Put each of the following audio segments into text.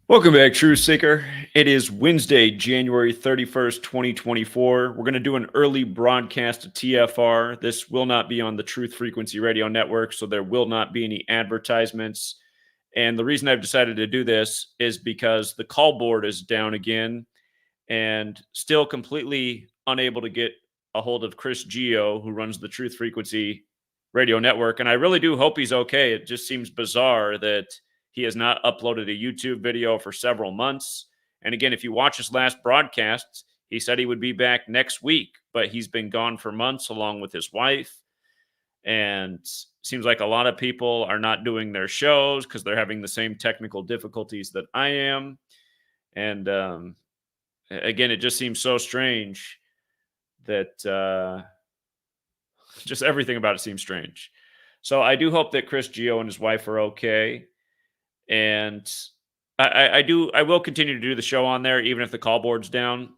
Welcome back, Truth Seeker. It is Wednesday, January 31st, 2024. We're going to do an early broadcast of TFR. This will not be on the Truth Frequency Radio Network, so there will not be any advertisements. And the reason I've decided to do this is because the call board is down again and still completely unable to get a hold of Chris Geo, who runs the Truth Frequency Radio Network. And I really do hope he's okay. It just seems bizarre that he has not uploaded a YouTube video for several months. And again, if you watch his last broadcast, he said he would be back next week, but he's been gone for months along with his wife. And seems like a lot of people are not doing their shows because they're having the same technical difficulties that I am. And again, it just seems so strange that just everything about it seems strange. So I do hope that Chris Geo and his wife are okay. And I will continue to do the show on there, even if the call board's down.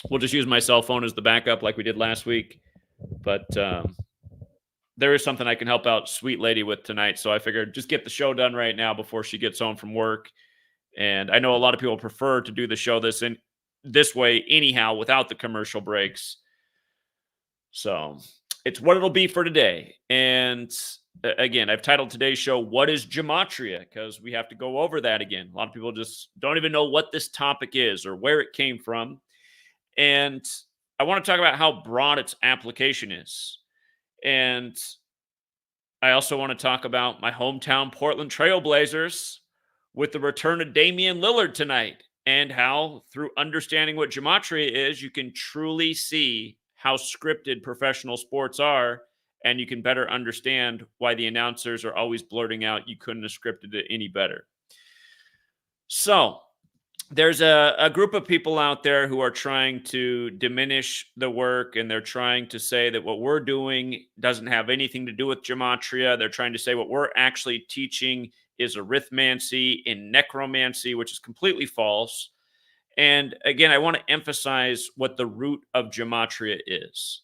We'll just use my cell phone as the backup like we did last week. But there is something I can help out Sweet Lady with tonight. So I figured just get the show done right now before she gets home from work. And I know a lot of people prefer to do the show this way anyhow, without the commercial breaks. So it's what it'll be for today. And again, I've titled today's show, What is Gematria? Because we have to go over that again. A lot of people just don't even know what this topic is or where it came from. And I want to talk about how broad its application is. And I also want to talk about my hometown Portland Trailblazers with the return of Damian Lillard tonight, and how through understanding what gematria is, you can truly see how scripted professional sports are. And you can better understand why the announcers are always blurting out, you couldn't have scripted it any better. So there's a group of people out there who are trying to diminish the work, and they're trying to say that what we're doing doesn't have anything to do with gematria. They're trying to say what we're actually teaching is arithmancy and necromancy, which is completely false. And again, I want to emphasize what the root of gematria is.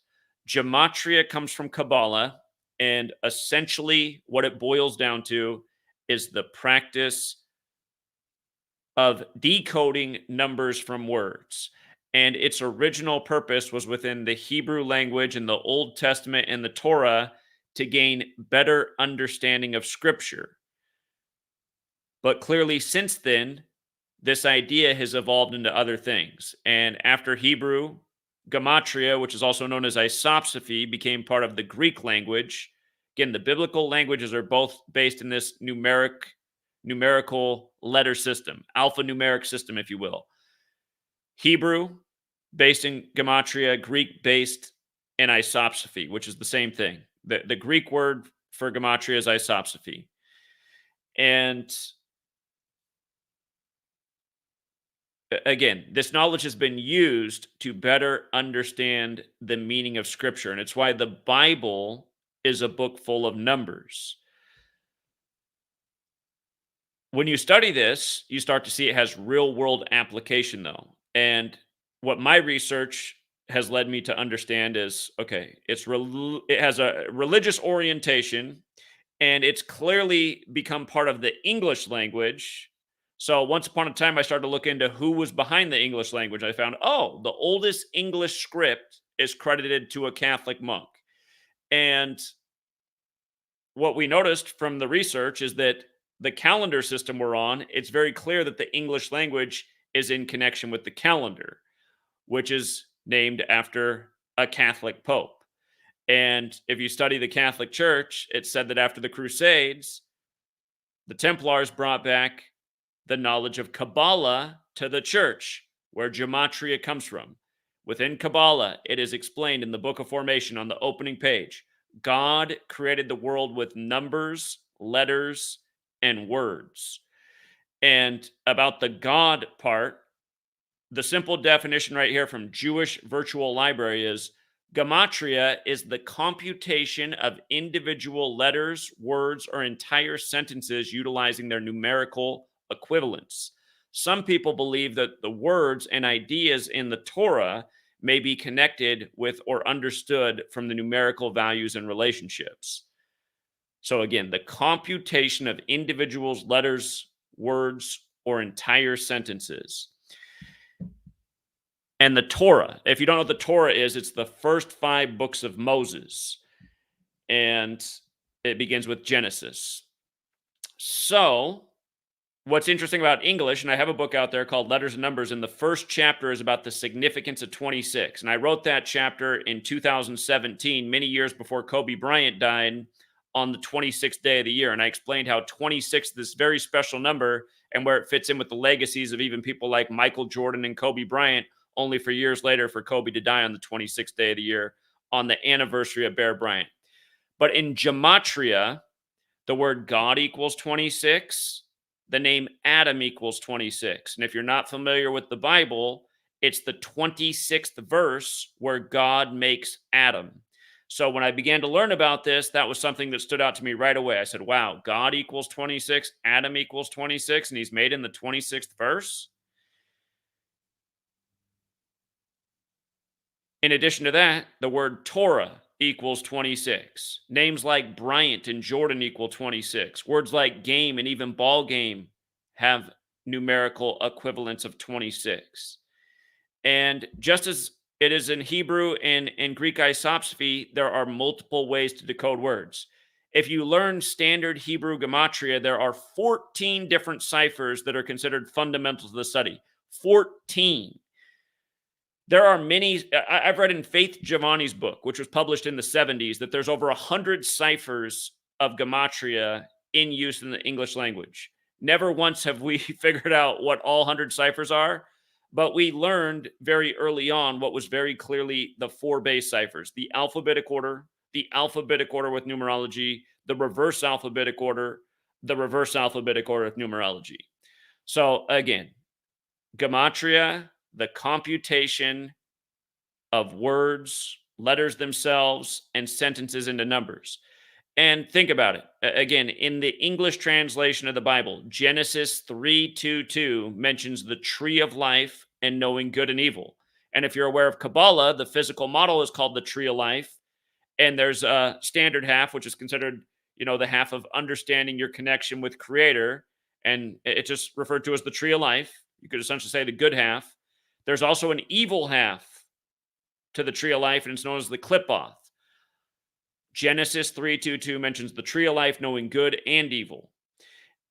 Gematria comes from Kabbalah, and essentially what it boils down to is the practice of decoding numbers from words. And its original purpose was within the Hebrew language in the Old Testament and the Torah to gain better understanding of Scripture. But clearly since then, this idea has evolved into other things. And after Hebrew, Gematria, which is also known as isopsephy, became part of the Greek language. Again, the biblical languages are both based in this numerical letter system, alphanumeric system, if you will. Hebrew, based in Gematria, Greek, based in isopsephy, which is the same thing. The Greek word for Gematria is isopsephy. And again, this knowledge has been used to better understand the meaning of Scripture. And it's why the Bible is a book full of numbers. When you study this, you start to see it has real world application, though. And what my research has led me to understand is, okay, it has a religious orientation, and it's clearly become part of the English language. So once upon a time, I started to look into who was behind the English language. I found, the oldest English script is credited to a Catholic monk. And what we noticed from the research is that the calendar system we're on, it's very clear that the English language is in connection with the calendar, which is named after a Catholic pope. And if you study the Catholic Church, it's said that after the Crusades, the Templars brought back the knowledge of Kabbalah to the church, where gematria comes from. Within Kabbalah, it is explained in the Book of Formation on the opening page. God created the world with numbers, letters, and words. And about the God part, the simple definition right here from Jewish Virtual Library is gematria is the computation of individual letters, words, or entire sentences utilizing their numerical equivalents. Some people believe that the words and ideas in the Torah may be connected with or understood from the numerical values and relationships. So again, the computation of individuals' letters, words, or entire sentences. And the Torah, if you don't know what the Torah is, it's the first 5 books of Moses. And it begins with Genesis. So, what's interesting about English, and I have a book out there called Letters and Numbers, and the first chapter is about the significance of 26. And I wrote that chapter in 2017, many years before Kobe Bryant died, on the 26th day of the year. And I explained how 26 is this very special number and where it fits in with the legacies of even people like Michael Jordan and Kobe Bryant, only for years later for Kobe to die on the 26th day of the year on the anniversary of Bear Bryant. But in Gematria, the word God equals 26. The name Adam equals 26. And if you're not familiar with the Bible, it's the 26th verse where God makes Adam. So when I began to learn about this, that was something that stood out to me right away. I said, wow, God equals 26, Adam equals 26, and he's made in the 26th verse. In addition to that, the word Torah equals 26. Names like Bryant and Jordan equal 26. Words like game and even ball game have numerical equivalents of 26. And just as it is in Hebrew and in Greek isopsephy, there are multiple ways to decode words. If you learn standard Hebrew gematria, there are 14 different ciphers that are considered fundamental to the study. 14. There are many. I've read in Faith Giovanni's book, which was published in the 70s, that there's over 100 ciphers of gematria in use in the English language. Never once have we figured out what all 100 ciphers are, but we learned very early on what was very clearly the 4 base ciphers: the alphabetic order with numerology, the reverse alphabetic order with numerology. So again, gematria, the computation of words, letters themselves, and sentences into numbers. And think about it. Again, in the English translation of the Bible, Genesis 3:2 mentions the tree of life and knowing good and evil. And if you're aware of Kabbalah, the physical model is called the tree of life. And there's a standard half, which is considered, the half of understanding your connection with Creator. And it's just referred to as the tree of life. You could essentially say the good half. There's also an evil half to the tree of life, and it's known as the klipoth. Genesis 3:2 mentions the tree of life, knowing good and evil.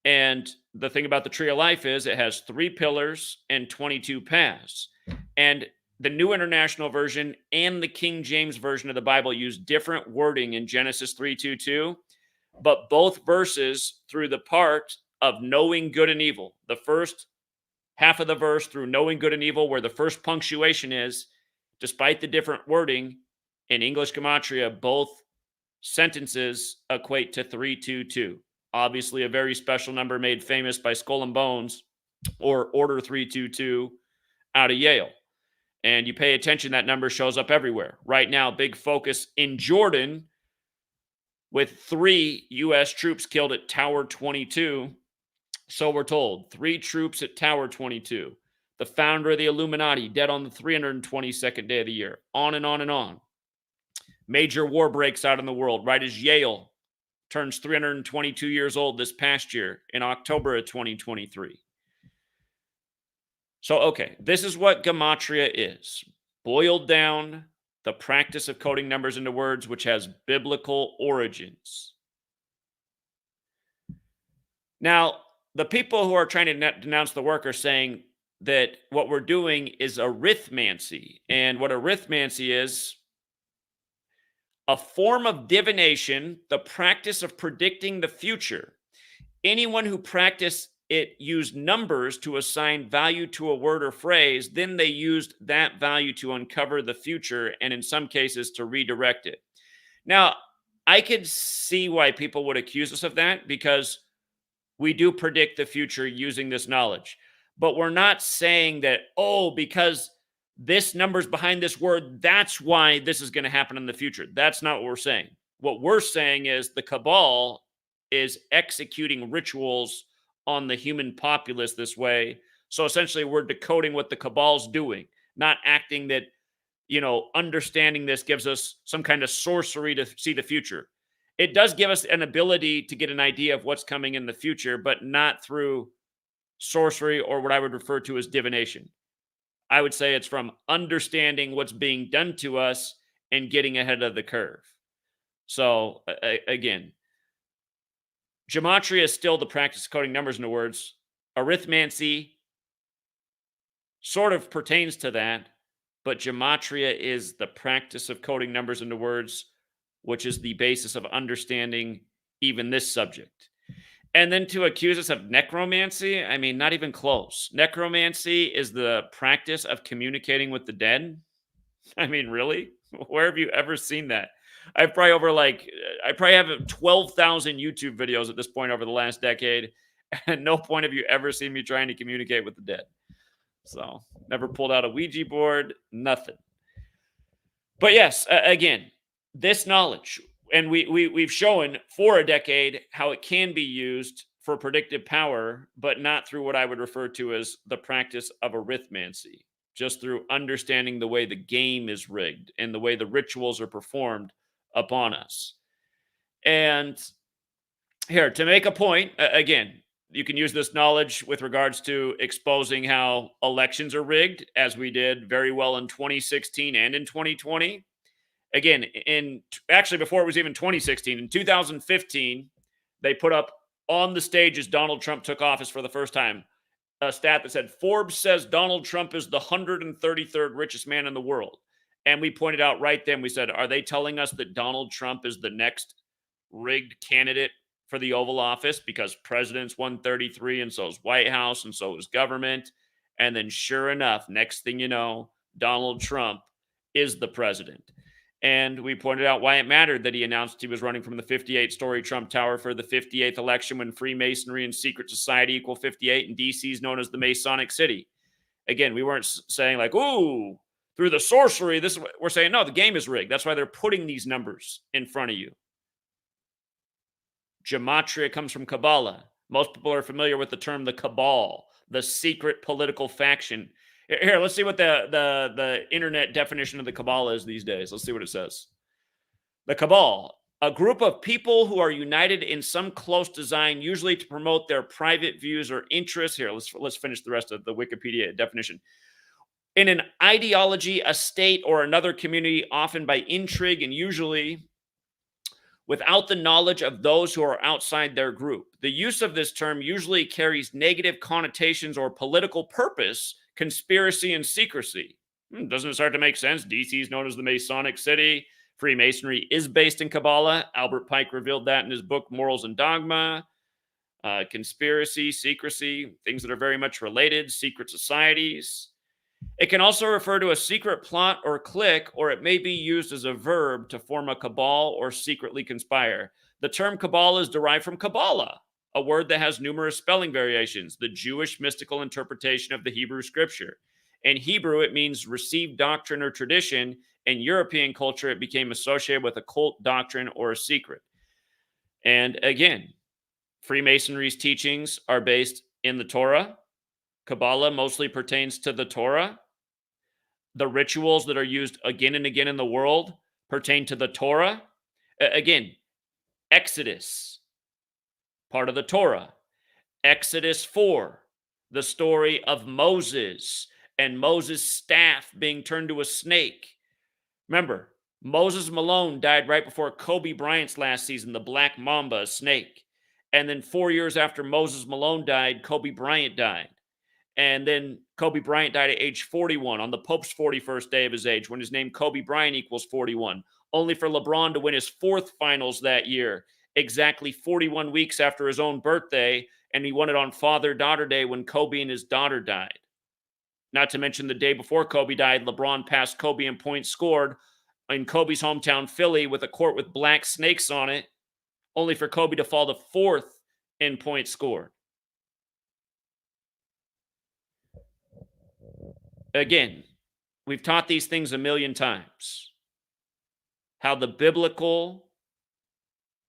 And the thing about the tree of life is it has 3 pillars and 22 paths. And the New International Version and the King James Version of the Bible use different wording in Genesis 3:2, but both verses through the part of knowing good and evil. The first half of the verse through knowing good and evil, where the first punctuation is, despite the different wording in English gematria, both sentences equate to 322. Obviously, a very special number made famous by Skull and Bones, or Order 322, out of Yale. And you pay attention, that number shows up everywhere. Right now, big focus in Jordan with 3 U.S. troops killed at Tower 22. So we're told. 3 troops at Tower 22. The founder of the Illuminati dead on the 322nd day of the year. On and on and on. Major war breaks out in the world right as Yale turns 322 years old this past year in October of 2023. So, okay, this is what gematria is. Boiled down, the practice of coding numbers into words, which has biblical origins. Now, the people who are trying to denounce the work are saying that what we're doing is arithmancy. And what arithmancy is, a form of divination, the practice of predicting the future. Anyone who practiced it used numbers to assign value to a word or phrase. Then they used that value to uncover the future, and in some cases to redirect it. Now, I could see why people would accuse us of that, because we do predict the future using this knowledge. But we're not saying that, because this number's behind this word, that's why this is going to happen in the future. That's not what we're saying. What we're saying is the Cabal is executing rituals on the human populace this way. So essentially, we're decoding what the Cabal's doing, not acting that, understanding this gives us some kind of sorcery to see the future. It does give us an ability to get an idea of what's coming in the future, but not through sorcery, or what I would refer to as divination. I would say it's from understanding what's being done to us and getting ahead of the curve. So, again, gematria is still the practice of coding numbers into words. Arithmancy sort of pertains to that, but gematria is the practice of coding numbers into words, which is the basis of understanding even this subject. And then to accuse us of necromancy, I mean, not even close. Necromancy is the practice of communicating with the dead. I mean, really? Where have you ever seen that? I've probably over like, I probably have 12,000 YouTube videos at this point over the last decade. And no point have you ever seen me trying to communicate with the dead. So, never pulled out a Ouija board, nothing. But yes, again, this knowledge, and we've shown for a decade how it can be used for predictive power, but not through what I would refer to as the practice of arithmancy, just through understanding the way the game is rigged and the way the rituals are performed upon us. And here, to make a point, again, you can use this knowledge with regards to exposing how elections are rigged, as we did very well in 2016 and in 2020. Again, actually before it was even 2016, in 2015, they put up on the stage as Donald Trump took office for the first time a stat that said Forbes says Donald Trump is the 133rd richest man in the world. And we pointed out right then, we said, are they telling us that Donald Trump is the next rigged candidate for the Oval Office? Because president's 133 and so is White House and so is government. And then sure enough, next thing you know, Donald Trump is the president. And we pointed out why it mattered that he announced he was running from the 58-story Trump Tower for the 58th election when Freemasonry and secret society equal 58, and D.C. is known as the Masonic City. Again, we weren't saying like, ooh, through the sorcery, this. We're saying, no, the game is rigged. That's why they're putting these numbers in front of you. Gematria comes from Kabbalah. Most people are familiar with the term the Cabal, the secret political faction. Here, let's see what the internet definition of the Cabal is these days. Let's see what it says. The Cabal, a group of people who are united in some close design, usually to promote their private views or interests. Here, let's finish the rest of the Wikipedia definition. In an ideology, a state, or another community, often by intrigue and usually without the knowledge of those who are outside their group. The use of this term usually carries negative connotations or political purpose, conspiracy, and secrecy. Doesn't it start to make sense? DC is known as the Masonic City. Freemasonry is based in Kabbalah. Albert Pike revealed that in his book, Morals and Dogma. Conspiracy, secrecy, things that are very much related, secret societies. It can also refer to a secret plot or clique, or it may be used as a verb to form a cabal or secretly conspire. The term cabal is derived from Kabbalah, a word that has numerous spelling variations, the Jewish mystical interpretation of the Hebrew scripture. In Hebrew, it means received doctrine or tradition. In European culture, it became associated with a cult doctrine or a secret. And again, Freemasonry's teachings are based in the Torah. Kabbalah mostly pertains to the Torah. The rituals that are used again and again in the world pertain to the Torah. Again, Exodus, part of the Torah. Exodus 4, the story of Moses and Moses' staff being turned to a snake. Remember, Moses Malone died right before Kobe Bryant's last season, the Black Mamba, a snake. And then 4 years after Moses Malone died, Kobe Bryant died. And then Kobe Bryant died at age 41 on the Pope's 41st day of his age, when his name Kobe Bryant equals 41, only for LeBron to win his fourth finals that year, exactly 41 weeks after his own birthday, and he won it on Father-Daughter Day when Kobe and his daughter died. Not to mention the day before Kobe died, LeBron passed Kobe in points scored in Kobe's hometown, Philly, with a court with black snakes on it, only for Kobe to fall to fourth in points scored. Again, we've taught these things a million times. How the biblical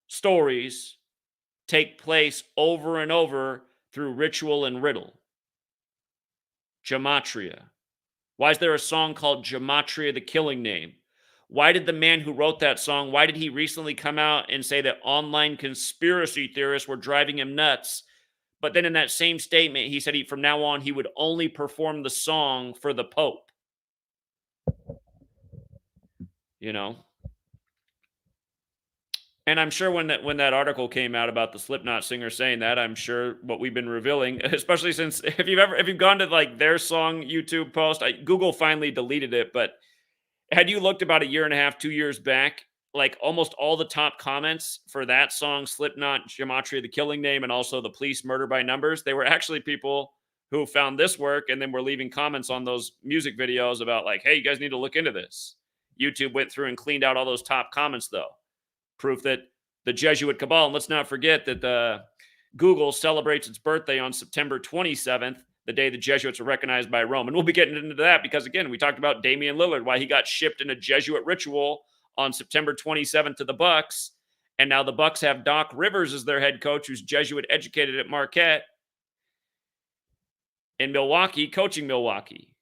stories take place over and over through ritual and riddle. Gematria. Why is there a song called Gematria, the Killing Name? Why did the man who wrote that song, why did he recently come out and say that online conspiracy theorists were driving him nuts But then in that same statement, he said from now on, he would only perform the song for the Pope. You know? And I'm sure when that article came out about the Slipknot singer saying that, I'm sure what we've been revealing, especially since if you've gone to like their song YouTube post, Google finally deleted it, but had you looked about a year and a half, 2 years back, like almost all the top comments for that song, Slipknot, Gematria, the killing name, and also the police murder by numbers, they were actually people who found this work and then were leaving comments on those music videos about like, hey, you guys need to look into this. YouTube went through and cleaned out all those top comments though. Proof that the Jesuit Cabal, and let's not forget that Google celebrates its birthday on September 27th, the day the Jesuits were recognized by Rome. And we'll be getting into that because, again, we talked about Damian Lillard, why he got shipped in a Jesuit ritual on September 27th to the Bucks. And now the Bucks have Doc Rivers as their head coach, who's Jesuit educated at Marquette in Milwaukee, coaching Milwaukee.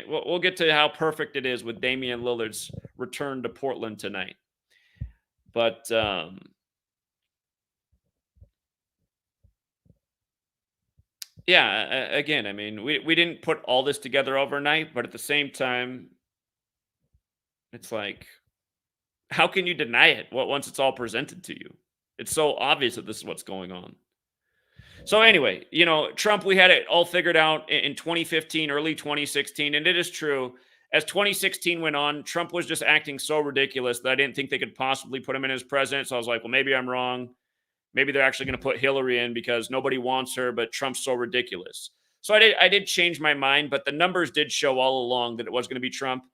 We'll get to how perfect it is with Damian Lillard's return to Portland tonight. But yeah, again, I mean, we didn't put all this together overnight, but at the same time, it's like, how can you deny it once it's all presented to you? It's so obvious that this is what's going on. So anyway, Trump, we had it all figured out in 2015, early 2016, and it is true. As 2016 went on, Trump was just acting so ridiculous that I didn't think they could possibly put him in as president. So I was like, well, maybe I'm wrong. Maybe they're actually going to put Hillary in because nobody wants her, but Trump's so ridiculous. So I did change my mind, but the numbers did show all along that it was going to be Trump.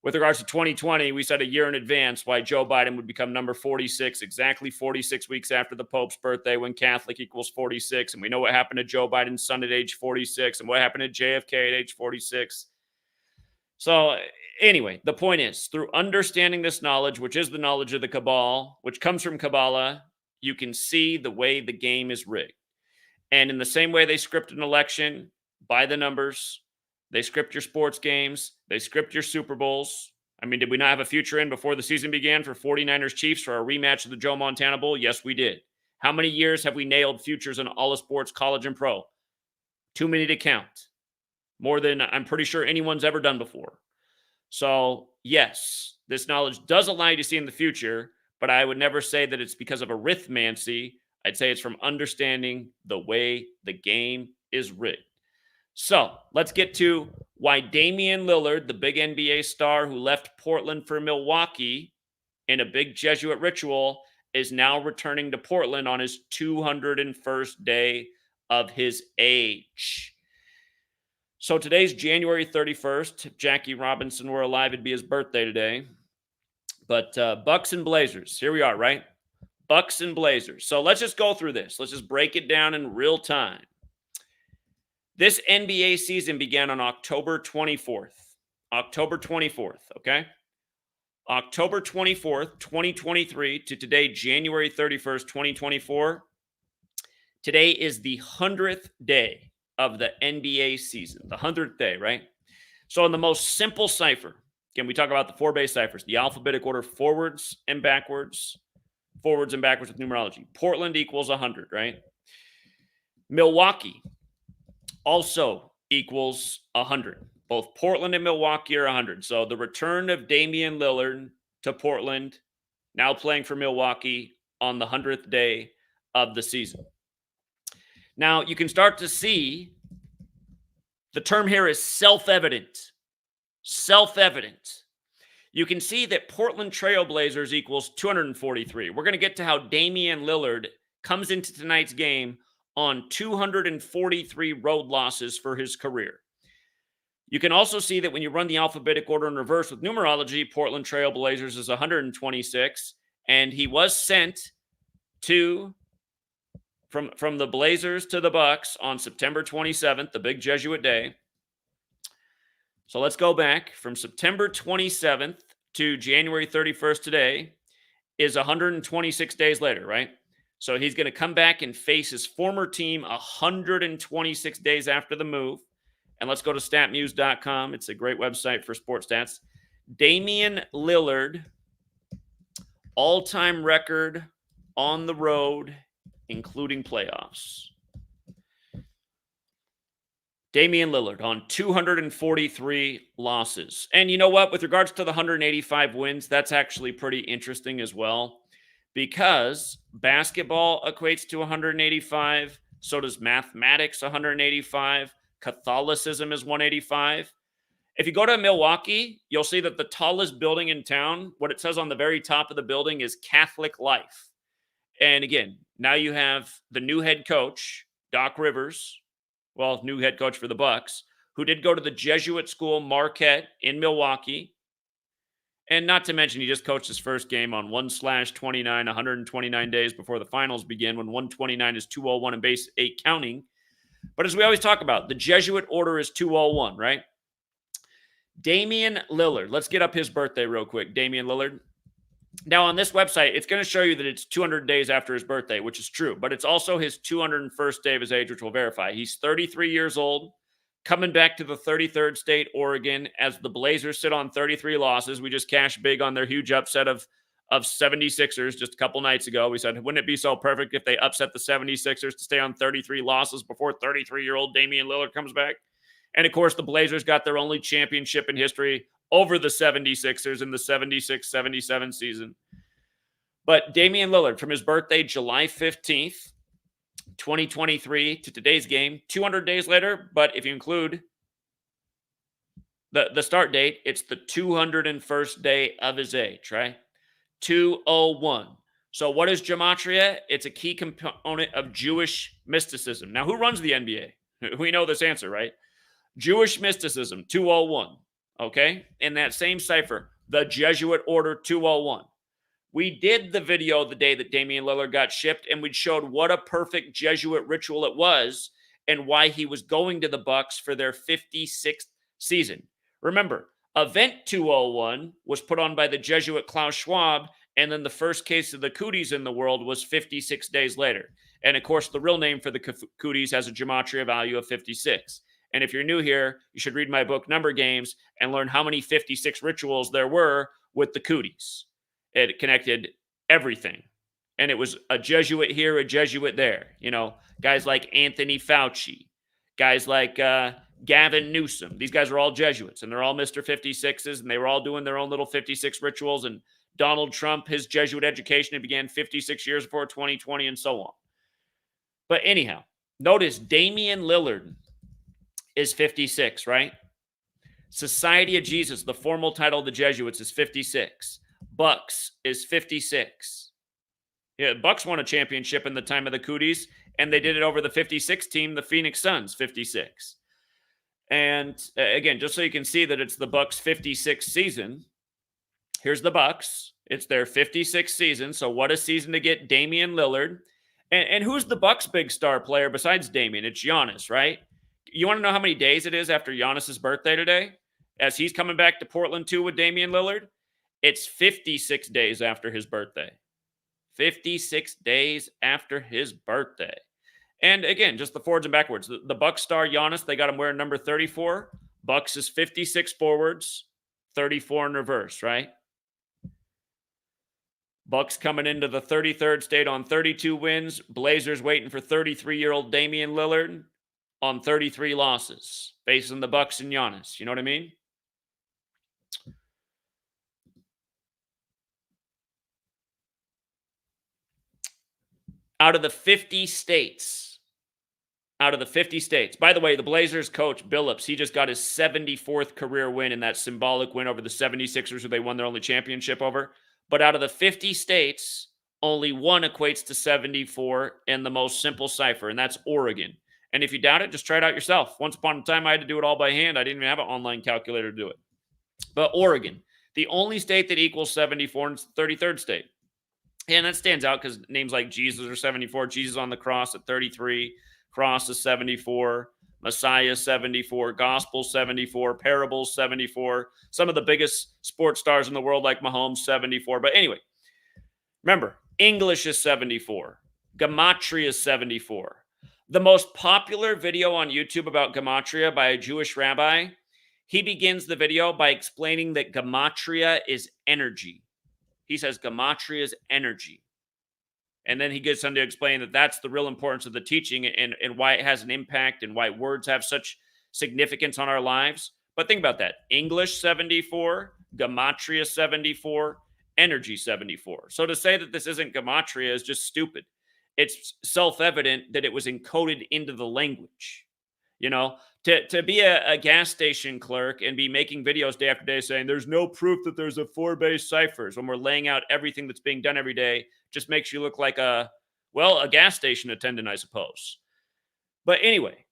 With regards to 2020, we said a year in advance why Joe Biden would become number 46, exactly 46 weeks after the Pope's birthday when Catholic equals 46. And we know what happened to Joe Biden's son at age 46 and what happened to JFK at age 46. So anyway, the point is, through understanding this knowledge, which is the knowledge of the Cabal, which comes from Kabbalah, you can see the way the game is rigged. And in the same way they script an election by the numbers, they script your sports games, they script your Super Bowls. I mean, did we not have a future in before the season began for 49ers Chiefs for a rematch of the Joe Montana Bowl? Yes, we did. How many years have we nailed futures in all of sports, college and pro? Too many to count. More than I'm pretty sure anyone's ever done before. So, yes, this knowledge does allow you to see in the future, but I would never say that it's because of arithmancy. I'd say it's from understanding the way the game is rigged. So, let's get to why Damian Lillard, the big NBA star who left Portland for Milwaukee in a big Jesuit ritual, is now returning to Portland on his 201st day of his age. So today's January 31st. If Jackie Robinson were alive, it'd be his birthday today. But Bucks and Blazers. Here we are, right? Bucks and Blazers. So let's just go through this. Let's just break it down in real time. This NBA season began on October 24th. October 24th, okay? October 24th, 2023 to today, January 31st, 2024. Today is the 100th day of the NBA season, the 100th day, right? So in the most simple cipher, again, we talk about the 4 base ciphers, the alphabetic order forwards and backwards with numerology. Portland equals 100, right? Milwaukee also equals 100. Both Portland and Milwaukee are 100. So the return of Damian Lillard to Portland, now playing for Milwaukee on the 100th day of the season. Now, you can start to see the term here is self-evident. Self-evident. You can see that Portland Trail Blazers equals 243. We're going to get to how Damian Lillard comes into tonight's game on 243 road losses for his career. You can also see that when you run the alphabetic order in reverse with numerology, Portland Trail Blazers is 126, and he was sent to from the Blazers to the Bucks on September 27th, the big Jesuit day. So let's go back from September 27th to January 31st today is 126 days later, right? So he's going to come back and face his former team 126 days after the move. And let's go to statmuse.com. It's a great website for sports stats. Damian Lillard, all-time record on the road, including playoffs. Damian Lillard on 243 losses. And you know what? With regards to the 185 wins, that's actually pretty interesting as well because basketball equates to 185. So does mathematics, 185. Catholicism is 185. If you go to Milwaukee, you'll see that the tallest building in town, what it says on the very top of the building is Catholic Life. And again, now you have the new head coach, Doc Rivers, well, new head coach for the Bucks, who did go to the Jesuit school Marquette in Milwaukee. And not to mention, he just coached his first game on 1/29, 129 days before the finals begin, when 129 is 201 and base 8 counting. But as we always talk about, the Jesuit order is 201, right? Damian Lillard. Let's get up his birthday real quick. Damian Lillard. Now, on this website, it's going to show you that it's 200 days after his birthday, which is true, but it's also his 201st day of his age, which will verify. He's 33 years old, coming back to the 33rd state, Oregon, as the Blazers sit on 33 losses. We just cashed big on their huge upset of 76ers just a couple nights ago. We said, wouldn't it be so perfect if they upset the 76ers to stay on 33 losses before 33-year-old Damian Lillard comes back? And, of course, the Blazers got their only championship in history over the 76ers in the 76-77 season. But Damian Lillard, from his birthday, July 15th, 2023, to today's game, 200 days later, but if you include the start date, it's the 201st day of his age, right? 201. So what is gematria? It's a key component of Jewish mysticism. Now, who runs the NBA? We know this answer, right? Jewish mysticism, 201. Okay? In that same cipher, the Jesuit order 201. We did the video the day that Damian Lillard got shipped, and we showed what a perfect Jesuit ritual it was and why he was going to the Bucks for their 56th season. Remember, Event 201 was put on by the Jesuit Klaus Schwab, and then the first case of the cooties in the world was 56 days later. And of course, the real name for the cooties has a gematria value of 56. And if you're new here, you should read my book, Number Games, and learn how many 56 rituals there were with the cooties. It connected everything. And it was a Jesuit here, a Jesuit there. You know, guys like Anthony Fauci, guys like Gavin Newsom. These guys are all Jesuits, and they're all Mr. 56s, and they were all doing their own little 56 rituals. And Donald Trump, his Jesuit education, it began 56 years before 2020, and so on. But anyhow, notice Damian Lillard is 56, right? Society of Jesus, the formal title of the Jesuits, is 56. Bucks is 56. Yeah, Bucks won a championship in the time of the cooties, and they did it over the 56 team, the Phoenix Suns, 56. And again, just so you can see that it's the Bucks' 56th season, here's the Bucks. It's their 56th season, so what a season to get Damian Lillard. And who's the Bucks' big star player besides Damian? It's Giannis, right? You want to know how many days it is after Giannis's birthday today? As he's coming back to Portland too with Damian Lillard? It's 56 days after his birthday. 56 days after his birthday. And again, just the forwards and backwards. The Bucks star Giannis, they got him wearing number 34. Bucks is 56 forwards, 34 in reverse, right? Bucks coming into the 33rd state on 32 wins. Blazers waiting for 33-year-old Damian Lillard on 33 losses, facing the Bucks and Giannis. You know what I mean? Out of the 50 states, by the way, the Blazers coach, Billups, he just got his 74th career win in that symbolic win over the 76ers, who they won their only championship over. But out of the 50 states, only one equates to 74 in the most simple cipher, and that's Oregon. And if you doubt it, just try it out yourself. Once upon a time, I had to do it all by hand. I didn't even have an online calculator to do it. But Oregon, the only state that equals 74, and it's the 33rd state. And that stands out because names like Jesus are 74. Jesus on the cross at 33. Cross is 74. Messiah 74. Gospel 74. Parables 74. Some of the biggest sports stars in the world like Mahomes 74. But anyway, remember, English is 74. Gematria is 74. The most popular video on YouTube about gematria by a Jewish rabbi, he begins the video by explaining that gematria is energy. He says gematria is energy. And then he gets on to explain that that's the real importance of the teaching and why it has an impact and why words have such significance on our lives. But think about that. English 74, Gematria 74, energy 74. So to say that this isn't Gematria is just stupid. It's self-evident that it was encoded into the language. You know, to be a gas station clerk and be making videos day after day saying there's no proof that there's a 4-base ciphers when we're laying out everything that's being done every day just makes you look like a gas station attendant, I suppose. But anyway,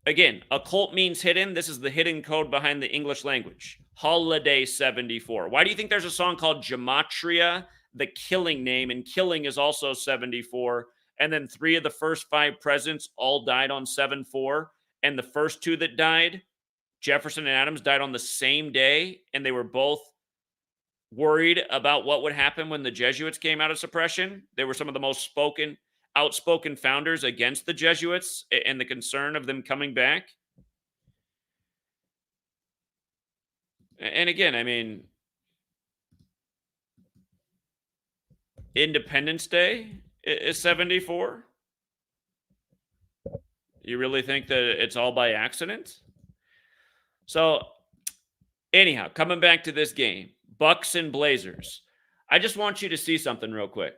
again, occult means hidden. This is the hidden code behind the English language. Holiday 74. Why do you think there's a song called Gematria, the killing name, and killing is also 74? And then 3 of the first 5 presidents all died on 7-4. And the first 2 that died, Jefferson and Adams, died on the same day. And they were both worried about what would happen when the Jesuits came out of suppression. They were some of the most outspoken founders against the Jesuits and the concern of them coming back. And again, I mean, Independence Day is 74. You really think that it's all by accident? So anyhow, coming back to this game, Bucks and Blazers. I just want you to see something real quick.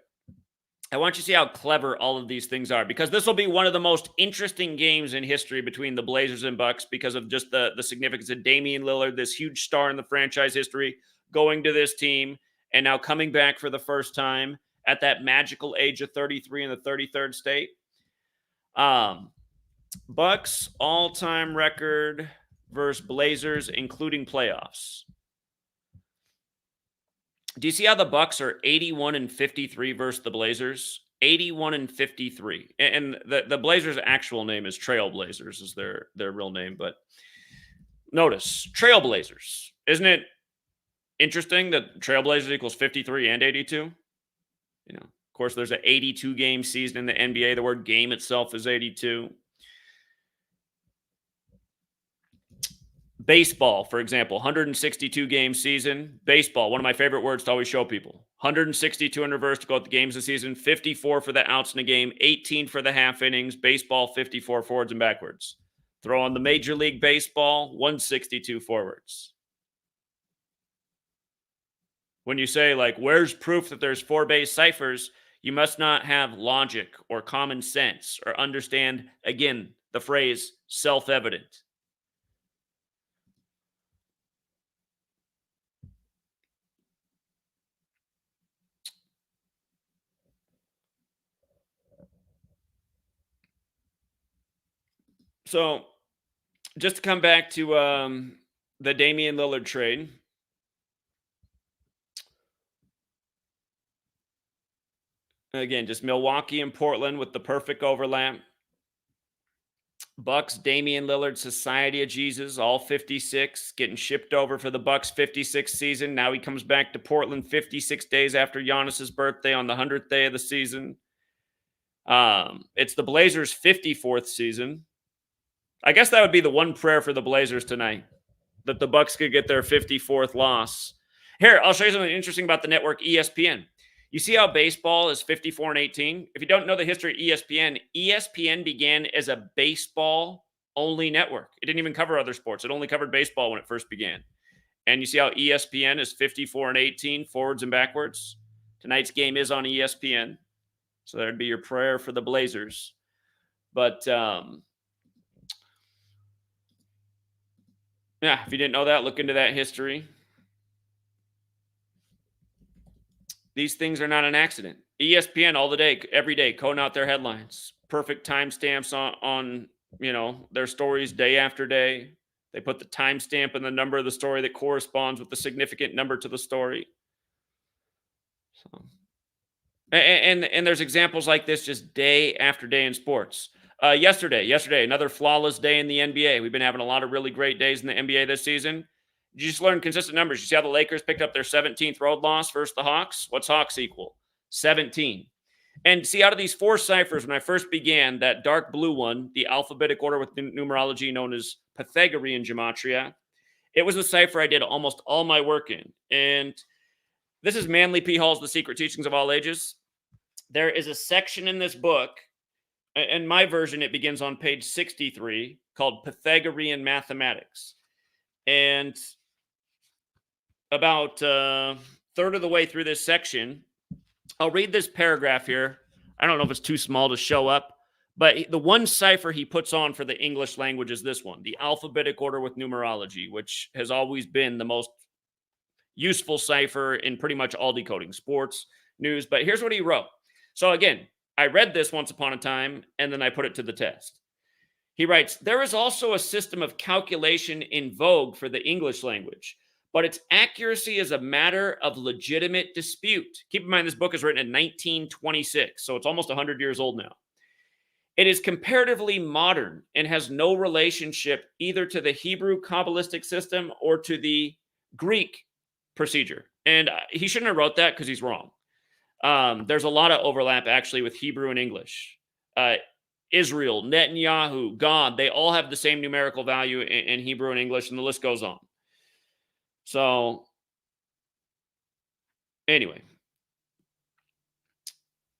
I want you to see how clever all of these things are, because this will be one of the most interesting games in history between the Blazers and Bucks because of just the significance of Damian Lillard, this huge star in the franchise history, going to this team and now coming back for the first time at that magical age of 33 in the 33rd state. Bucks all-time record versus Blazers, including playoffs. Do you see how the Bucks are 81-53 versus the Blazers? 81-53. And the Blazers' actual name is Trailblazers, is their real name. But notice, Trailblazers. Isn't it interesting that Trailblazers equals 53 and 82? You know, of course, there's an 82-game season in the NBA. The word game itself is 82. Baseball, for example, 162-game season. Baseball, one of my favorite words to always show people. 162 in reverse to go with the games of the season. 54 for the outs in a game. 18 for the half innings. Baseball, 54 forwards and backwards. Throw on the Major League Baseball, 162 forwards. When you say, like, where's proof that there's 4-base ciphers, you must not have logic or common sense or understand, again, the phrase self-evident. So, just to come back to the Damian Lillard trade. Again, just Milwaukee and Portland with the perfect overlap. Bucks, Damian Lillard, Society of Jesus, all 56, getting shipped over for the Bucks' 56th season. Now he comes back to Portland 56 days after Giannis's birthday on the 100th day of the season. It's the Blazers' 54th season. I guess that would be the one prayer for the Blazers tonight, that the Bucks could get their 54th loss. Here, I'll show you something interesting about the network ESPN. You see how baseball is 54-18? If you don't know the history of ESPN, ESPN began as a baseball-only network. It didn't even cover other sports. It only covered baseball when it first began. And you see how ESPN is 54-18, forwards and backwards? Tonight's game is on ESPN. So that would be your prayer for the Blazers. But, yeah, if you didn't know that, look into that history. These things are not an accident. ESPN all the day, every day, coding out their headlines. Perfect timestamps on their stories day after day. They put the timestamp and the number of the story that corresponds with the significant number to the story. So, and there's examples like this just day after day in sports. Yesterday, another flawless day in the NBA. We've been having a lot of really great days in the NBA this season. You just learn consistent numbers. You see how the Lakers picked up their 17th road loss versus the Hawks? What's Hawks equal? 17. And see, out of these 4 ciphers, when I first began, that dark blue one, the alphabetic order with numerology known as Pythagorean Gematria, it was the cipher I did almost all my work in. And this is Manly P. Hall's The Secret Teachings of All Ages. There is a section in this book, in my version, it begins on page 63. called Pythagorean Mathematics. And about third of the way through this section, I'll read this paragraph here. I don't know if it's too small to show up, but the one cipher he puts on for the English language is this one, the alphabetic order with numerology, which has always been the most useful cipher in pretty much all decoding, sports, news. But here's what he wrote. So again, I read this once upon a time, and then I put it to the test. He writes, there is also a system of calculation in vogue for the English language, but its accuracy is a matter of legitimate dispute. Keep in mind, this book is written in 1926, so it's almost 100 years old now. It is comparatively modern and has no relationship either to the Hebrew Kabbalistic system or to the Greek procedure. And he shouldn't have wrote that because he's wrong. There's a lot of overlap actually with Hebrew and English. Israel, Netanyahu, God, they all have the same numerical value in Hebrew and English, and the list goes on. So, anyway,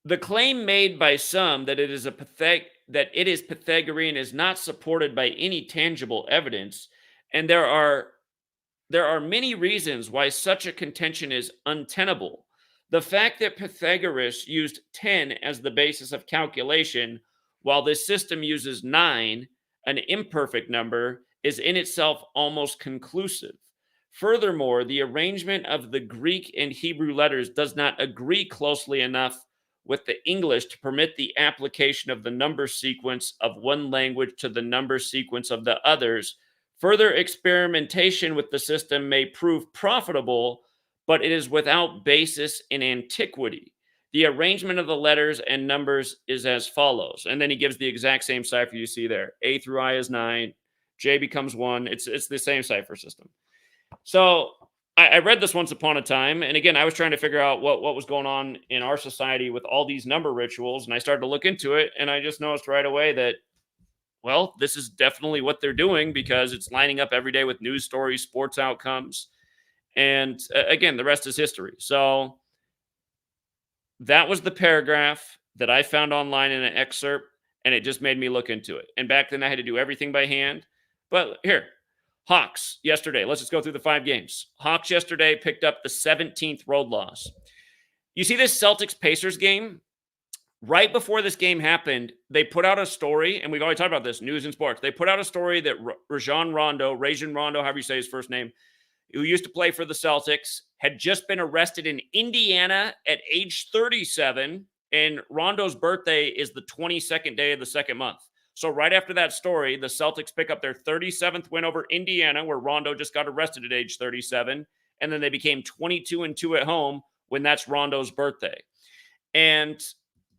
the claim made by some that it is Pythagorean is not supported by any tangible evidence, and there are many reasons why such a contention is untenable. The fact that Pythagoras used 10 as the basis of calculation, while this system uses 9, an imperfect number, is in itself almost conclusive. Furthermore, the arrangement of the Greek and Hebrew letters does not agree closely enough with the English to permit the application of the number sequence of one language to the number sequence of the others. Further experimentation with the system may prove profitable, but it is without basis in antiquity. The arrangement of the letters and numbers is as follows. And then he gives the exact same cipher you see there. A through I is 9. J becomes 1. It's the same cipher system. So I read this once upon a time. And again, I was trying to figure out what was going on in our society with all these number rituals. And I started to look into it. And I just noticed right away that, well, this is definitely what they're doing because it's lining up every day with news stories, sports outcomes. And again, the rest is history. So that was the paragraph that I found online in an excerpt, and it just made me look into it. And back then I had to do everything by hand. But here, Hawks yesterday. Let's just go through the 5 games. Hawks yesterday picked up the 17th road loss. You see this Celtics-Pacers game? Right before this game happened, they put out a story, and we've already talked about this, news and sports. They put out a story that Rajon Rondo, however you say his first name, who used to play for the Celtics, had just been arrested in Indiana at age 37, and Rondo's birthday is the 22nd day of the second month. So right after that story, the Celtics pick up their 37th win over Indiana, where Rondo just got arrested at age 37, and then they became 22-2 at home when that's Rondo's birthday. And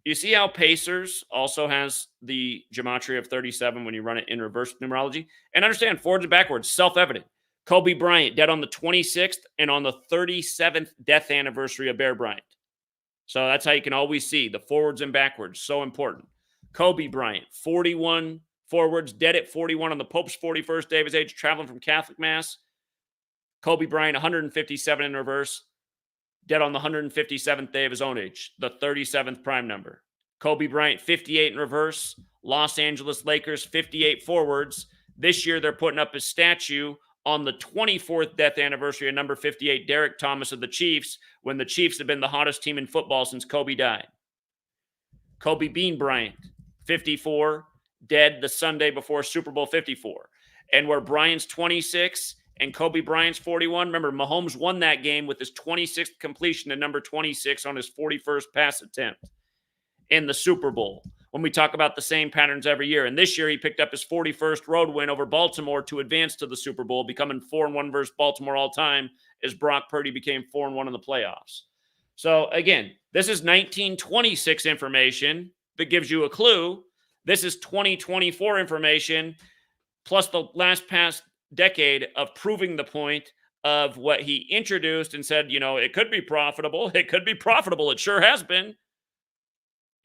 you see how Pacers also has the gematria of 37 when you run it in reverse numerology? And understand, forwards and backwards, self-evident. Kobe Bryant dead on the 26th and on the 37th death anniversary of Bear Bryant. So that's how you can always see the forwards and backwards. So important. Kobe Bryant, 41 forwards, dead at 41 on the Pope's 41st day of his age, traveling from Catholic Mass. Kobe Bryant, 157 in reverse, dead on the 157th day of his own age, the 37th prime number. Kobe Bryant, 58 in reverse. Los Angeles Lakers, 58 forwards. This year, they're putting up a statue on the 24th death anniversary of number 58, Derek Thomas of the Chiefs, when the Chiefs have been the hottest team in football since Kobe died. Kobe Bean Bryant, 54, dead the Sunday before Super Bowl 54. And where Bryant's 26 and Kobe Bryant's 41, remember, Mahomes won that game with his 26th completion to number 26 on his 41st pass attempt in the Super Bowl. When we talk about the same patterns every year. And this year, he picked up his 41st road win over Baltimore to advance to the Super Bowl, becoming 4-1 versus Baltimore all time as Brock Purdy became 4-1 in the playoffs. So, again, this is 1926 information that gives you a clue. This is 2024 information, plus the past decade of proving the point of what he introduced and said, it could be profitable. It could be profitable. It sure has been.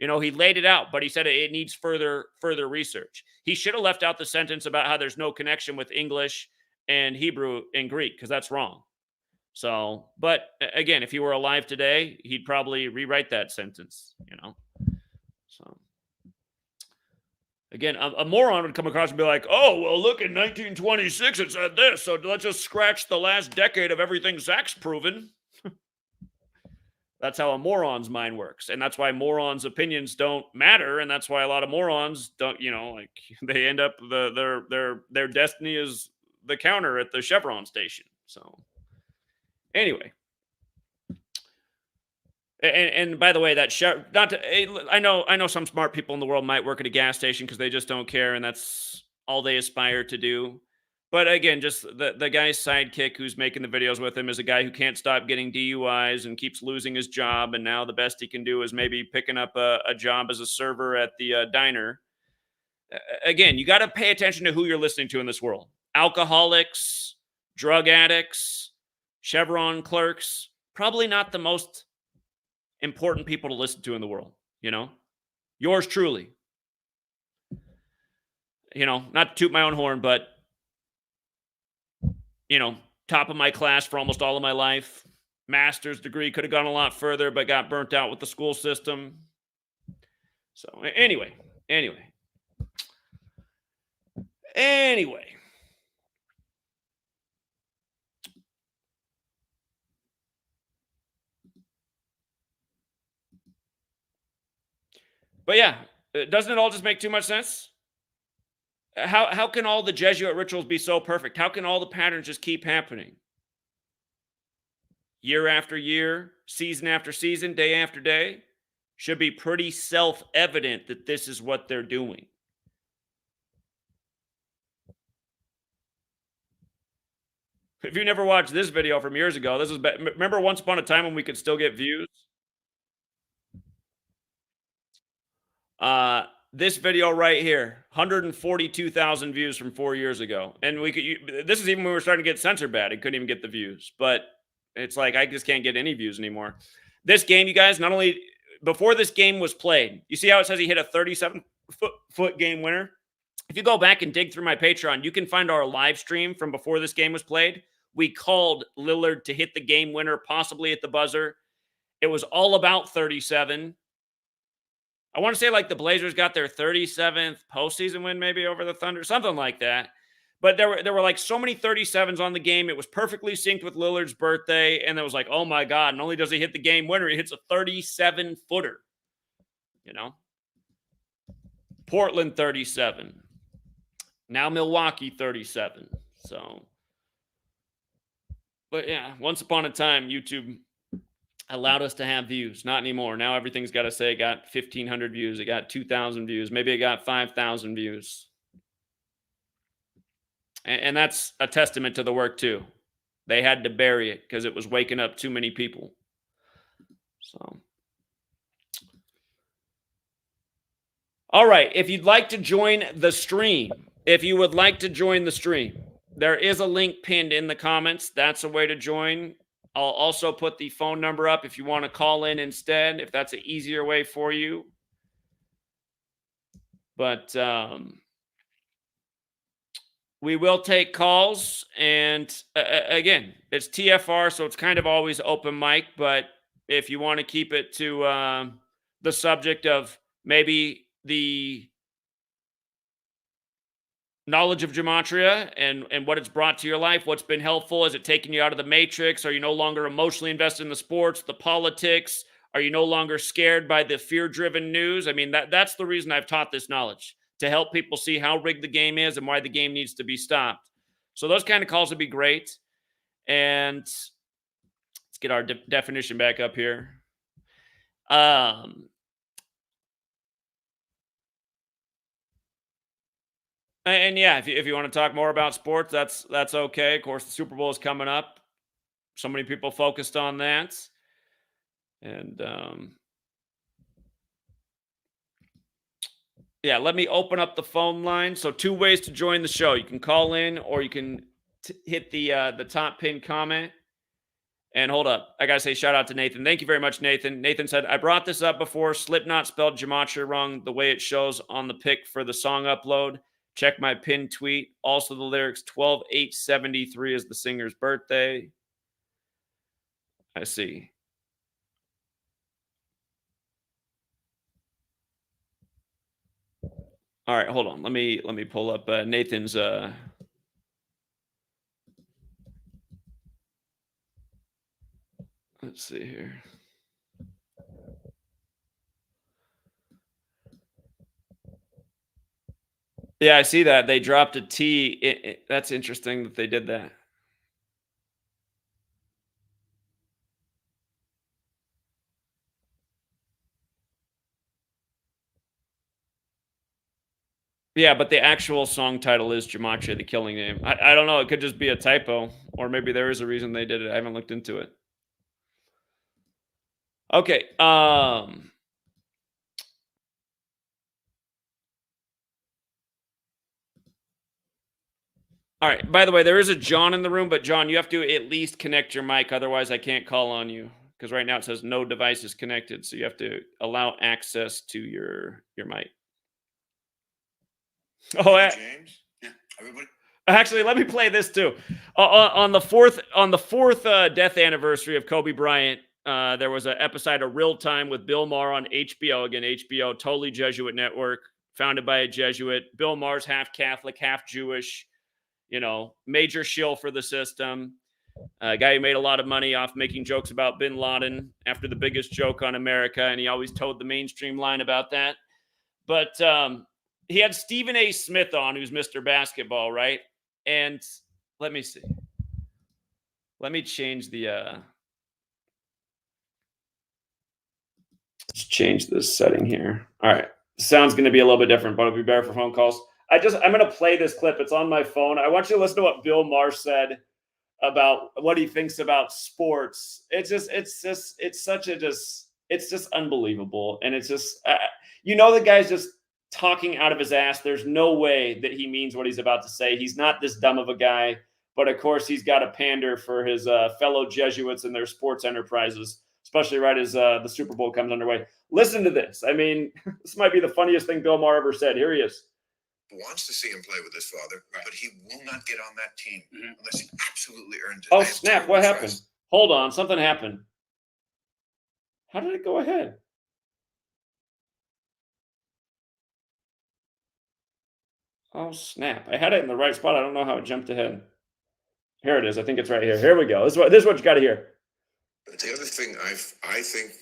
He laid it out, but he said it needs further research. He should have left out the sentence about how there's no connection with English and Hebrew and Greek, because that's wrong. So, but again, if he were alive today, he'd probably rewrite that sentence, So, Again, a moron would come across and be like, "Oh, well, look, in 1926 it said this, so let's just scratch the last decade of everything Zach's proven." That's how a moron's mind works, and that's why morons' opinions don't matter, and that's why a lot of morons don't, like they end up their destiny is the counter at the Chevron station. So anyway, and by the way, that not to, I know some smart people in the world might work at a gas station because they just don't care, and that's all they aspire to do. But again, just the guy's sidekick who's making the videos with him is a guy who can't stop getting DUIs and keeps losing his job, and now the best he can do is maybe picking up a job as a server at the diner. Again, you got to pay attention to who you're listening to in this world. Alcoholics, drug addicts, Chevron clerks, probably not the most important people to listen to in the world, Yours truly. Not to toot my own horn, but top of my class for almost all of my life. Master's degree, could have gone a lot further, but got burnt out with the school system. So anyway. But yeah, doesn't it all just make too much sense? How can all the Jesuit rituals be so perfect? How can all the patterns just keep happening? Year after year, season after season, day after day, should be pretty self-evident that this is what they're doing. If you never watched this video from years ago, this is remember once upon a time when we could still get views? This video right here, 142,000 views from 4 years ago. And this is even when we were starting to get censored bad. It couldn't even get the views. But it's like I just can't get any views anymore. This game, you guys, not only before this game was played, you see how it says he hit a 37-foot game winner? If you go back and dig through my Patreon, you can find our live stream from before this game was played. We called Lillard to hit the game winner, possibly at the buzzer. It was all about 37. I want to say like the Blazers got their 37th postseason win maybe over the Thunder, something like that. But there were like so many 37s on the game. It was perfectly synced with Lillard's birthday. And it was like, oh my God, not only does he hit the game winner, he hits a 37-footer. Portland 37. Now Milwaukee 37. So, but yeah, once upon a time, YouTube allowed us to have views. Not anymore. Now everything's got to say it got 1,500 views. It got 2,000 views. Maybe it got 5,000 views. And that's a testament to the work too. They had to bury it because it was waking up too many people. So, all right. If you'd like to join the stream, there is a link pinned in the comments. That's a way to join. I'll also put the phone number up if you want to call in instead, if that's an easier way for you. But we will take calls. And again, it's TFR, so it's kind of always open mic. But if you want to keep it to the subject of maybe the knowledge of gematria and what it's brought to your life, what's been helpful, is it taking you out of the matrix? Are you no longer emotionally invested in the sports, the politics? Are you no longer scared by the fear-driven news? I mean, that's the reason I've taught this knowledge, to help people see how rigged the game is and why the game needs to be stopped. So those kind of calls would be great. And let's get our definition back up here. And yeah, if you want to talk more about sports, that's okay. Of course, the Super Bowl is coming up. So many people focused on that. And yeah, let me open up the phone line. So 2 ways to join the show. You can call in or you can hit the top pin comment. And hold up. I got to say shout out to Nathan. Thank you very much, Nathan. Nathan said, I brought this up before. Slipknot spelled gematria wrong the way it shows on the pic for the song upload. Check my pinned tweet. Also, the lyrics 12/8/73 is the singer's birthday. I see. All right, hold on. Let me pull up Nathan's. Let's see here. Yeah, I see that they dropped a T. That's interesting that they did that. Yeah, but the actual song title is Gematria, the killing name. I don't know. It could just be a typo, or maybe there is a reason they did it. I haven't looked into it. Okay. All right. By the way, there is a John in the room, but John, you have to at least connect your mic. Otherwise, I can't call on you because right now it says no device is connected. So you have to allow access to your mic. Oh, James. Yeah, everybody. Actually, let me play this too. On the fourth death anniversary of Kobe Bryant, there was an episode of Real Time with Bill Maher on HBO. Again, HBO, totally Jesuit network, founded by a Jesuit. Bill Maher's half Catholic, half Jewish. Major shill for the system. A guy who made a lot of money off making jokes about Bin Laden after the biggest joke on America, and he always toed the mainstream line about that. But he had Stephen A. Smith on, who's Mr. Basketball, right? And let me see. Let me change the let's change this setting here. All right. Sound's going to be a little bit different, but it'll be better for phone calls. I'm going to play this clip. It's on my phone. I want you to listen to what Bill Maher said about what he thinks about sports. It's just unbelievable. And it's just, the guy's just talking out of his ass. There's no way that he means what he's about to say. He's not this dumb of a guy, but of course he's got to pander for his fellow Jesuits and their sports enterprises, especially right as the Super Bowl comes underway. Listen to this. I mean, this might be the funniest thing Bill Maher ever said. Here he is. Wants to see him play with his father, but he will not get on that team unless he absolutely earns it. Oh, snap. What happened? Hold on. Something happened. How did it go ahead? Oh, snap. I had it in the right spot. I don't know how it jumped ahead. Here it is. I think it's right here. Here we go. This is what you got to hear. But the other thing I think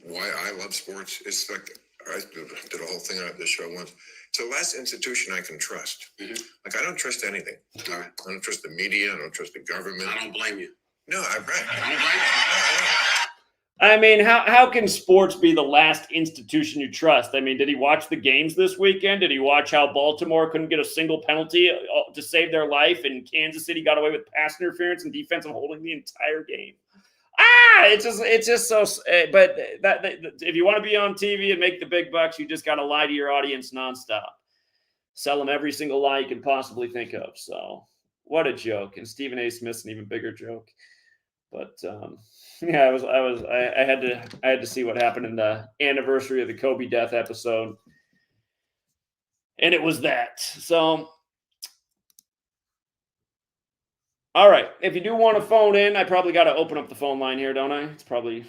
why I love sports is like I did a whole thing on this show once. It's the last institution I can trust. Like I don't trust anything. All right. I don't trust the media. I don't trust the government. I don't blame you. No, I don't blame you. I mean, how can sports be the last institution you trust? I mean, did he watch the games this weekend? Did he watch how Baltimore couldn't get a single penalty to save their life, and Kansas City got away with pass interference and defensive holding the entire game? It's just so. But if you want to be on TV and make the big bucks, you just got to lie to your audience nonstop. Sell them every single lie you can possibly think of. So what a joke! And Stephen A. Smith's an even bigger joke. But yeah, I had to see what happened in the anniversary of the Kobe death episode, and it was that. So. All right. If you do want to phone in, I probably got to open up the phone line here, don't I? It's probably,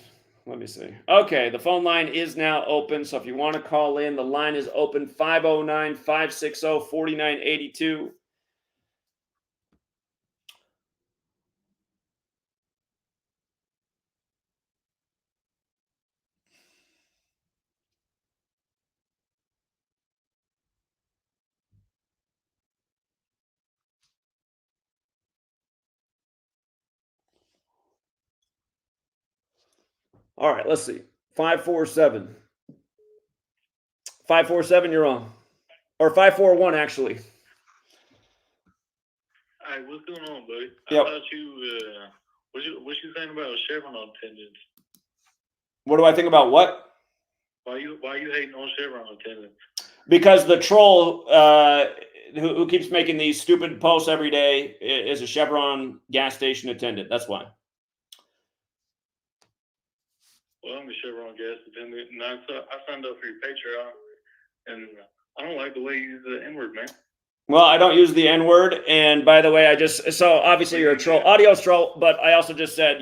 let me see. Okay, the phone line is now open. So if you want to call in, the line is open 509-560-4982. All right, let's see. 547. 547, you're on. Or 541, actually. Hey, what's going on, buddy? Yep. I thought what you think about Chevron attendance? What do I think about what? Why you hating on Chevron attendance? Because the troll who keeps making these stupid posts every day is a Chevron gas station attendant. That's why. Well, I'm a Chevron gas attendant, and I signed up for your Patreon, and I don't like the way you use the N-word, man. Well, I don't use the N-word, and by the way, so obviously you're a troll, audio troll, but I also just said,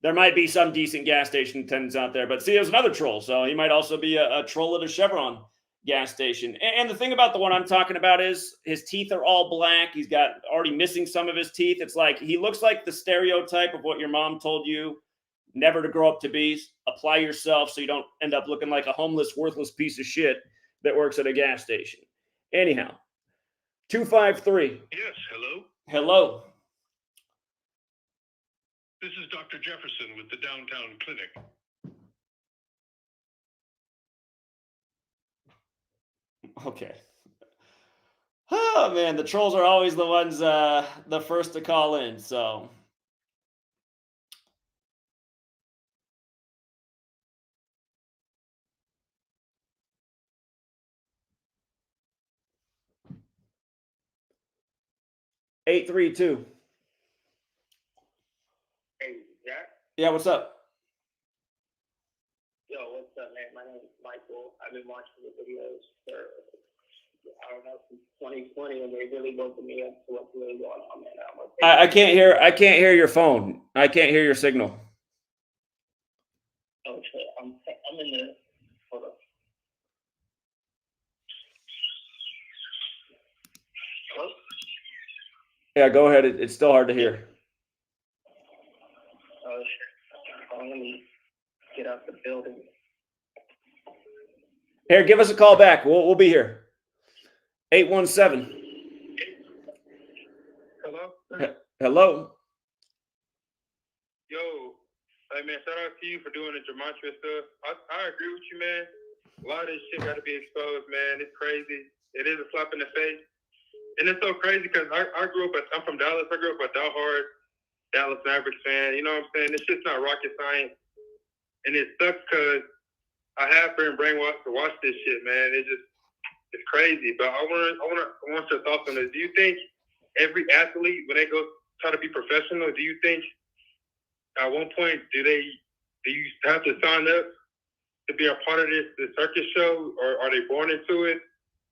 there might be some decent gas station attendants out there, but see, there's another troll, so he might also be a troll at a Chevron gas station. And the thing about the one I'm talking about is his teeth are all black. He's got already missing some of his teeth. It's like he looks like the stereotype of what your mom told you never to grow up to be. Apply yourself so you don't end up looking like a homeless, worthless piece of shit that works at a gas station. Anyhow, 253. Yes, hello. Hello. This is Dr. Jefferson with the Downtown Clinic. Okay. Oh, man, the trolls are always the ones, the first to call in, so. Eight, 3-2. Hey, Jack. Yeah, what's up? Yo, what's up, man? My name is Michael. I've been watching the videos for, I don't know, since 2020, and they really woke me up to what's really going on, man. I can't hear your phone. I can't hear your signal. Oh, shit. I'm in the, hold on. Hello? Yeah, go ahead. It's still hard to hear. Oh, shit. Let me get out the building. Here, give us a call back. We'll be here. 817. Hello? Hello. Yo, hey man, shout out to you for doing the Gematria stuff. I agree with you, man. A lot of this shit got to be exposed, man. It's crazy. It is a slap in the face. And it's so crazy because I'm from Dallas. I grew up a diehard Dallas Mavericks fan. You know what I'm saying? It's just not rocket science. And it sucks because I have been brainwashed to watch this shit, man. It's crazy. But I want your thoughts on this. Do you think every athlete, when they go try to be professional, do you think at one point do you have to sign up to be a part of this circus show, or are they born into it,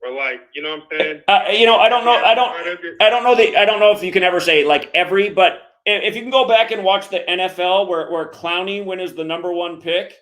or like, you know what I'm saying? I don't know. I don't know if you can ever say like every, but if you can go back and watch the NFL where Clowney went as the number one pick,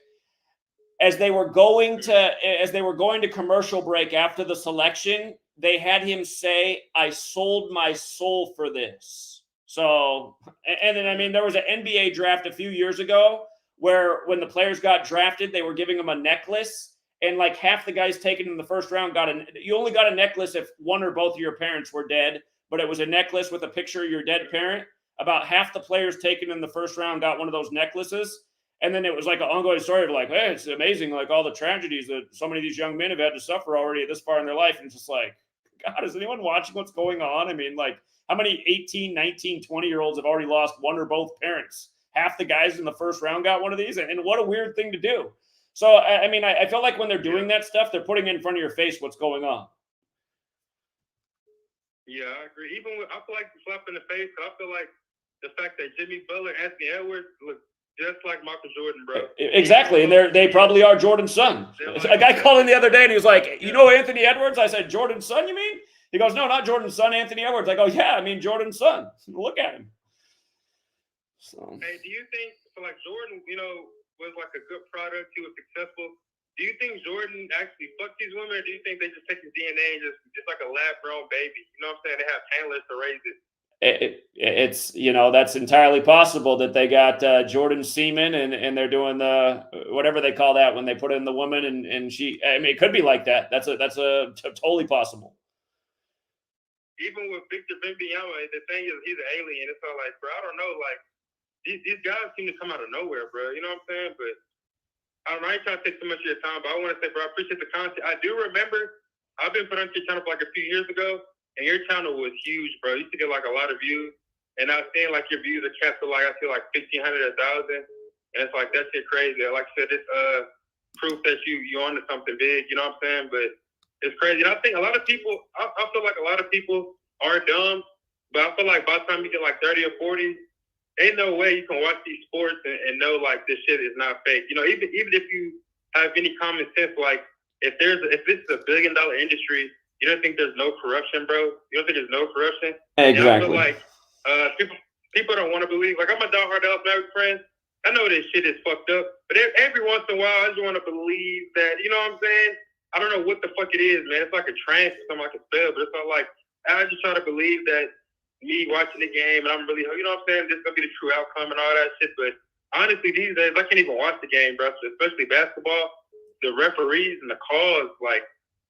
as they were going to commercial break after the selection, they had him say, "I sold my soul for this." So, and then, I mean, there was an NBA draft a few years ago where when the players got drafted, they were giving them a necklace, and like half the guys taken in the first round you only got a necklace if one or both of your parents were dead, but it was a necklace with a picture of your dead parent. About half the players taken in the first round got one of those necklaces. And then it was like an ongoing story of like, hey, it's amazing, like all the tragedies that so many of these young men have had to suffer already this far in their life. And it's just like, God, is anyone watching what's going on? I mean, like, how many 18, 19, 20-year-olds have already lost one or both parents? Half the guys in the first round got one of these. And what a weird thing to do. So, I mean, I feel like when they're doing that stuff, they're putting in front of your face what's going on. Yeah, I agree. Even with, I feel like the slap in the face. I feel like the fact that Jimmy Butler, Anthony Edwards look just like Michael Jordan, bro. Exactly, and they probably are Jordan's son. A guy called in the other day, and he was like, "You know Anthony Edwards?" I said, "Jordan's son, you mean?" He goes, "No, not Jordan's son, Anthony Edwards." I go, "Yeah, I mean Jordan's son. Look at him." So, hey, do you think, so like Jordan, was like a good product? He was successful. Do you think Jordan actually fucked these women, or do you think they just take his DNA and just like a lab-grown baby? You know what I'm saying? They have handlers to raise it. It's that's entirely possible that they got Jordan semen and they're doing the whatever they call that when they put in the woman and she. I mean, it could be like that. That's totally possible. Even with Victor Wembanyama, the thing is he's an alien. It's all like, bro, I don't know, like these guys seem to come out of nowhere, bro. You know what I'm saying? But I ain't trying to take too much of your time, but I want to say, bro, I appreciate the content. I do remember I've been put on your channel for like a few years ago. And your channel was huge, bro. You used to get like a lot of views. And I was seeing like your views are capped to like, I feel like 1,500, 1,000. And it's like, that shit crazy. Like I said, it's proof that you onto something big, you know what I'm saying? But it's crazy. And I think a lot of people, I feel like a lot of people are dumb. But I feel like by the time you get like 30 or 40, ain't no way you can watch these sports and know like this shit is not fake. Even if you have any common sense, like if this is $1 billion industry, you don't think there's no corruption, bro? You don't think there's no corruption? Exactly. And I feel like people don't want to believe. Like, I'm a diehard Dallas Mavericks fan. I know this shit is fucked up, but every once in a while, I just want to believe that, you know what I'm saying? I don't know what the fuck it is, man. It's like a trance or something like a spell, but it's not like I just try to believe that me watching the game and I'm really, you know what I'm saying, this is gonna be the true outcome and all that shit. But honestly, these days I can't even watch the game, bro. Especially basketball. The referees and the calls, like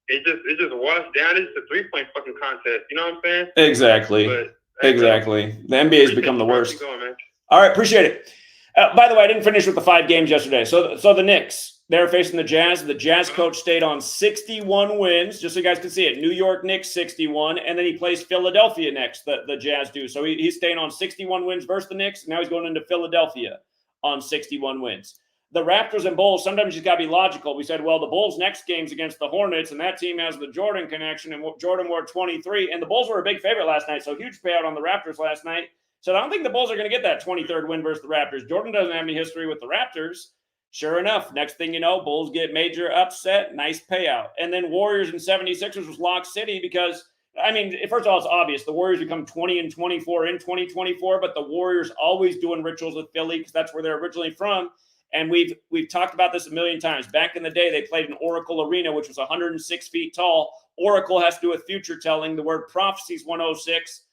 it's just washed down. It's just a 3-point fucking contest. You know what I'm saying? Exactly. But Exactly. The NBA has become the worst. Keep going, man. All right, appreciate it. By the way, I didn't finish with the 5 games yesterday. So the Knicks, they're facing the Jazz. The Jazz coach stayed on 61 wins, just so you guys can see it. New York Knicks 61, and then he plays Philadelphia next. The Jazz do. So he's staying on 61 wins versus the Knicks. Now he's going into Philadelphia on 61 wins. The Raptors and Bulls, sometimes you got to be logical. We said, well, the Bulls' next game's against the Hornets, and that team has the Jordan connection, and Jordan wore 23, and the Bulls were a big favorite last night, so huge payout on the Raptors last night. So I don't think the Bulls are going to get that 23rd win versus the Raptors. Jordan doesn't have any history with the Raptors. Sure enough, next thing you know, Bulls get major upset, nice payout. And then Warriors and 76ers was Lock City because, I mean, first of all, it's obvious. The Warriors become 20-24 in 2024, but the Warriors always doing rituals with Philly because that's where they're originally from. And we've talked about this a million times. Back in the day, they played in Oracle Arena, which was 106 feet tall. Oracle has to do with future telling. The word prophecies 106.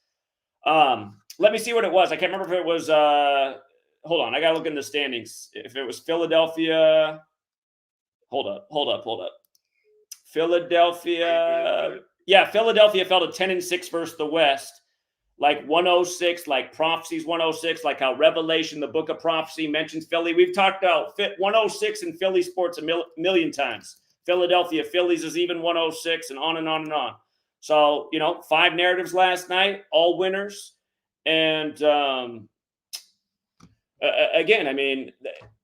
Let me see what it was. I can't remember if it was hold on. I got to look in the standings. If it was Philadelphia. Hold up. Philadelphia. Yeah, Philadelphia fell to 10-6 versus the West. Like 106, like prophecies 106, like how Revelation, the book of prophecy, mentions Philly. We've talked about 106 in Philly sports a million times. Philadelphia Phillies is even 106 and on and on and on. So, 5 narratives last night, all winners. And again, I mean,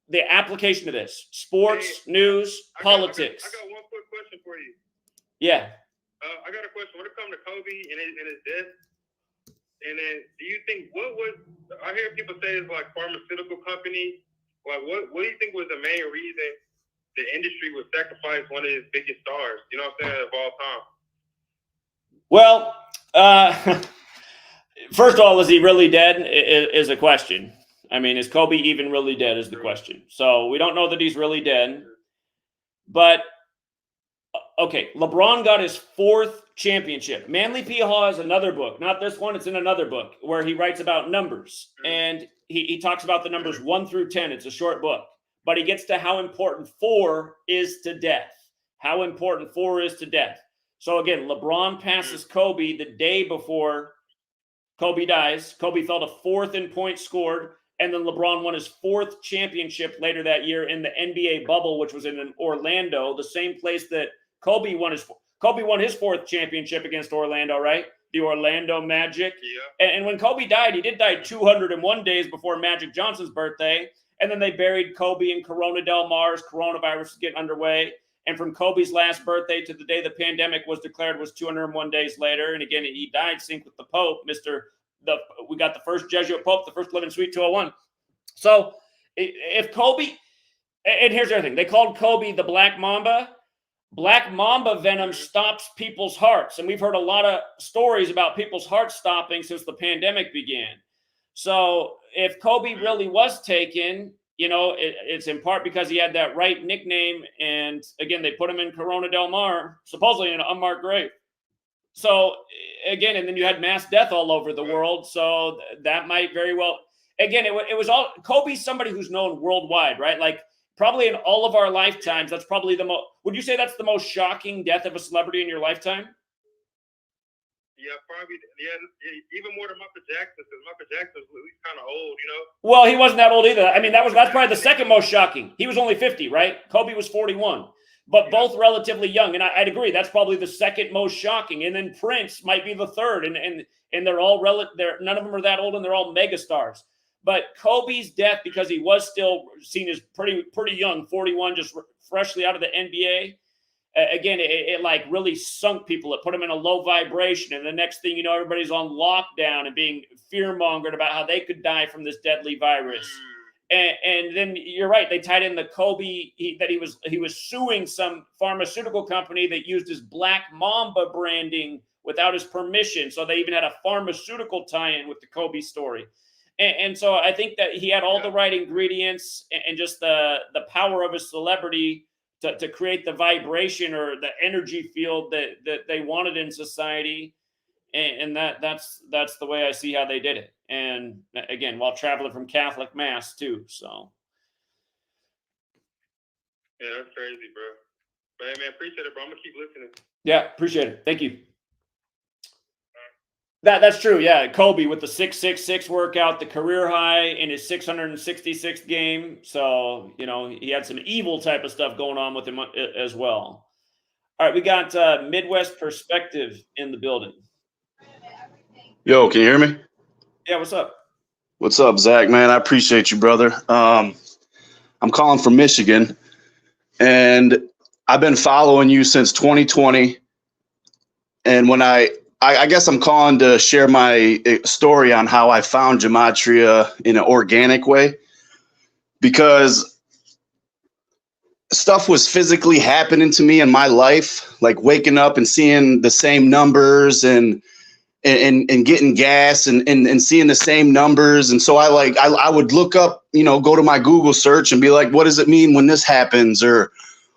the application of this, sports, news, politics. I got one quick question for you. Yeah. I got a question. When it comes to Kobe and his death, and then do you think I hear people say it's like pharmaceutical company. Like what do you think was the main reason the industry would sacrifice one of its biggest stars, you know what I'm saying, of all time? Well, first of all, is he really dead is a question. I mean, is Kobe even really dead is the question. So we don't know that he's really dead. But, okay, LeBron got his 4th championship. Manly P. Hall has another book, not this one, it's in another book, where he writes about numbers. And he talks about the numbers 1 through 10. It's a short book. But he gets to how important 4 is to death. How important 4 is to death. So again, LeBron passes Kobe the day before Kobe dies. Kobe fell to 4th in points scored. And then LeBron won his 4th championship later that year in the NBA bubble, which was in Orlando, the same place that Kobe won his 4th championship against Orlando, right? The Orlando Magic. Yeah. And when Kobe died, he did die 201 days before Magic Johnson's birthday. And then they buried Kobe in Corona Del Mar's. Coronavirus was getting underway. And from Kobe's last birthday to the day the pandemic was declared was 201 days later. And again, he died synced with the Pope, we got the first Jesuit Pope, the first living sweet 201. So if Kobe, and here's the other thing, they called Kobe the Black Mamba. Black Mamba venom stops people's hearts. And we've heard a lot of stories about people's hearts stopping since the pandemic began. So if Kobe really was taken, it's in part because he had that right nickname. And again, they put him in Corona Del Mar, supposedly in an unmarked grave. So again, and then you had mass death all over the world. So that might very well, again, it was all, Kobe's somebody who's known worldwide, right? Like probably in all of our lifetimes, that's probably the most, would you say that's the most shocking death of a celebrity in your lifetime? Yeah, probably. Yeah, even more than Michael Jackson, because Michael Jackson's at least kind of old, Well, he wasn't that old either. I mean, that's probably the second most shocking. He was only 50, right? Kobe was 41. But both relatively young, and I'd agree that's probably the second most shocking. And then Prince might be the third, and they're all none of them are that old, and they're all megastars. But Kobe's death, because he was still seen as pretty young, 41, just freshly out of the NBA. Again, it like really sunk people. It put them in a low vibration, and the next thing you know, everybody's on lockdown and being fear-mongered about how they could die from this deadly virus. And then you're right. They tied in the Kobe that he was suing some pharmaceutical company that used his Black Mamba branding without his permission. So they even had a pharmaceutical tie-in with the Kobe story. And so I think that he had all the right ingredients and just the power of his celebrity to create the vibration or the energy field that they wanted in society. And that's the way I see how they did it. And again, while traveling from Catholic mass too. So. Yeah, that's crazy, bro. But hey, man, appreciate it, bro. I'm gonna keep listening. Yeah, appreciate it. Thank you. That's true. Yeah, Kobe with the 666 workout, the career high in his 666th game. So he had some evil type of stuff going on with him as well. All right, we got Midwest Perspective in the building. Yo, can you hear me? Yeah, what's up? What's up, Zach, man? I appreciate you, brother. I'm calling from Michigan, and I've been following you since 2020. And when I guess I'm calling to share my story on how I found Gematria in an organic way, because stuff was physically happening to me in my life, like waking up and seeing the same numbers and getting gas and seeing the same numbers. And so I would look up, go to my Google search and be like, what does it mean when this happens? Or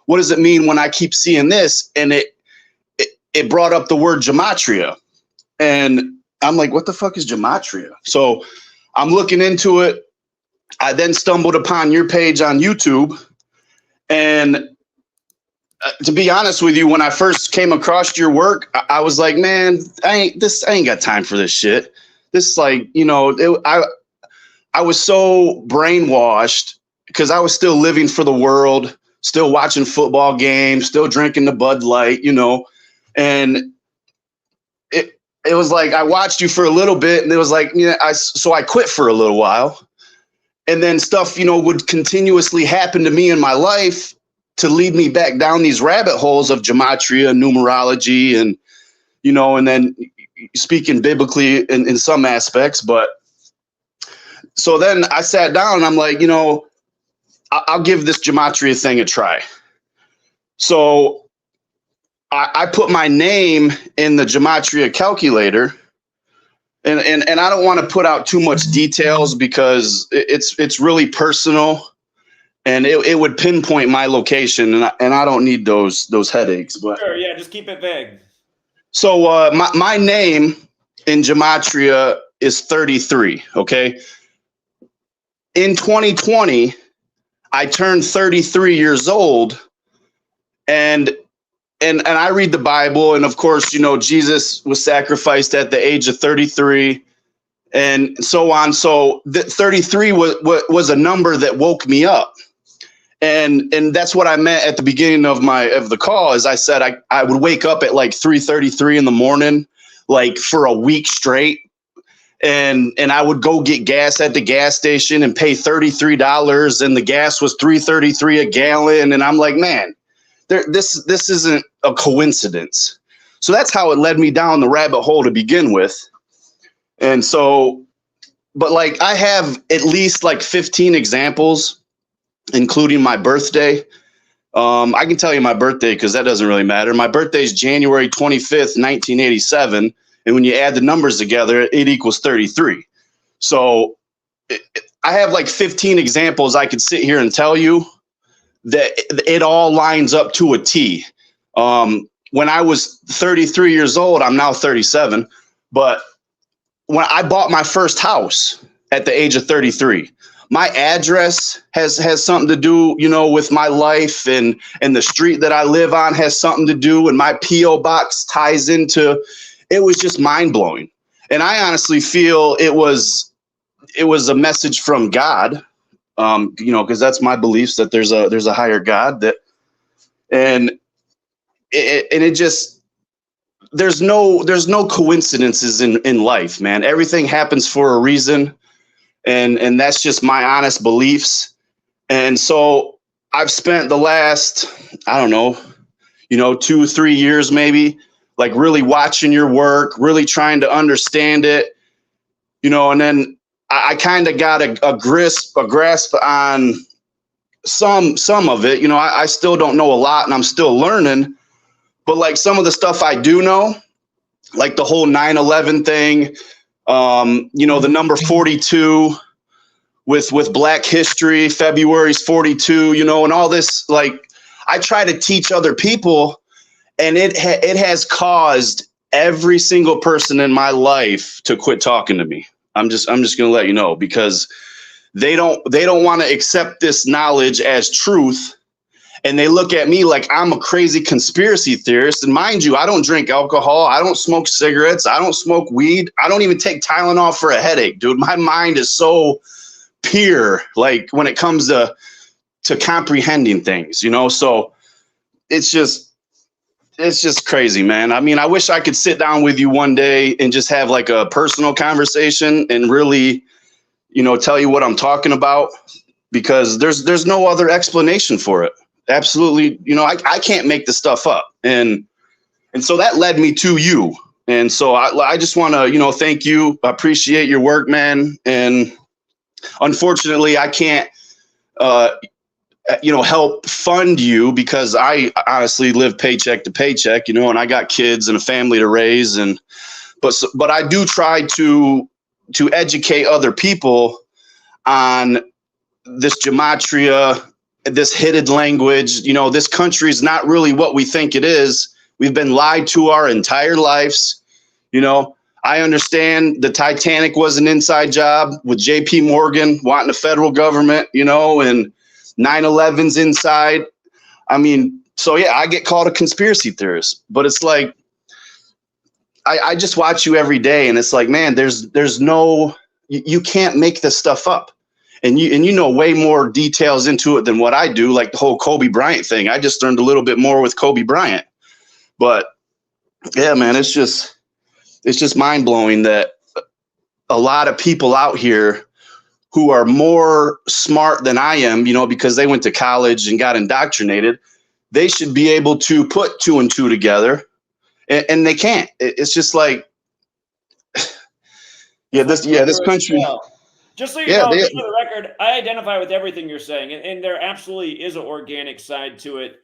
what does it mean when I keep seeing this? And it brought up the word gematria. And I'm like, what the fuck is gematria? So I'm looking into it. I then stumbled upon your page on YouTube. And to be honest with you, when I first came across your work, I was like, man, I ain't got time for this shit. This I was so brainwashed because I was still living for the world, still watching football games, still drinking the Bud Light, and it was like, I watched you for a little bit and it was like, so I quit for a little while. And then stuff, would continuously happen to me in my life to lead me back down these rabbit holes of gematria, numerology, and, and then speaking biblically in some aspects. But so then I sat down and I'm like, I'll give this gematria thing a try. So I put my name in the gematria calculator, and I don't want to put out too much details because it's really personal, and it would pinpoint my location, and I don't need those headaches. But sure, yeah, just keep it vague. So my name in gematria is 33. Okay, in 2020, I turned 33 years old, and I read the Bible, and of course, Jesus was sacrificed at the age of 33, and so on. So 33 was a number that woke me up, and that's what I meant at the beginning of the call. As I said, I would wake up at like 3:33 in the morning, like for a week straight, and I would go get gas at the gas station and pay $33, and the gas was $3.33 a gallon, and I'm like, man. This isn't a coincidence. So that's how it led me down the rabbit hole to begin with. And so, but I have at least 15 examples, including my birthday. I can tell you my birthday because that doesn't really matter. My birthday is January 25th, 1987. And when you add the numbers together, it equals 33. So I have 15 examples I could sit here and tell you that it all lines up to a T. When I was 33 years old, I'm now 37, but when I bought my first house at the age of 33, my address has something to do, with my life, and the street that I live on has something to do, and my P.O. box ties into, it was just mind blowing. And I honestly feel it was a message from God. Because that's my beliefs that there's a higher God and it just, there's no coincidences in life, man. Everything happens for a reason. And that's just my honest beliefs. And so I've spent the last, I don't know, 2-3 years, maybe really watching your work, really trying to understand it, and then I kind of got a grasp on some of it. I still don't know a lot and I'm still learning, but some of the stuff I do know, the whole 9/11 thing, the number 42 with Black History, February's 42, and all this, I try to teach other people, and it has caused every single person in my life to quit talking to me. I'm just going to let you know, because they don't want to accept this knowledge as truth. And they look at me like I'm a crazy conspiracy theorist. And mind you, I don't drink alcohol. I don't smoke cigarettes. I don't smoke weed. I don't even take Tylenol for a headache, dude. My mind is so pure, like when it comes to comprehending things, you know? So it's just crazy, man. I mean, I wish I could sit down with you one day and just have like a personal conversation and really, you know, tell you what I'm talking about, because there's no other explanation for it. Absolutely. You know, I can't make this stuff up. And so that led me to you. And so I just want to, you know, thank you. I appreciate your work, man. And unfortunately, I can't, you know, help fund you, because I honestly live paycheck to paycheck, you know, and I got kids and a family to raise. But I do try to educate other people on this gematria, this hidden language. You know, this country is not really what we think it is. We've been lied to our entire lives. You know, I understand the Titanic was an inside job with JP Morgan wanting the federal government, you know, and 9/11's inside. I mean, so yeah, I get called a conspiracy theorist, but it's like, I just watch you every day, and it's like, man, there's no, you can't make this stuff up. And you know way more details into it than what I do, like the whole Kobe Bryant thing. I just learned a little bit more with Kobe Bryant. But yeah, man, it's just mind blowing that a lot of people out here who are more smart than I am, you know, because they went to college and got indoctrinated, they should be able to put 2 and 2 together, and they can't. It's just like, this country. Just so you know, just for the record, I identify with everything you're saying, and there absolutely is an organic side to it.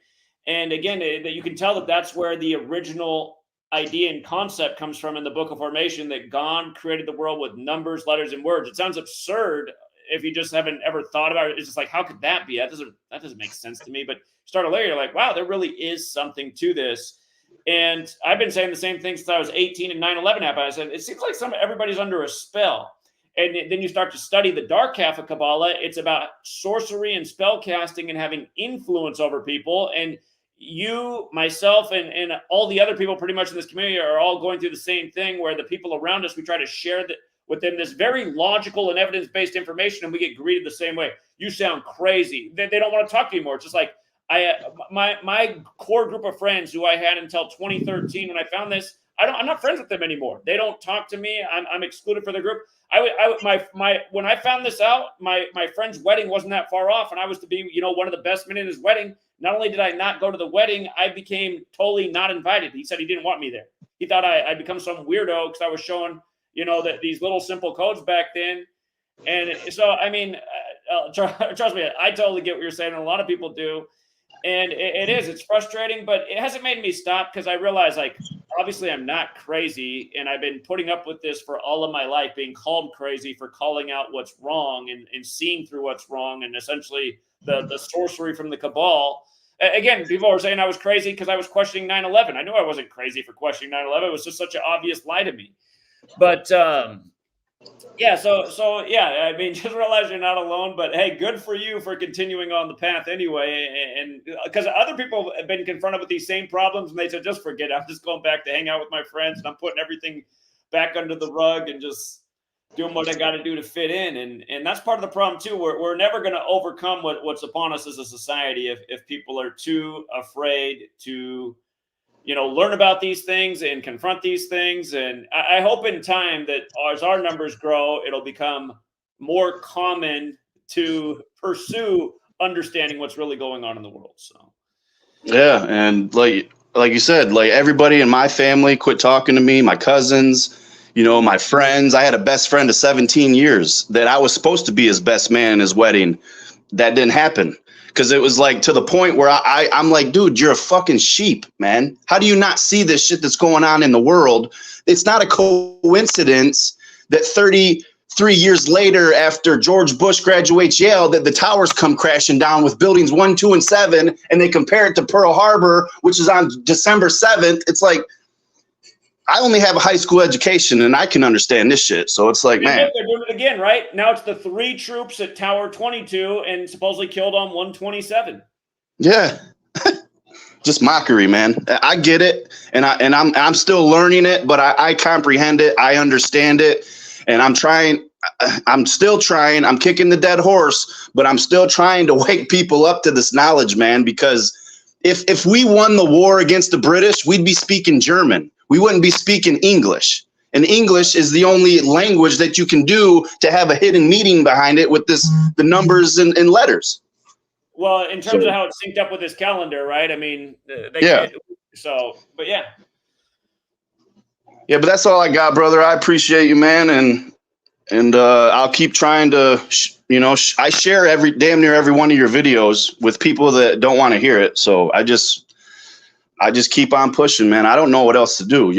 And again, that you can tell that that's where the original idea and concept comes from in the Book of Formation, that God created the world with numbers, letters, and words. It sounds absurd if you just haven't ever thought about it. It's just like, how could that be? That doesn't make sense to me. But start a layer, you're like, wow, there really is something to this. And I've been saying the same thing since I was 18 and 9/11 happened. I said, it seems like everybody's under a spell. And then you start to study the dark half of Kabbalah. It's about sorcery and spell casting and having influence over people. And you, myself, and all the other people pretty much in this community are all going through the same thing, where the people around us, we try to share with them this very logical and evidence-based information, and we get greeted the same way. You sound crazy. They don't want to talk to you anymore. It's just like my core group of friends who I had until 2013, when I found this, I'm not friends with them anymore. They don't talk to me. I'm excluded from the group. When I found this out, my friend's wedding wasn't that far off, and I was to be, you know, one of the best men in his wedding. Not only did I not go to the wedding, I became totally not invited. He said he didn't want me there. He thought I'd become some weirdo because I was showing, you know, that these little simple codes back then. And so, I mean, trust me, I totally get what you're saying, and a lot of people do. And it's frustrating, but it hasn't made me stop, because I realize, like, obviously I'm not crazy, and I've been putting up with this for all of my life, being called crazy for calling out what's wrong and seeing through what's wrong, and essentially the sorcery from the Cabal. Again, people are saying I was crazy because I was questioning 9/11. I knew I wasn't crazy for questioning 9/11. It was just such an obvious lie to me. But yeah, so yeah, I mean, just realize you're not alone. But hey, good for you for continuing on the path anyway. And because other people have been confronted with these same problems, and they said, just forget it. I'm just going back to hang out with my friends, and I'm putting everything back under the rug and just doing what I got to do to fit in. And that's part of the problem too. We're never going to overcome what's upon us as a society if people are too afraid to, you know, learn about these things and confront these things. And I hope in time that as our numbers grow, it'll become more common to pursue understanding what's really going on in the world. So, yeah. And like you said, like everybody in my family quit talking to me, my cousins, you know, my friends. I had a best friend of 17 years that I was supposed to be his best man in his wedding. That didn't happen. Because it was like to the point where I'm like, dude, you're a fucking sheep, man. How do you not see this shit that's going on in the world? It's not a coincidence that 30 3 years later, after George Bush graduates Yale, that the towers come crashing down with buildings 1, 2, and 7, and they compare it to Pearl Harbor, which is on December 7th. It's like, I only have a high school education, and I can understand this shit. So it's like, man. They're doing it again, right? Now it's the 3 troops at Tower 22 and supposedly killed on 127. Yeah. Just mockery, man. I get it, and I'm still learning it, but I comprehend it. I understand it, and I'm trying. I'm still trying. I'm kicking the dead horse, but I'm still trying to wake people up to this knowledge, man. Because if we won the war against the British, we'd be speaking German. We wouldn't be speaking English. And English is the only language that you can do to have a hidden meaning behind it with the numbers and letters. Well, in terms of how it's synced up with this calendar, right? I mean, yeah. But yeah. Yeah, but that's all I got, brother. I appreciate you, man, and I'll keep trying to, I share damn near every one of your videos with people that don't want to hear it. So I just keep on pushing, man. I don't know what else to do.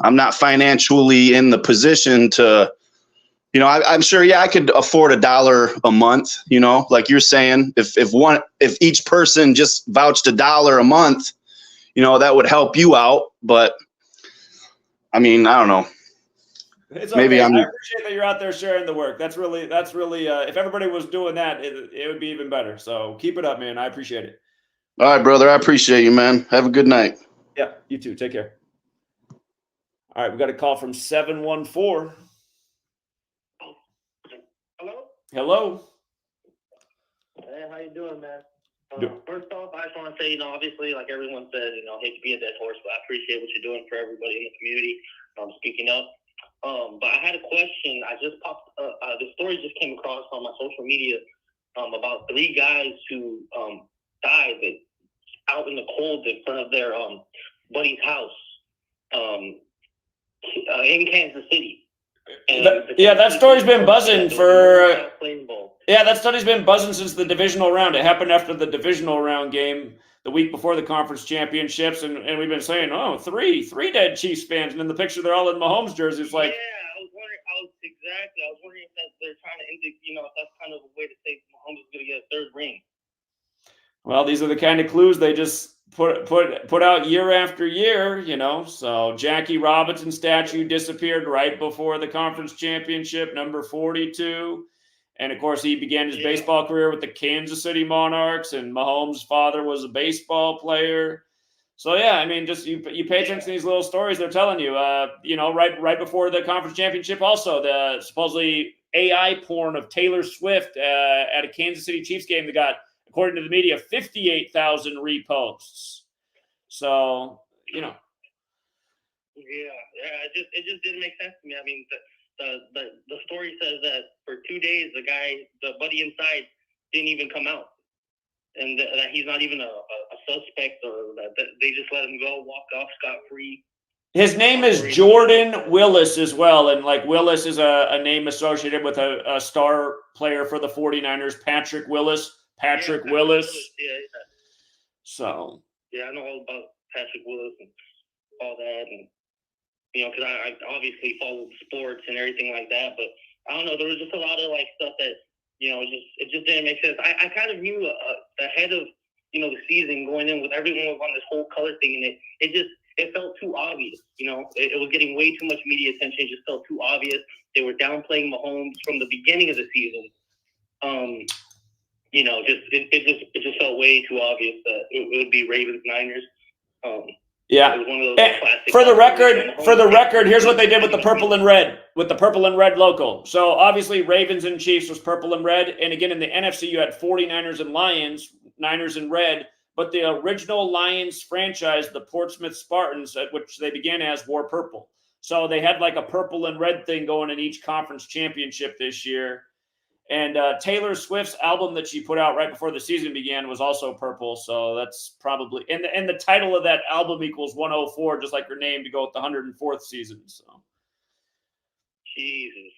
I'm not financially in the position to. I'm sure, I could afford $1 a month, like you're saying, if each person just vouched $1 a month, that would help you out. But I mean, I don't know. It's okay. Maybe I appreciate that you're out there sharing the work. That's really, if everybody was doing that, it would be even better. So keep it up, man. I appreciate it. All right, brother. I appreciate you, man. Have a good night. Yeah, you too. Take care. All right. We got a call from 714. Hello. Hey, how you doing, man? First off, I just want to say, obviously, like everyone says, hate to be a dead horse, but I appreciate what you're doing for everybody in the community. Speaking up. But I had a question. I just popped. The story just came across on my social media about 3 guys who died out in the cold in front of their buddy's house in Kansas City. That story's been buzzing for. That story's been buzzing since the divisional round. It happened after the divisional round game the week before the conference championships, and we've been saying, three dead Chiefs fans, and in the picture they're all in Mahomes jerseys. Like, I was wondering if they're trying to indicate, if that's kind of a way to say Mahomes is going to get a 3rd ring. Well, these are the kind of clues they just put out year after year, So Jackie Robinson statue disappeared right before the conference championship, number 42. And, of course, he began his baseball career with the Kansas City Monarchs, and Mahomes' father was a baseball player. So, I mean, just you pay attention to these little stories they're telling you. Right before the conference championship also, the supposedly AI porn of Taylor Swift at a Kansas City Chiefs game that got, according to the media, 58,000 reposts. So, Yeah, it just didn't make sense to me. I mean, the story says that for 2 days, the buddy inside didn't even come out, and that he's not even a suspect, or that they just let him go, walk off scot-free. His name is Jordan Willis as well, and like Willis is a name associated with a star player for the 49ers, Patrick Willis. Willis. Yeah. So. Yeah, I know all about Patrick Willis and all that, and because I obviously followed sports and everything like that, but I don't know, there was just a lot of stuff that it just didn't make sense. I kind of knew ahead of the season going in with everyone was on this whole color thing, and it felt too obvious. It was getting way too much media attention. It just felt too obvious. They were downplaying Mahomes from the beginning of the season. It just felt way too obvious that it would be Ravens Niners. Yeah. For the record, here's what they did with the purple and red, logo. So obviously Ravens and Chiefs was purple and red. And again, in the NFC, you had 49ers and Lions, Niners in red. But the original Lions franchise, the Portsmouth Spartans, at which they began as, wore purple. So they had like a purple and red thing going in each conference championship this year. And Taylor Swift's album that she put out right before the season began was also purple. So that's probably, and the title of that album equals 104, just like her name, to go with the 104th season. So. Jesus.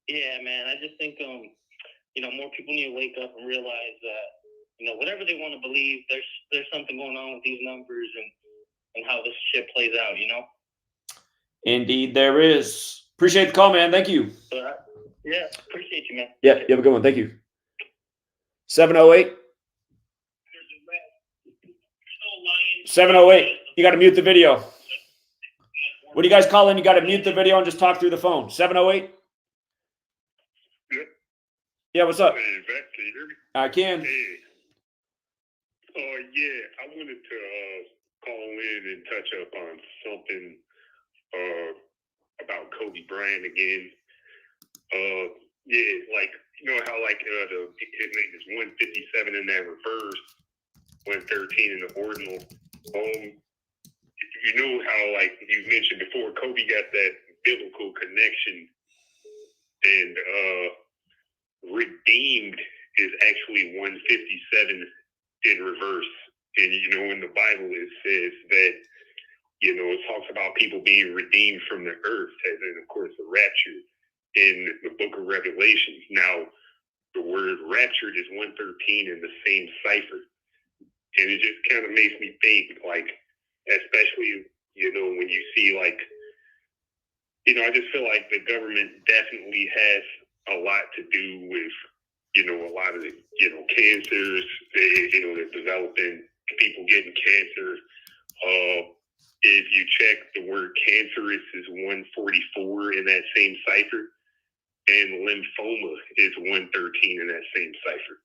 Yeah, man. I just think, more people need to wake up and realize that, whatever they want to believe, there's something going on with these numbers and how this shit plays out, Indeed, there is. Appreciate the call, man. Thank you. All right. Yeah, appreciate you, man. Yeah, you have a good one. Thank you. 708. 708. You got to mute the video. When you guys call in, you got to mute the video and just talk through the phone. 708. Yep. Yeah, what's up? Hey, Zach, can you hear me? I can. Hey. Yeah, I wanted to call in and touch up on something about Kobe Bryant again. Yeah, like, you know how like his name is 157 in that reverse, 113 in the ordinal. You know how, like you mentioned before, Kobe got that biblical connection, and redeemed is actually 157 in reverse. And you know, in the Bible it says that, you know, it talks about people being redeemed from the earth, as in, of course, the rapture in the book of Revelation. Now, the word raptured is 113 in the same cipher. And it just kind of makes me think, like, especially, you know, when you see, like, you know, I just feel like the government definitely has a lot to do with, you know, a lot of the, you know, cancers, you know, they're developing, people getting cancer. If you check, the word cancerous is 144 in that same cipher, and lymphoma is 113 in that same cipher.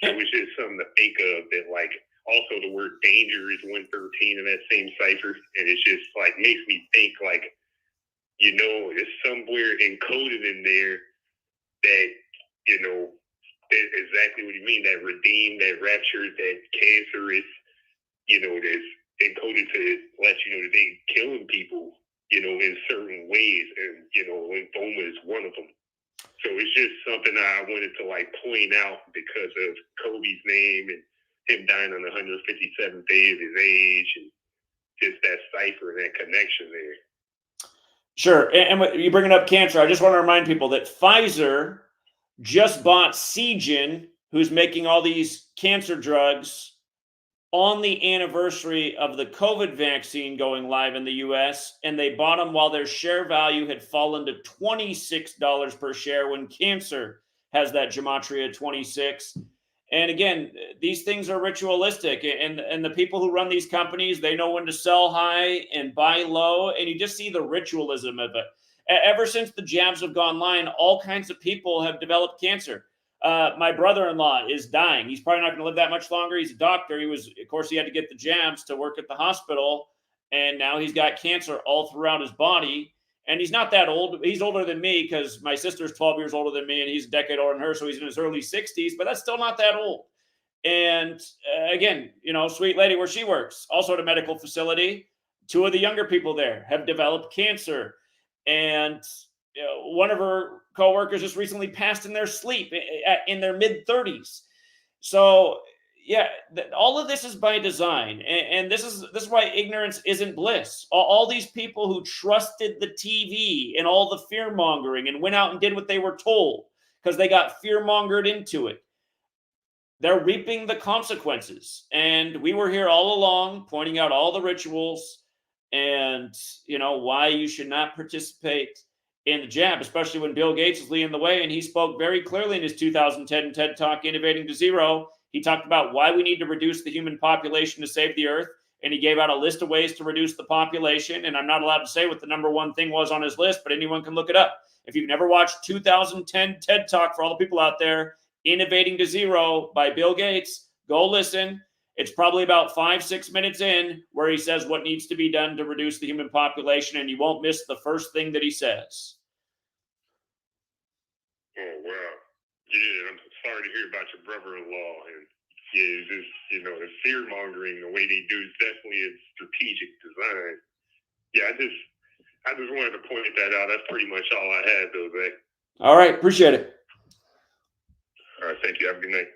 So it's just something to think of, that, like, also the word danger is 113 in that same cipher. And it's just like, makes me think, like, you know, there's somewhere encoded in there that, you know, exactly what you mean, that redeemed, that raptured, that cancerous, you know, that's encoded to let you know that they're killing people, you know, in certain ways. And, you know, lymphoma is one of them. So it's just something I wanted to, like, point out because of Kobe's name and him dying on the 157th day of his age, and just that cipher and that connection there. Sure. And you bringing up cancer, I just want to remind people that Pfizer just bought Seagen, who's making all these cancer drugs, on the anniversary of the COVID vaccine going live in the US, and they bought them while their share value had fallen to $26 per share when cancer has that Gematria 26. And again, these things are ritualistic, and the people who run these companies, they know when to sell high and buy low, and you just see the ritualism of it. Ever since the jabs have gone online, all kinds of people have developed cancer. My brother-in-law is dying. He's probably not going to live that much longer. He's a doctor. Of course, he had to get the jabs to work at the hospital, and now he's got cancer all throughout his body. And he's not that old. He's older than me because my sister's 12 years older than me, and he's a decade older than her, so he's in his early 60s, but that's still not that old. And again, you know, sweet lady where she works, also at a medical facility, 2 of the younger people there have developed cancer. And one of her coworkers just recently passed in their sleep in their mid-30s. So yeah, all of this is by design, and this is why ignorance isn't bliss. All these people who trusted the TV and all the fear mongering and went out and did what they were told because they got fear mongered into it, they're reaping the consequences. And we were here all along pointing out all the rituals and, you know, why you should not participate in the jab, especially when Bill Gates is leading the way. And he spoke very clearly in his 2010 TED Talk, Innovating to Zero. He talked about why we need to reduce the human population to save the earth. And he gave out a list of ways to reduce the population. And I'm not allowed to say what the number one thing was on his list, but anyone can look it up. If you've never watched 2010 TED Talk, for all the people out there, Innovating to Zero by Bill Gates, go listen. It's probably about 5-6 minutes in where he says what needs to be done to reduce the human population, and you won't miss the first thing that he says. Oh, wow. Yeah, I'm sorry to hear about your brother-in-law. And yeah, just, you know, the fear-mongering, the way they do is definitely a strategic design. Yeah, I just wanted to point that out. That's pretty much all I had, though, Zach. All right. Appreciate it. All right. Thank you. Have a good night.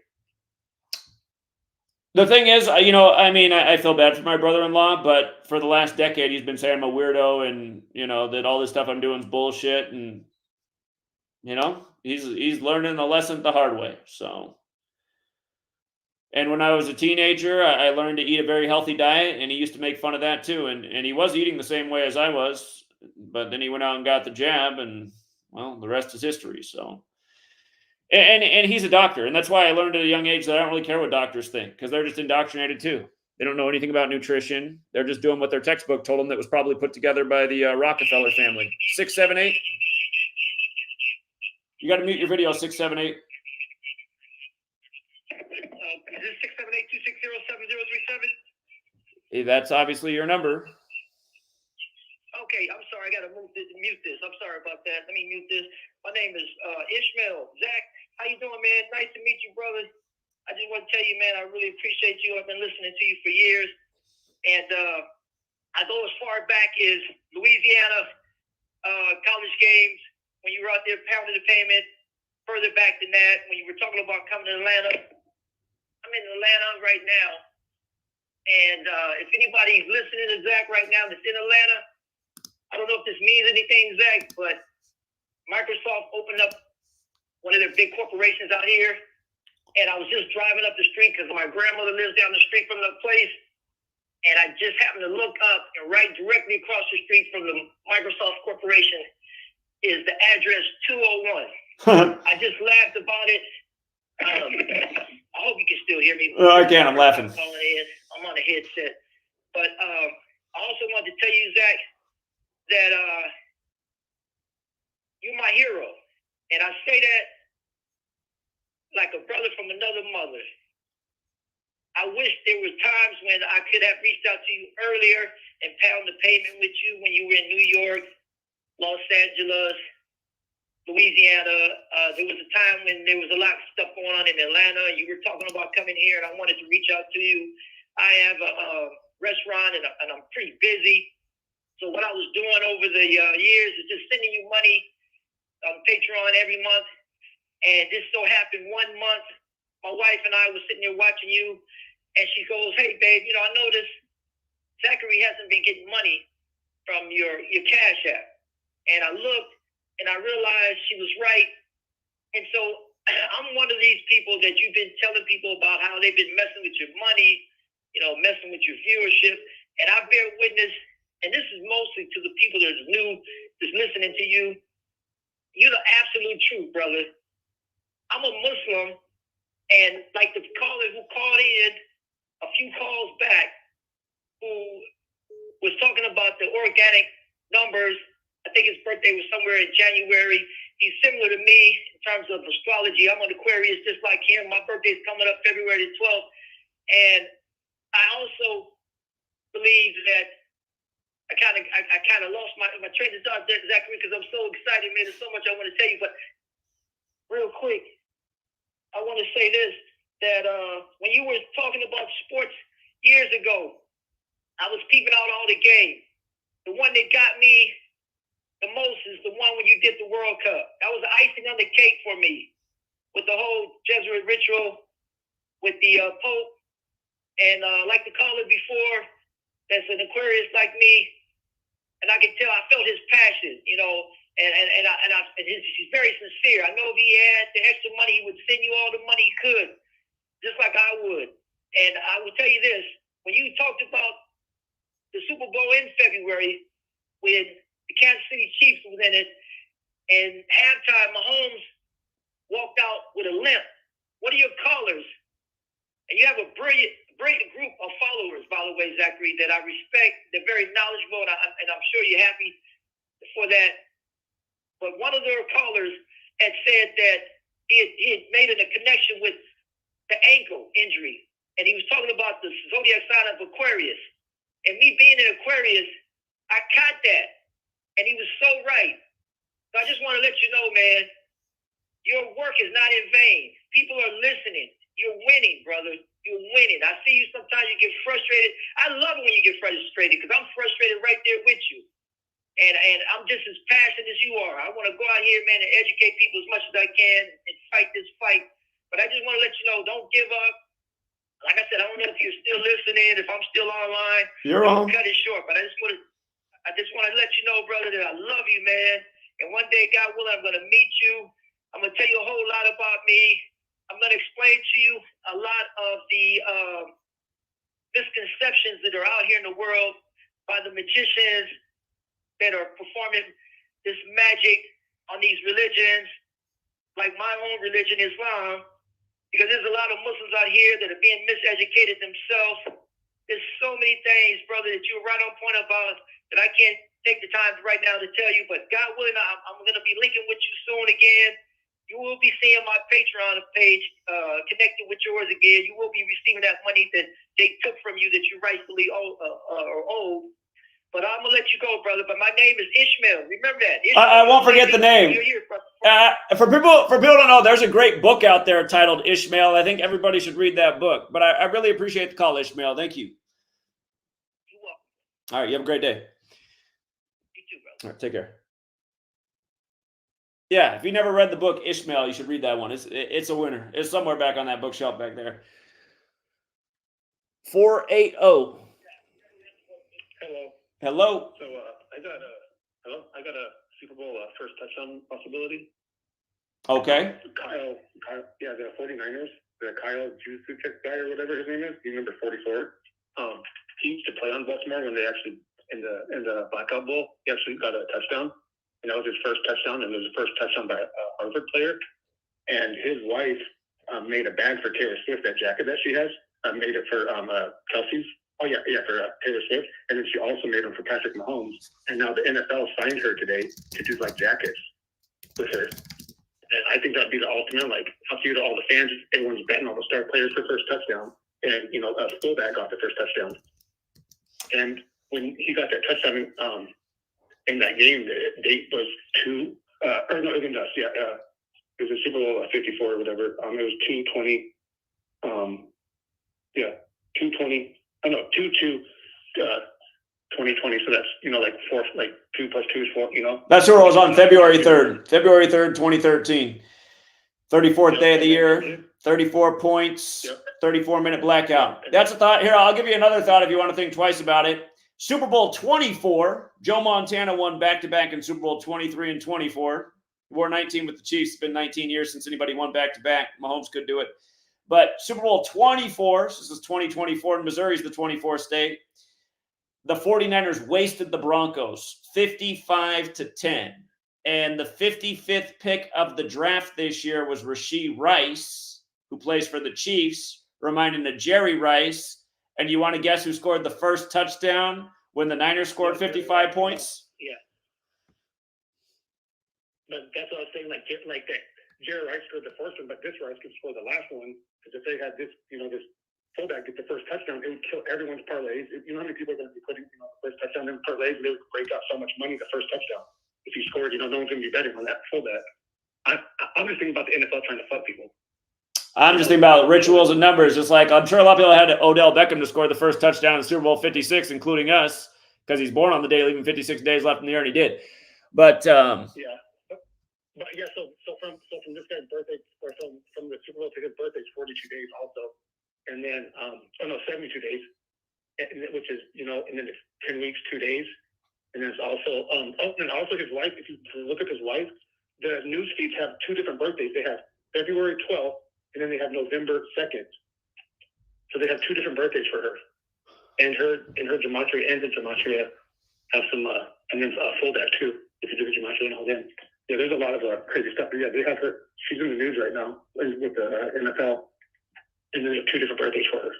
The thing is, you know, I mean, I feel bad for my brother-in-law, but for the last decade, he's been saying I'm a weirdo and, you know, that all this stuff I'm doing is bullshit. And, you know, he's learning the lesson the hard way. So, and when I was a teenager, I learned to eat a very healthy diet, and he used to make fun of that too. And he was eating the same way as I was, but then he went out and got the jab, and well, the rest is history. So, and he's a doctor, and that's why I learned at a young age that I don't really care what doctors think, because they're just indoctrinated too. They don't know anything about nutrition. They're just doing what their textbook told them that was probably put together by the Rockefeller family. 678. You got to mute your video, 678. Is this 678-260-7037? That's obviously your number. Okay, I'm sorry. I got to mute this. I'm sorry about that. Let me mute this. My name is Ishmael. Zach, how you doing, man? Nice to meet you, brother. I just want to tell you, man, I really appreciate you. I've been listening to you for years. And I go as far back as Louisiana college games, when you were out there pounding the pavement. Further back than that, when you were talking about coming to Atlanta. I'm in Atlanta right now. And if anybody's listening to Zach right now that's in Atlanta, I don't know if this means anything, Zach, but Microsoft opened up one of their big corporations out here. And I was just driving up the street because my grandmother lives down the street from the place. And I just happened to look up, and right directly across the street from the Microsoft Corporation is the address 201. I just laughed about it. I hope you can still hear me. I can. I'm laughing. I'm on a headset. But I also wanted to tell you, Zach, that you're my hero. And I say that like a brother from another mother. I wish there were times when I could have reached out to you earlier and pound the pavement with you when you were in New York, Los Angeles, Louisiana. There was a time when there was a lot of stuff going on in Atlanta. You were talking about coming here, and I wanted to reach out to you. I have a restaurant, and I'm pretty busy. So what I was doing over the years is just sending you money on Patreon every month. And this so happened one month, my wife and I were sitting there watching you, and she goes, "Hey, babe, I noticed Zachary hasn't been getting money from your Cash App." And I looked, and I realized she was right. And so I'm one of these people that you've been telling people about how they've been messing with your money, messing with your viewership. And I bear witness, and this is mostly to the people that's new, that's listening to you. You're the absolute truth, brother. I'm a Muslim, and like the caller who called in a few calls back, who was talking about the organic numbers. I think his birthday was somewhere in January. He's similar to me in terms of astrology. I'm an Aquarius just like him. My birthday's coming up February the 12th. And I also believe that I kind of lost my train of thought there, Zachary, because I'm so excited, man. There's so much I want to tell you. But real quick, I want to say this, that when you were talking about sports years ago, I was peeping out all the games. The one that got me the most is the one when you did the World Cup. That was the icing on the cake for me, with the whole Jesuit ritual with the Pope. And like the caller before, that's an Aquarius like me, and I could tell, I felt his passion, and he's very sincere. I know if he had the extra money, he would send you all the money he could, just like I would. And I will tell you this, when you talked about the Super Bowl in February, when the Kansas City Chiefs was in it, and halftime, Mahomes walked out with a limp. One of your callers, and you have a brilliant group of followers, by the way, Zachary, that I respect. They're very knowledgeable, and I'm sure you're happy for that. But one of their callers had said that he had made a connection with the ankle injury, and he was talking about the zodiac sign of Aquarius. And me being an Aquarius, I caught that. And he was so right. So I just want to let you know, man, your work is not in vain. People are listening. You're winning, brother. You're winning. I see you sometimes you get frustrated. I love it when you get frustrated because I'm frustrated right there with you. And I'm just as passionate as you are. I want to go out here, man, and educate people as much as I can and fight this fight. But I just want to let you know, don't give up. Like I said, I don't know if you're still listening, if I'm still online. You're on. Cut it short, but I just want to let you know, brother, that I love you, man. And one day, God willing, I'm going to meet you. I'm going to tell you a whole lot about me. I'm going to explain to you a lot of the misconceptions that are out here in the world by the magicians that are performing this magic on these religions, like my own religion, Islam, because there's a lot of Muslims out here that are being miseducated themselves. There's so many things, brother, that you're right on point about that I can't take the time right now to tell you. But God willing, I'm going to be linking with you soon again. You will be seeing my Patreon page connected with yours again. You will be receiving that money that they took from you that you rightfully owe. But I'm going to let you go, brother. But my name is Ishmael. Remember that. Ishmael. I won't forget the name. For people who don't know, there's a great book out there titled Ishmael. I think everybody should read that book. But I really appreciate the call, Ishmael. Thank you. You're welcome. All right. You have a great day. You too, brother. All right. Take care. Yeah. If you never read the book Ishmael, you should read that one. It's a winner. It's somewhere back on that bookshelf back there. 480. Hello. Hello. So I got a Super Bowl first touchdown possibility. Okay. Kyle, the 49ers, the Kyle Juszczyk guy or whatever his name is, he's number 44. He used to play on Baltimore when they actually in the Blackout Bowl. He actually got a touchdown, and that was his first touchdown, and it was the first touchdown by a Harvard player. And his wife made a bag for Taylor Swift, that jacket that she has. Made it for Kelsey's. Oh, yeah, for Taylor Swift. And then she also made them for Patrick Mahomes. And now the NFL signed her today to do, like, jackets with her. And I think that'd be the ultimate, like, up to you to all the fans. Everyone's betting all the star players for first touchdown. And, a fullback got the first touchdown. And when he got that touchdown in that game, the date was it was a Super Bowl 54 or whatever. It was 2/20. 2/20. 2020. So that's, like 2 + 2 is 4, That's who it was on February 3rd. February 3rd, 2013. 34th day of the year, 34 points, 34-minute blackout. That's a thought. Here, I'll give you another thought if you want to think twice about it. Super Bowl 24, Joe Montana won back-to-back in Super Bowl 23 and 24. Wore 19 with the Chiefs. It's been 19 years since anybody won back-to-back. Mahomes could do it. But Super Bowl 24, this is 2024, and Missouri's the 24th state. The 49ers wasted the Broncos 55-10. And the 55th pick of the draft this year was Rashee Rice, who plays for the Chiefs, reminding of Jerry Rice. And you want to guess who scored the first touchdown when the Niners scored 55 points? Yeah. But that's what I was saying, like that. Jerry Rice scored the first one, but this Rice could score the last one. Because if they had this, this fullback get the first touchdown, it would kill everyone's parlays. You know how many people are going to be putting, the first touchdown in parlays? They would break out so much money the first touchdown. If you scored, no one's going to be betting on that fullback. I'm just thinking about the NFL trying to fuck people. I'm just thinking about rituals and numbers. Just like I'm sure a lot of people had Odell Beckham to score the first touchdown in Super Bowl 56, including us, because he's born on the day, leaving 56 days left in the year, and he did. But yeah. But yeah, so from this guy's birthday, or from the Super Bowl to his birthday is 42 days also, and then 72 days, which is and then it's 10 weeks, 2 days, and then it's also and also his wife. If you look at his wife, the news feeds have two different birthdays. They have February 12th, and then they have November 2nd. So they have two different birthdays for her, and her Gematria and the Gematria have some and then fullback too. If you do the Gematria and all them. Yeah, there's a lot of crazy stuff. But yeah, they have her. She's in the news right now with the NFL, and then they have two different birthdays for her.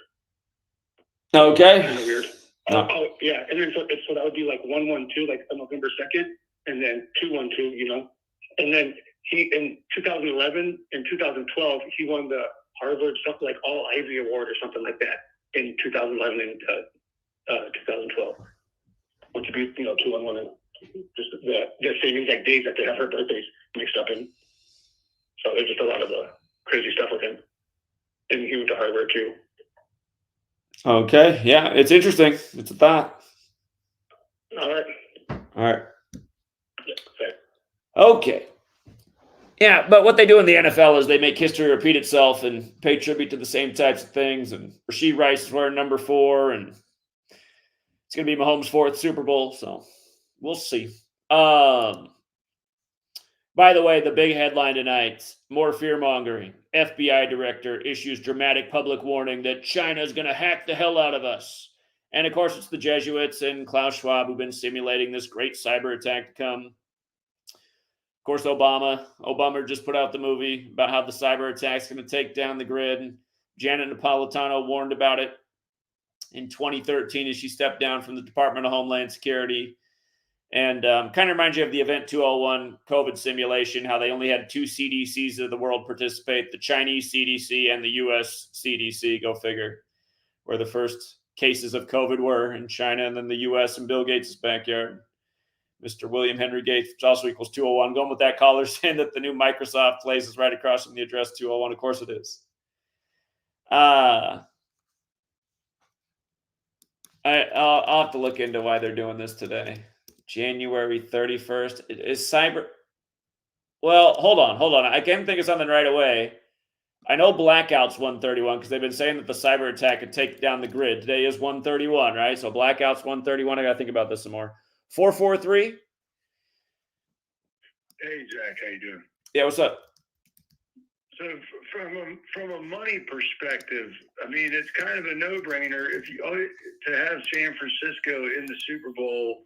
Okay. Kind of weird. Yeah, and then so that would be like 1/12, like on November 2nd, and then 2/12. And then he in 2011 and 2012 he won the Harvard something like All Ivy Award or something like that in 2011 and 2012. Which would be 2-1-1 and just the same exact days that they have her birthdays mixed up in. So there's just a lot of crazy stuff with him. And he went to Harvard too. Okay. Yeah, it's interesting. It's a thought. All right. Yeah, fair. Okay. Yeah, but what they do in the NFL is they make history repeat itself and pay tribute to the same types of things. And Rashee Rice is wearing number 4, and it's going to be Mahomes' 4th Super Bowl. So we'll see. By the way, the big headline tonight, more fear-mongering. FBI director issues dramatic public warning that China is going to hack the hell out of us. And, of course, it's the Jesuits and Klaus Schwab who've been simulating this great cyber attack to come. course, Obama just put out the movie about how the cyber attack's going to take down the grid. Janet Napolitano warned about it in 2013 as she stepped down from the Department of Homeland Security. And kind of reminds you of the Event 201 COVID simulation, how they only had 2 CDCs of the world participate, the Chinese CDC and the US CDC, go figure, where the first cases of COVID were in China, and then the US and Bill Gates' backyard. Mr. William Henry Gates, which also equals 201. Going with that caller saying that the new Microsoft place is right across from the address 201. Of course it is. I'll have to look into why they're doing this today. January 31st. Is cyber... Well, hold on. I can't think of something right away. I know blackout's 131 because they've been saying that the cyber attack could take down the grid. Today is 131, right? So blackout's 131. I got to think about this some more. 443? Hey, Zach, how you doing? Yeah, what's up? So from a money perspective, I mean, it's kind of a no-brainer if you to have San Francisco in the Super Bowl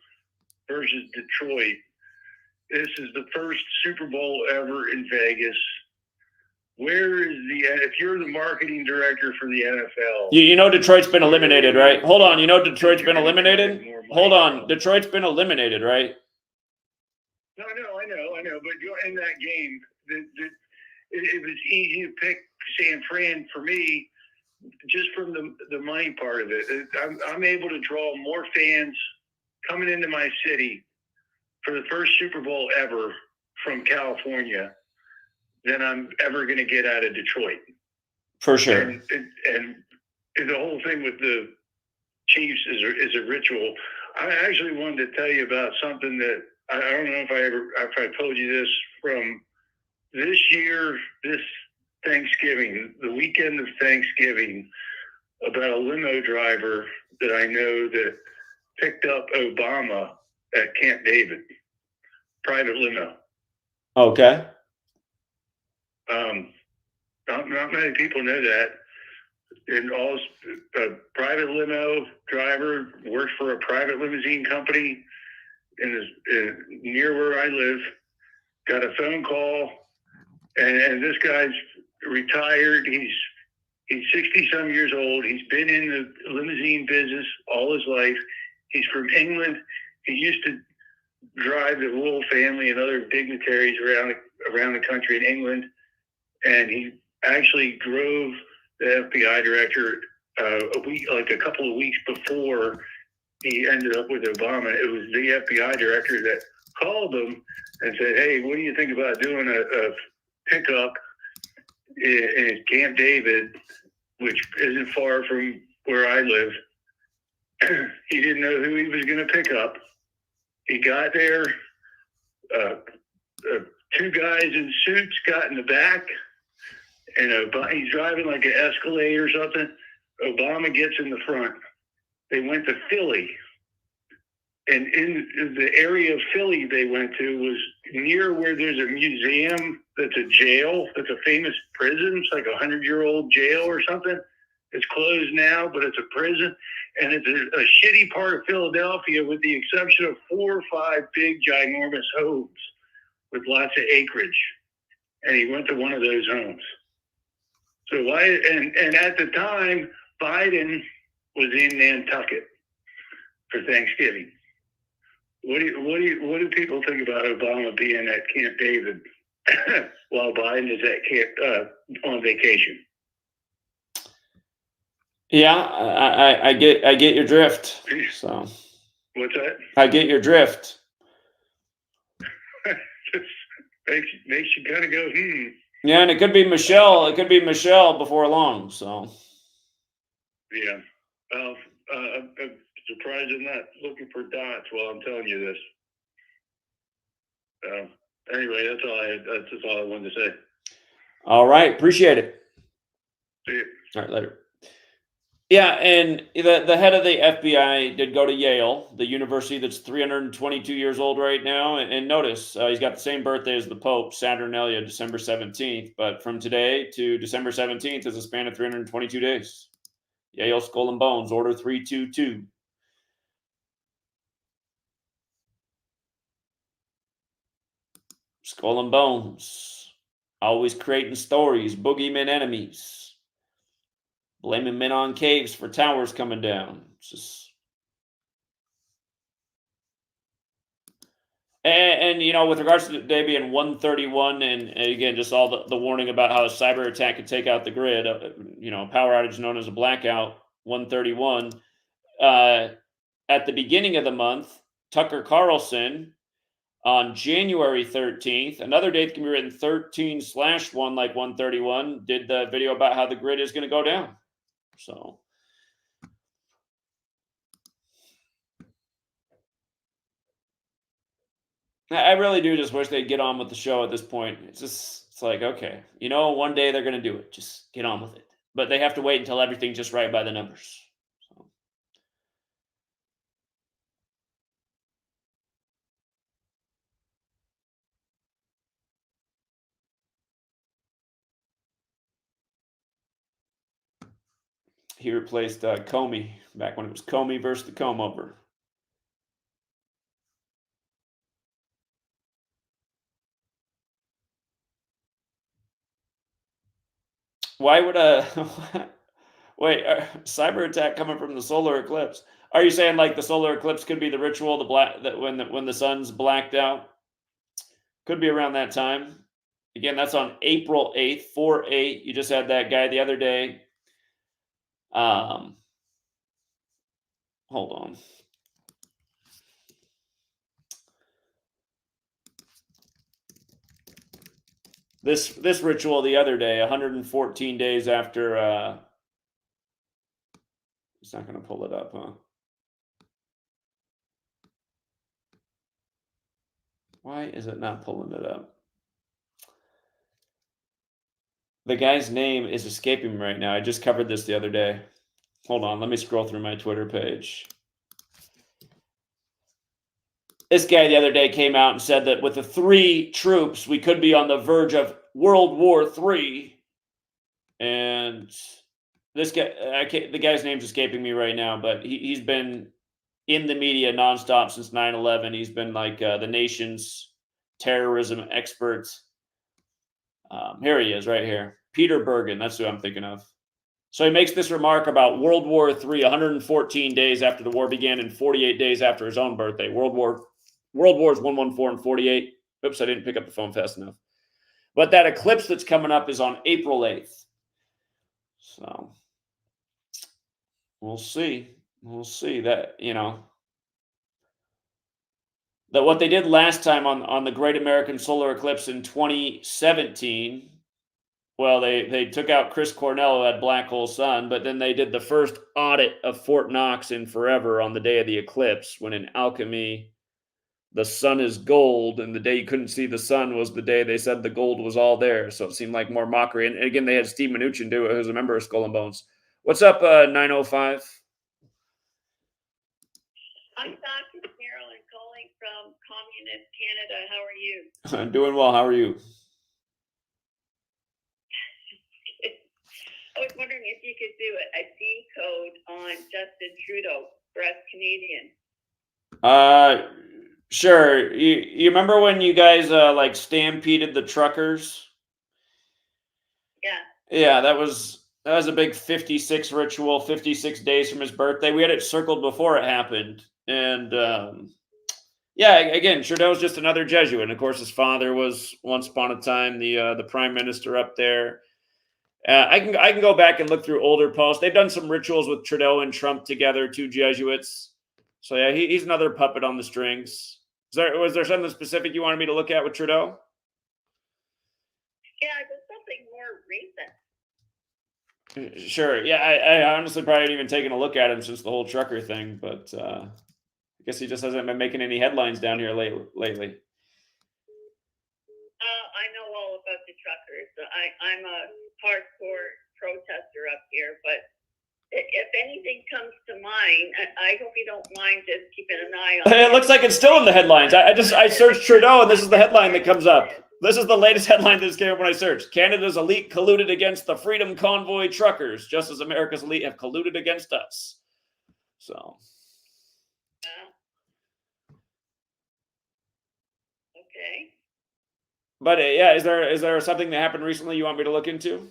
versus Detroit. This is the first Super Bowl ever in Vegas. Where is if you're the marketing director for the NFL? You know Detroit's been eliminated, right? Hold on. You know Detroit's been eliminated? Hold on. Detroit's been eliminated, right? No, I know. But in that game, it was easy to pick San Fran for me, just from the money part of it. I'm able to draw more fans coming into my city for the first Super Bowl ever from California than I'm ever going to get out of Detroit. For sure. And the whole thing with the Chiefs is a ritual. I actually wanted to tell you about something that I don't know if I told you this from this year, this Thanksgiving, the weekend of Thanksgiving, about a limo driver that I know that picked up Obama at Camp David, private limo. Okay. Not many people know that. And a private limo driver works for a private limousine company near where I live. Got a phone call, and this guy's retired. He's 60-some years old. He's been in the limousine business all his life. He's from England. He used to drive the royal family and other dignitaries around the country in England. And he actually drove the FBI director a couple of weeks before he ended up with Obama. It was the FBI director that called him and said, "Hey, what do you think about doing a pickup in Camp David, which isn't far from where I live?" He didn't know who he was going to pick up. He got there. 2 guys in suits got in the back, and he's driving like an Escalade or something. Obama gets in the front. They went to Philly. And in the area of Philly they went to was near where there's a museum that's a jail, that's a famous prison. It's like a 100-year-old jail or something. It's closed now, but it's a prison. And it's a shitty part of Philadelphia with the exception of 4 or 5 big, ginormous homes with lots of acreage. And he went to one of those homes. So why? And at the time, Biden was in Nantucket for Thanksgiving. What do people think about Obama being at Camp David while Biden is at camp on vacation? Yeah, I get your drift. So What's that? I get your drift. makes you kind of go, Yeah, and it could be Michelle. It could be Michelle before long. So yeah. Well, I'm surprised I'm not looking for dots while I'm telling you this. Anyway, that's all I wanted to say. all right, appreciate it. See you. All right, later. Yeah, and the head of the FBI did go to Yale, the university that's 322 years old right now. And notice, he's got the same birthday as the Pope, Saturnalia, December 17th. But from today to December 17th is a span of 322 days. Yale Skull and Bones, Order 322. Skull and Bones, always creating stories, boogeyman enemies, blaming men on caves for towers coming down. It's just... And you know, with regards to the day being 131, and again, just all the warning about how a cyber attack could take out the grid, you know, power outage known as a blackout, 131. At the beginning of the month, Tucker Carlson on January 13th, another date can be written 13/1 like 131, did the video about how the grid is going to go down. So I really do just wish they'd get on with the show at this point. It's like, okay, you know, one day they're going to do it. Just get on with it. But they have to wait until everything's just right by the numbers. So. He replaced Comey back when it was Comey versus the Comb Over. Why would a wait cyber attack coming from the solar eclipse? Are you saying like the solar eclipse could be the ritual, the black that when the sun's blacked out? Could be around that time. Again, that's on April 8th, 4/8. You just had that guy the other day. Hold on. This ritual the other day, 114 days after. It's not going to pull it up, huh? Why is it not pulling it up? The guy's name is escaping me right now. I just covered this the other day. Hold on, let me scroll through my Twitter page. This guy the other day came out and said that with the 3 troops, we could be on the verge of World War III. And this guy, the guy's name's escaping me right now, but he's been in the media nonstop since 9/11. He's been like the nation's terrorism expert. Here he is, right here. Peter Bergen, that's who I'm thinking of. So he makes this remark about World War III 114 days after the war began and 48 days after his own birthday. World Wars 114 and 48. Oops, I didn't pick up the phone fast enough. But that eclipse that's coming up is on April 8th. So we'll see. We'll see that, you know, that what they did last time on the Great American Solar Eclipse in 2017, well, they took out Chris Cornell, who had Black Hole Sun, but then they did the first audit of Fort Knox in forever on the day of the eclipse, when in alchemy, the sun is gold, and the day you couldn't see the sun was the day they said the gold was all there. So it seemed like more mockery. And again, they had Steve Mnuchin do it, who's a member of Skull and Bones. What's up, 905? I'm Dr. Carolyn calling from Communist Canada. How are you? I'm doing well. How are you? I was wondering if you could do a decode on Justin Trudeau for us Canadians. Sure. You remember when you guys like stampeded the truckers? Yeah. Yeah, that was a big 56 ritual, 56 days from his birthday. We had it circled before it happened. And yeah, again, Trudeau's just another Jesuit. And of course, his father was once upon a time the prime minister up there. I can go back and look through older posts. They've done some rituals with Trudeau and Trump together, 2 Jesuits. So yeah, he's another puppet on the strings. Was there something specific you wanted me to look at with Trudeau? Yeah, just something more recent. Sure. Yeah, I honestly probably haven't even taken a look at him since the whole trucker thing, but I guess he just hasn't been making any headlines down here lately. I know all about the truckers. I'm a hardcore protester up here, but if anything comes to mind, I hope you don't mind just keeping an eye on it. It looks like it's still in the headlines. I searched Trudeau, and this is the headline that comes up. This is the latest headline that came up when I searched. Canada's elite colluded against the Freedom Convoy truckers, just as America's elite have colluded against us. So. Okay. But yeah, is there something that happened recently you want me to look into?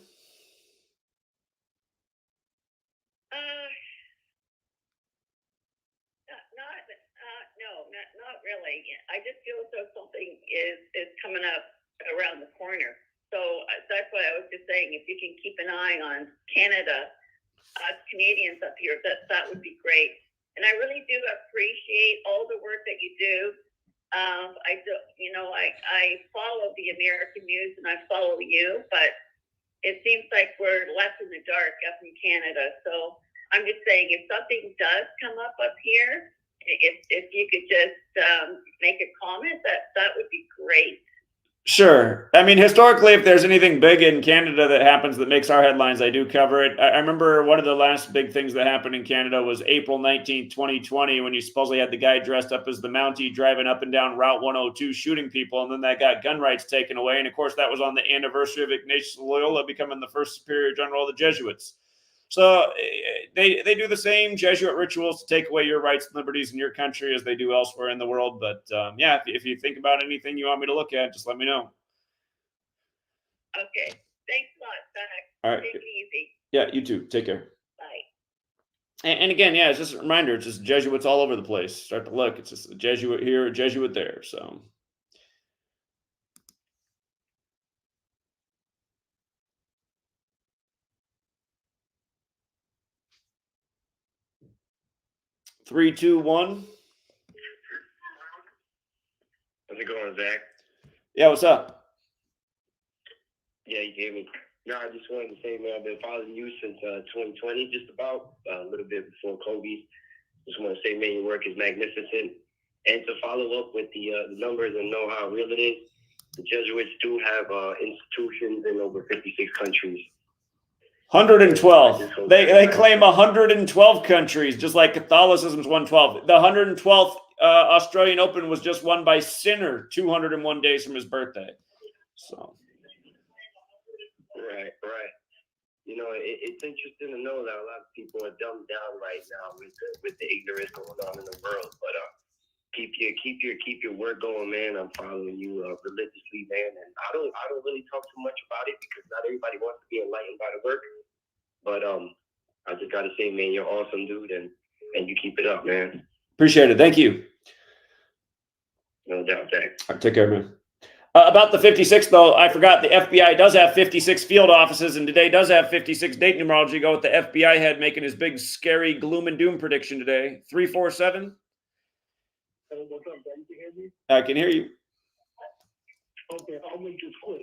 Not really. I just feel as though something is coming up around the corner. So that's why I was just saying, if you can keep an eye on Canada, us Canadians up here, that would be great. And I really do appreciate all the work that you do. I follow the American news and I follow you, but it seems like we're left in the dark up in Canada. So I'm just saying, if something does come up here, if you could just make a comment, that would be great. Sure. I mean, historically, if there's anything big in Canada that happens that makes our headlines, I do cover it. I remember one of the last big things that happened in Canada was April 19th, 2020, when you supposedly had the guy dressed up as the Mountie driving up and down Route 102 shooting people, and then that got gun rights taken away. And of course, that was on the anniversary of Ignatius Loyola becoming the first superior general of the Jesuits. So they do the same Jesuit rituals to take away your rights and liberties in your country as they do elsewhere in the world. But yeah, if you think about anything you want me to look at, just let me know. Okay. Thanks a lot, Zach. All right. Take it easy. Yeah, you too. Take care. Bye. And again, yeah, it's just a reminder. It's just Jesuits all over the place. Start to look. It's just a Jesuit here, a Jesuit there. So. Three, two, one. How's it going, Zach? Yeah, what's up? Yeah, you gave me. No, I just wanted to say, man, I've been following you since 2020, just about a little bit before COVID. Just want to say, man, your work is magnificent. And to follow up with the numbers and know how real it is, the Jesuits do have institutions in over 56 countries. 112. They claim 112 countries, just like Catholicism's 112. The 112th Australian Open was just won by Sinner 201 days from his birthday. So. Right. You know, it's interesting to know that a lot of people are dumbed down right now with the ignorance going on in the world. But keep your work going, man. I'm following you religiously, man. And I don't really talk too much about it because not everybody wants to be enlightened by the work. But I just gotta say, man, you're awesome, dude, and you keep it up, man. Appreciate it. Thank you. No doubt, Zach. All right, take care, man. About the 56, though, I forgot the FBI does have 56 field offices, and today does have 56 date numerology. Go with the FBI head making his big, scary gloom and doom prediction today. 347. What's up, Zach? You can hear me? I can hear you. Okay, I'll make this quick.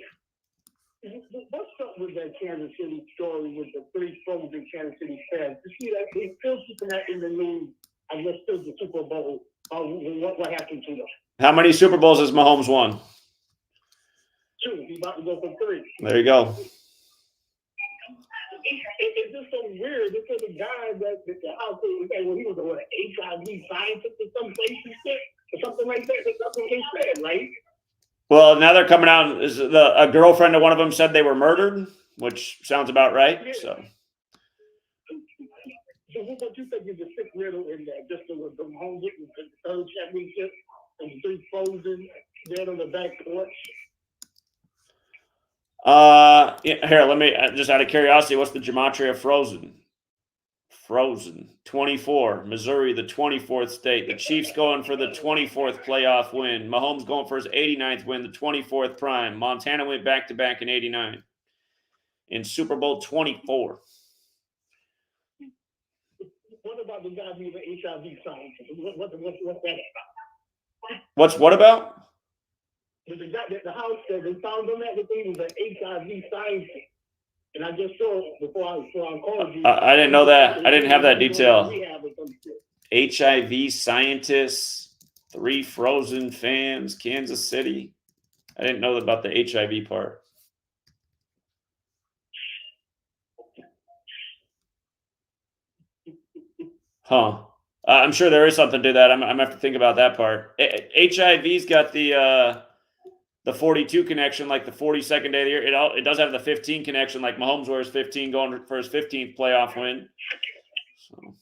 What's up with that Kansas City story with the 3 frozen Kansas City fans? You see that they still keeping that in the news. I guess still the Super Bowl. What happened to them? How many Super Bowls has Mahomes won? 2. He's about to go for 3. There you go. It's just so weird. This is a guy that the house say, well, he was an HIV scientist or something like that. That's what they said, right? Well, now they're coming out. A girlfriend of one of them said they were murdered, which sounds about right. Yeah. So what you think is the sick riddle in that? Just the home getting the third championship and 3 frozen dead on the back porch. Yeah, here, let me just out of curiosity, what's the Gematria frozen? Frozen 24. Missouri, the 24th state. The Chiefs going for the 24th playoff win. Mahomes going for his 89th win, the 24th prime. Montana went back-to-back in 89. In Super Bowl 24. What about the guy being an HIV scientist? What's that about? What's what about? The guy that the house that they found him at, the thing was an HIV scientist. And I just saw before I called you. I didn't know that. I didn't have that detail. HIV scientists, 3 frozen fans, Kansas City. I didn't know about the HIV part. Huh. I'm sure there is something to that. I'm gonna have to think about that part. HIV's got the 42 connection, like the 42nd day of the year. It does have the 15 connection, like Mahomes wears 15 going for his 15th playoff win. So.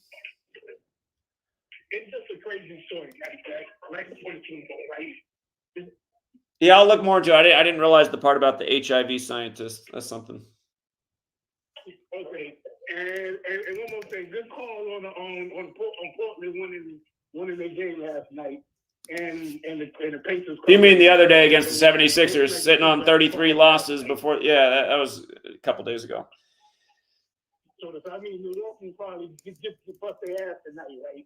It's just a crazy story, right? Yeah, I'll look more into it. I didn't realize the part about the HIV scientist. That's something. Okay. And one more thing, good call on Portland winning their game last night. And the Pacers. You mean the other day against the 76ers, sitting on 33 losses before? Yeah, that was a couple days ago. So I mean, Milwaukee probably just bust their ass tonight, right?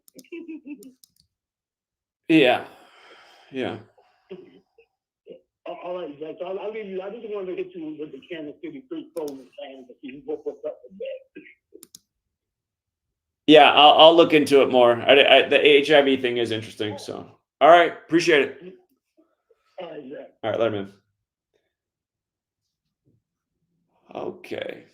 Yeah. Yeah. All right, Jack. So I'll leave you. I just wanted to hit you with the Kansas City Poland fans to see what's up with that. Yeah, I'll look into it more. The HIV thing is interesting. So, all right, appreciate it. All right, Jack. All right, let him in. Okay.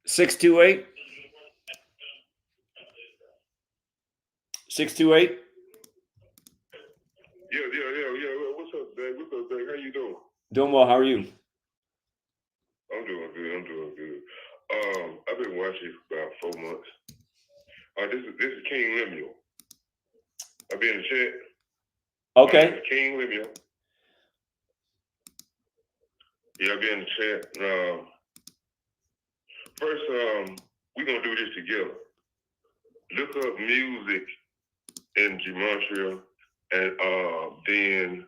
Six two eight. 628. Yeah. What's up, Dave? How you doing? Doing well. How are you? I'm doing good. I've been watching for about 4 months. This is King Lemuel. I'll be in the chat. Okay. King Lemuel. Yeah, I'll be in the chat. First, we're gonna do this together. Look up music in Gematria, and then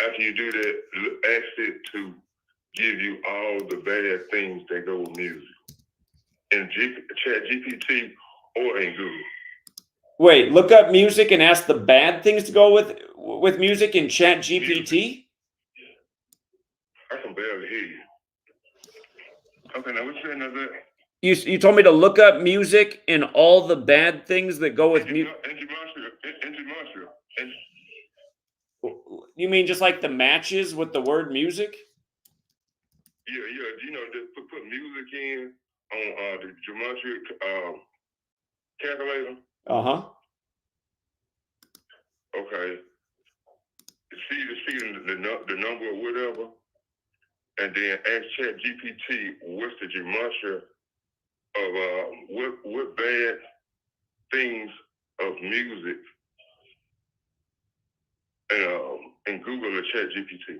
after you do that, ask it to give you all the bad things that go with music in ChatGPT or in Google. Wait, look up music and ask the bad things to go with music in ChatGPT? I can barely hear you. Okay, now what you saying is that? You told me to look up music and all the bad things that go with music. In Gematria. You mean just like the matches with the word music? Yeah. You know, just put music in on the Gematria calculator. Uh-huh. Okay. See the number or whatever, and then ask ChatGPT what's the Gematria of what bad things of music, and Google or ChatGPT.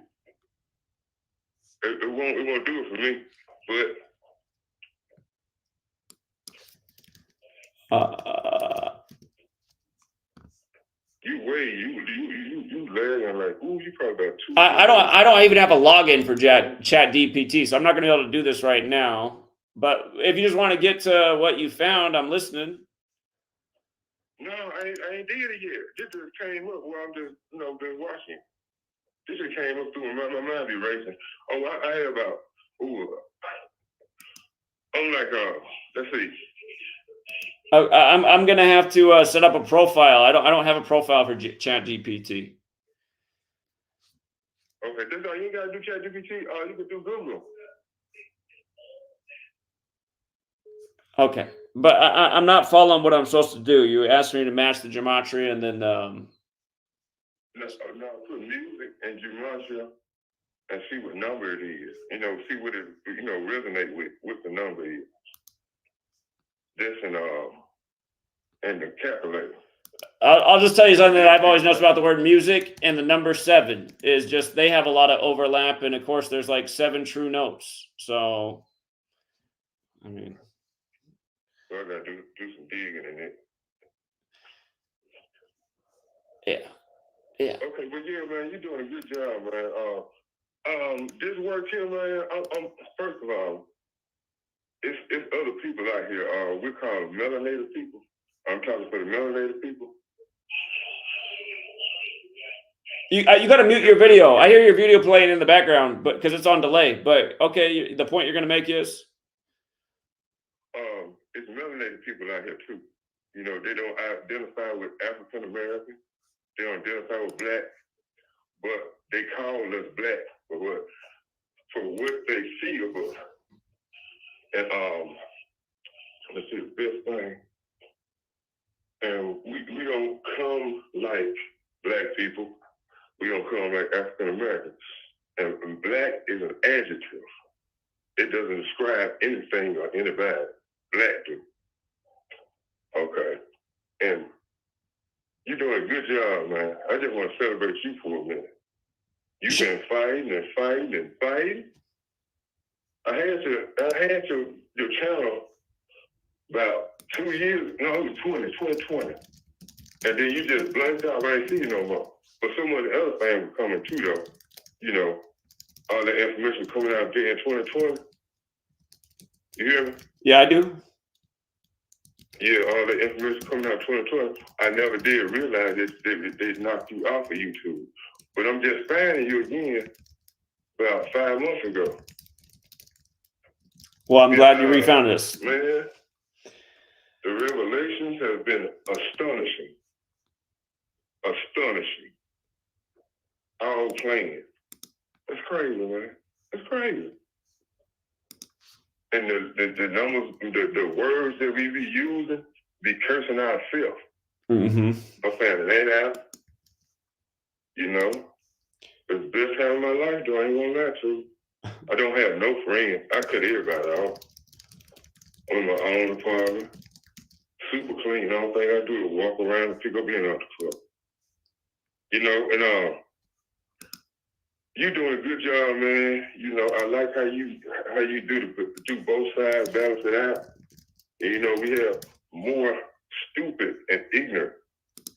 It won't do it for me, but you lagging like, ooh, you probably about 2. I don't even have a login for ChatGPT, so I'm not going to be able to do this right now. But if you just want to get to what you found, I'm listening. No, I ain't did it yet. This just came up while I'm just, been watching. This just came up through my mind be racing. Oh, I had about, I'm like, let's see. I'm gonna have to set up a profile. I don't have a profile for ChatGPT. Okay, that's all. You ain't gotta do ChatGPT. You can do Google. Okay, but I'm not following what I'm supposed to do. You asked me to match the gematria, and then Now put music and Gematria and see what number it is. See what it resonate with the number is. This and the calculator. I'll just tell you something that I've always noticed about the word music and the number 7 is just they have a lot of overlap, and of course there's like 7 true notes. So, I mean, so I gotta do some digging in it. Yeah. Okay, but yeah, man, you're doing a good job, man. This work here, man. I'm first of all, it's other people out here. We call them melanated people. I'm talking for the melanated people. You got to mute your video. I hear your video playing in the background, but because it's on delay. But okay, the point you're going to make is it's melanated people out here too. They don't identify with African American. They don't identify with black, but they call us black for what they see of us. And let's see the best thing. And we don't come like black people. We don't come like African Americans. And black is an adjective. It doesn't describe anything or anybody. Black do. Okay. And you're doing a good job, man. I just want to celebrate you for a minute. You've been fighting and fighting and fighting. I had your channel about 2 years, no, it was 2020. And then you just blanked out. I ain't see you no more. But some of the other things were coming too, though. You know, all the information coming out there in 2020. You hear me? Yeah, I do. Yeah, all the information coming out 2020. I never did realize that they knocked you off of YouTube. But I'm just finding you again about 5 months ago. Well, I'm glad you refound us. Man, the revelations have been astonishing. Astonishing. All playing. It's crazy, man. It's crazy. And the numbers, the words that we be using, be cursing ourselves. Mm-hmm. I'm finding that out. You know, it's the best time of my life, though. I ain't gonna lie to you. I don't have no friends. I cut everybody off. I'm in my own apartment. Super clean. The only thing I do is walk around and pick up in off the club. You know, and you doing a good job, man. You know, I like how you do both sides, balance it out. And, you know, we have more stupid and ignorant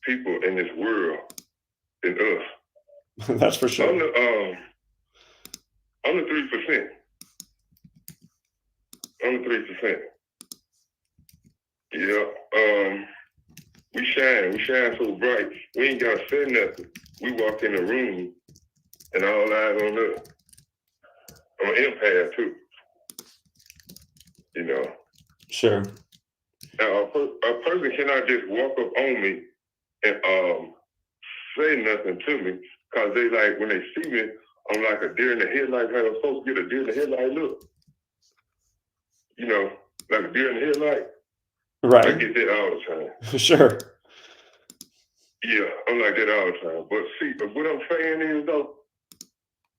people in this world than us. That's for sure. I'm the 3%. I'm the 3%. Yeah. We shine so bright. We ain't gotta say nothing. We walk in the room and all eyes on us. I'm an empath too. You know. Sure. Now, a person cannot just walk up on me and say nothing to me, because they like, when they see me, I'm like a deer in the headlight. How I'm supposed to get a deer in the headlight look. You know, like a deer in the headlight. Right. I get that all the time. Sure. Yeah, I'm like that all the time. But see, what I'm saying is, though,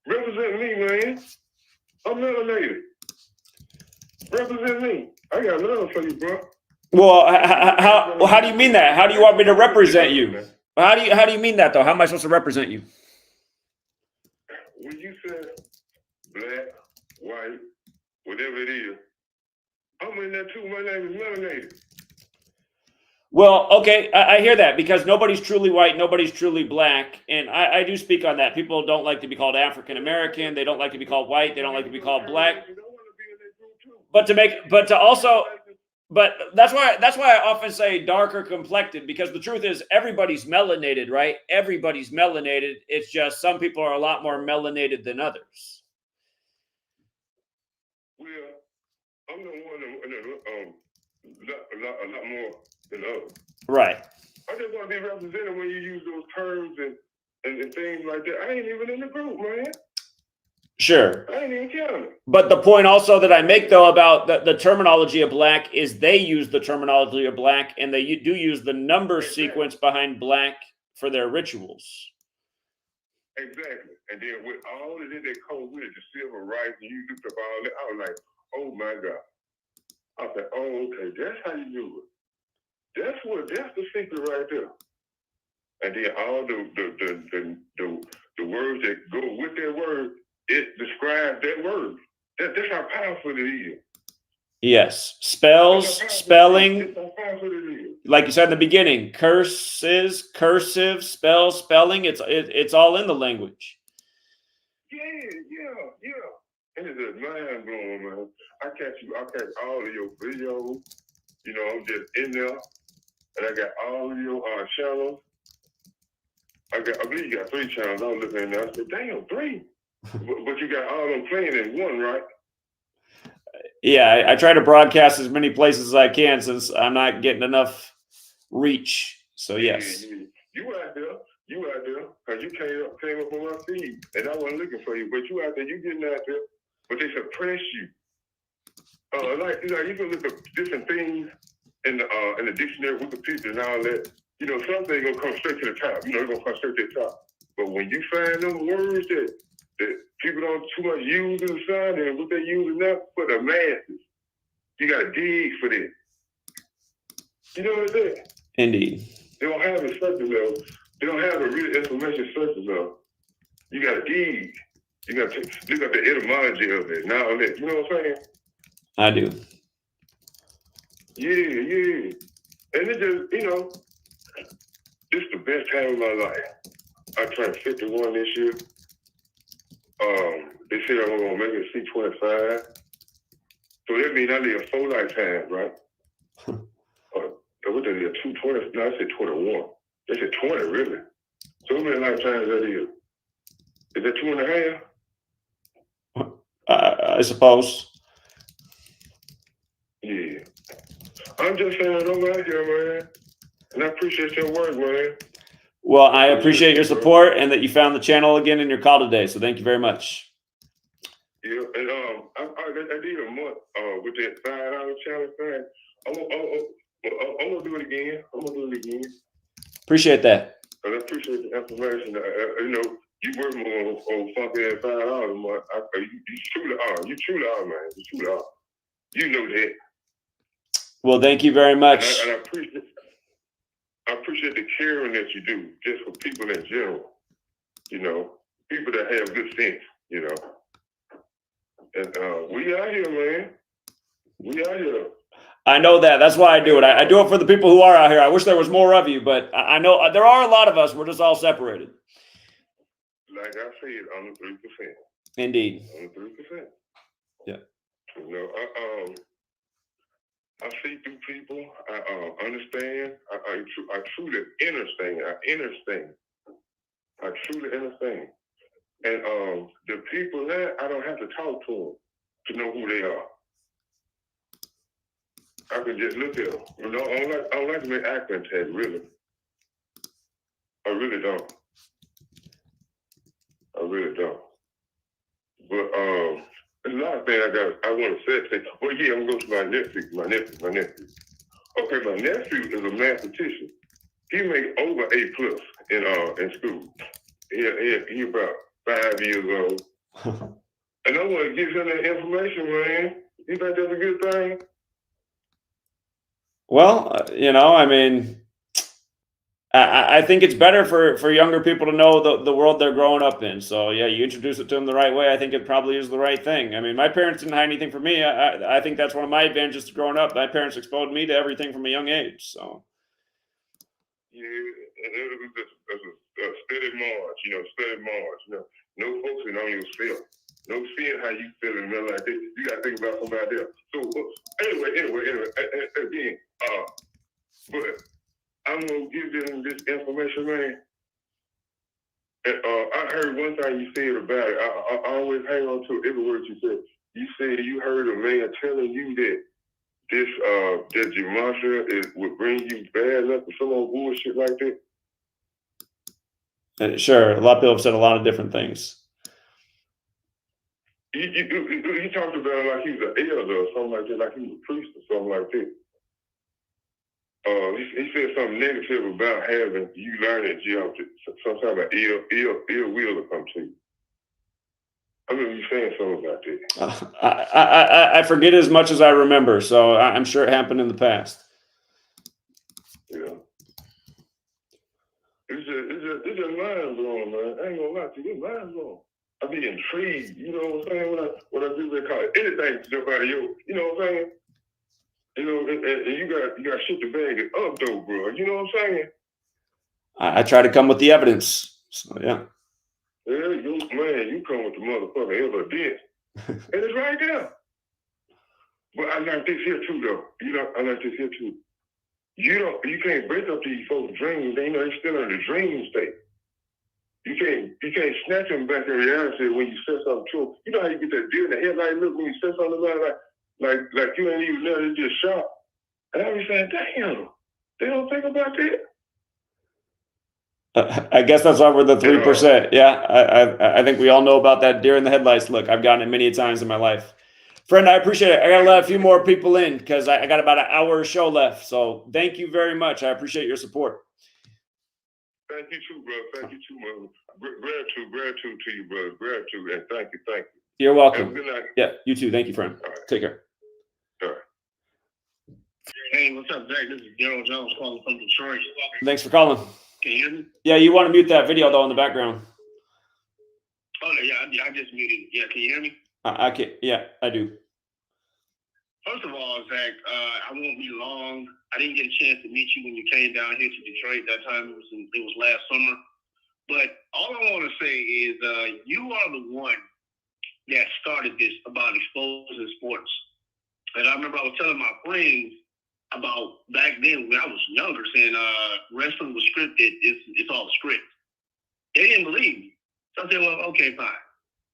represent me, man. I'm melanated. Represent me. I got love for you, bro. Well, how do you mean that? How do you want me to represent you? How do you mean that, though? How am I supposed to represent you? When you said black, white, whatever it is, I'm in there too. My name is melanated. Well, okay, I hear that, because nobody's truly white, nobody's truly black, and I do speak on that. People don't like to be called African American. They don't like to be called white. They don't like to be called black. But that's why I often say darker complected, because the truth is everybody's melanated, right? Everybody's melanated. It's just some people are a lot more melanated than others. Well, I'm the one a lot more than others. Right. I just want to be represented when you use those terms and things like that. I ain't even in the group, man. Sure. I ain't even counting. But the point also that I make, though, about the terminology of black is they use the terminology of black, and they do use the number sequence behind black for their rituals. Exactly. And then with all of it that comes with it, the civil rights, and you looked up all that, I was like, oh my God. I said, oh, okay, that's how you do it. That's the secret right there. And then all the words that go with that word, it describes that word. That's how powerful it is. Yes. Spells, spelling, like you said in the beginning, curses, cursive, spell, spelling, it's all in the language. Yeah. And it's just mind blowing, man. I catch all of your videos. You know, I'm just in there, and I got all of your channels. I believe you got 3 channels. I was looking at that. I said, damn, 3. but you got all of them playing in one, right? Yeah, I try to broadcast as many places as I can, since I'm not getting enough reach. So yes. Yeah. You out there, because you came up on my feed, and I wasn't looking for you, but you out there, you getting out there, but they suppress you. Like you can look up different things in the dictionary, Wikipedia, and all that. You know, something gonna come straight to the top. You know, it's gonna come straight to the top. But when you find them words that people don't too much use in the sign, and what they using now for the masses, you gotta dig for this. You know what I'm saying? Indeed. They don't have a surface level. They don't have a real information surface level. You got to dig. You got to look at the etymology of it. Now, you know what I'm saying? I do. Yeah. And it just, you know, this is the best time of my life. I turned 51 this year. They said I'm going to make it C25. So that means I live 4 lifetimes, right? What did I live? 220? No, I said 21. They said 20, really? So how many lifetimes that is? Is that 2.5? I suppose. Yeah. I'm just saying I'm out here, man. And I appreciate your work, man. Well, I appreciate your support and that you found the channel again in your call today. So thank you very much. Yeah, and I did a month with that $5 challenge thing. I'm gonna do it again. Appreciate that. And I appreciate the information. You know, you work more on funky at $5 a month. You truly are. You truly are, man. You truly are. You know that. Well, thank you very much. And I appreciate the caring that you do, just for people in general. You know, people that have good sense. You know, and we out here, man. We out here. I know that. That's why I do it. I do it for the people who are out here. I wish there was more of you, but I know there are a lot of us. We're just all separated. Like I said, I'm the 3%. Indeed. I'm the 3%. Yeah. You know, I see through people. I understand. I truly understand. I truly understand. And the people there, I don't have to talk to them to know who they are. I can just look at them. You know, I don't like to make eye contact, really. I really don't. But there's a lot of things I want to say. Well, yeah, I'm going to go to my nephew. Okay, my nephew is a mathematician. He made over A+ in school. He about 5 years old. And I want to give him that information, man. You think that's a good thing? Well, you know, I mean, I think it's better for younger people to know the world they're growing up in. So yeah, you introduce it to them the right way. I think it probably is the right thing. I mean, my parents didn't hide anything from me. I think that's one of my advantages to growing up. My parents exposed me to everything from a young age. So yeah, and it was just a steady march. You know, steady march. You know, no focusing on yourself. No seeing how you feel in real life. You got to think about somebody else. So anyway, again, but I'm gonna give them this information, man. And I heard one thing you said about it. I always hang on to every word you said. You said you heard a man telling you that this that gematria would bring you bad luck or some old bullshit like that. sure, a lot of people have said a lot of different things. He talked about it like he was an elder or something like that, like he was a priest or something like that. He said something negative about having you learning geometry, some type of ill will to come to you. I remember you saying something about that. I forget as much as I remember, so I'm sure it happened in the past. Yeah. It's just mind blowing, man. I ain't gonna lie to you, it's mind blowing. I be intrigued, you know what I'm saying? When I do that call it anything to jump out of you know what I'm saying? You know, and you got shit to bag it up though, bro. You know what I'm saying? I try to come with the evidence. So yeah. Yeah, you come with the motherfucking evidence. And it's right there. But I learned this here too, though. I learned this here too. You can't break up these folks' dreams. They know they're still in the dream state. You can't snatch them back in reality when you say something true. You know how you get that deer in the headlight look when you say something about it, like you ain't even there, it's just shot. And I be saying, damn, they don't think about that. I guess that's why we're the 3%. Yeah, I think we all know about that deer in the headlights look. I've gotten it many times in my life. Friend, I appreciate it. I got to let a few more people in because I got about an hour show left. So thank you very much. I appreciate your support. Thank you too, bro. Thank you too, man. Gratitude to you, brother. Gratitude, and thank you. You're welcome. Have a good night. Yeah, you too. Thank you, friend. All right. Take care. All right. Hey, what's up, Zach? This is Daryl Jones calling from Detroit. Thanks for calling. Can you hear me? Yeah, you want to mute that video though in the background. Oh, yeah, I just muted it. Yeah, can you hear me? I can. Yeah, I do. First of all, Zach, I won't be long. I didn't get a chance to meet you when you came down here to Detroit. That time it was last summer. But all I want to say is you are the one that started this about exposing sports. And I remember I was telling my friends about back then when I was younger, saying wrestling was scripted. It's all a script. They didn't believe me. So I said, well, okay, fine.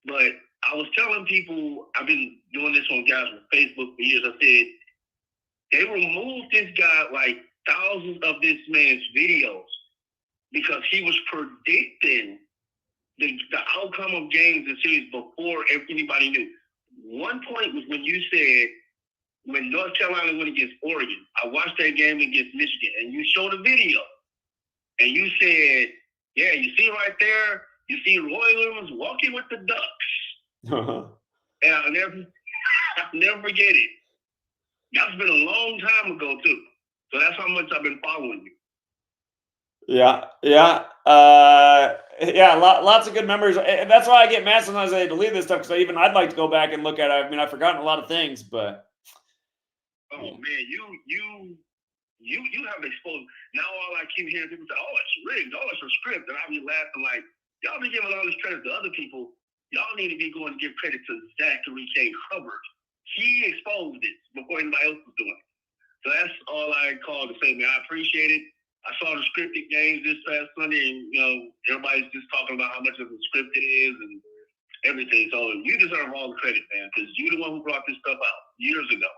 But I was telling people, I've been doing this on guys on Facebook for years. I said, they removed this guy, like thousands of this man's videos, because he was predicting the outcome of games and series before anybody knew. One point was when you said, when North Carolina went against Oregon, I watched that game against Michigan, and you showed a video, and you said, yeah, you see right there, you see Roy Williams walking with the Ducks. And I'll never forget it. That's been a long time ago, too. So that's how much I've been following you. Yeah. Lots of good memories. And that's why I get mad sometimes I delete this stuff, because I'd like to go back and look at it. I mean, I've forgotten a lot of things, but. Oh man, you have exposed. Now all I keep hearing people say, "Oh, it's rigged. Oh, it's a script," and I'll be laughing like, y'all be giving all this credit to other people. Y'all need to be going to give credit to Zachary K. Hubbard. He exposed it before anybody else was doing it. So that's all I called to say, man. I appreciate it. I saw the scripted games this past Sunday, and everybody's just talking about how much of a script it is and everything. So you deserve all the credit, man, because you're the one who brought this stuff out years ago.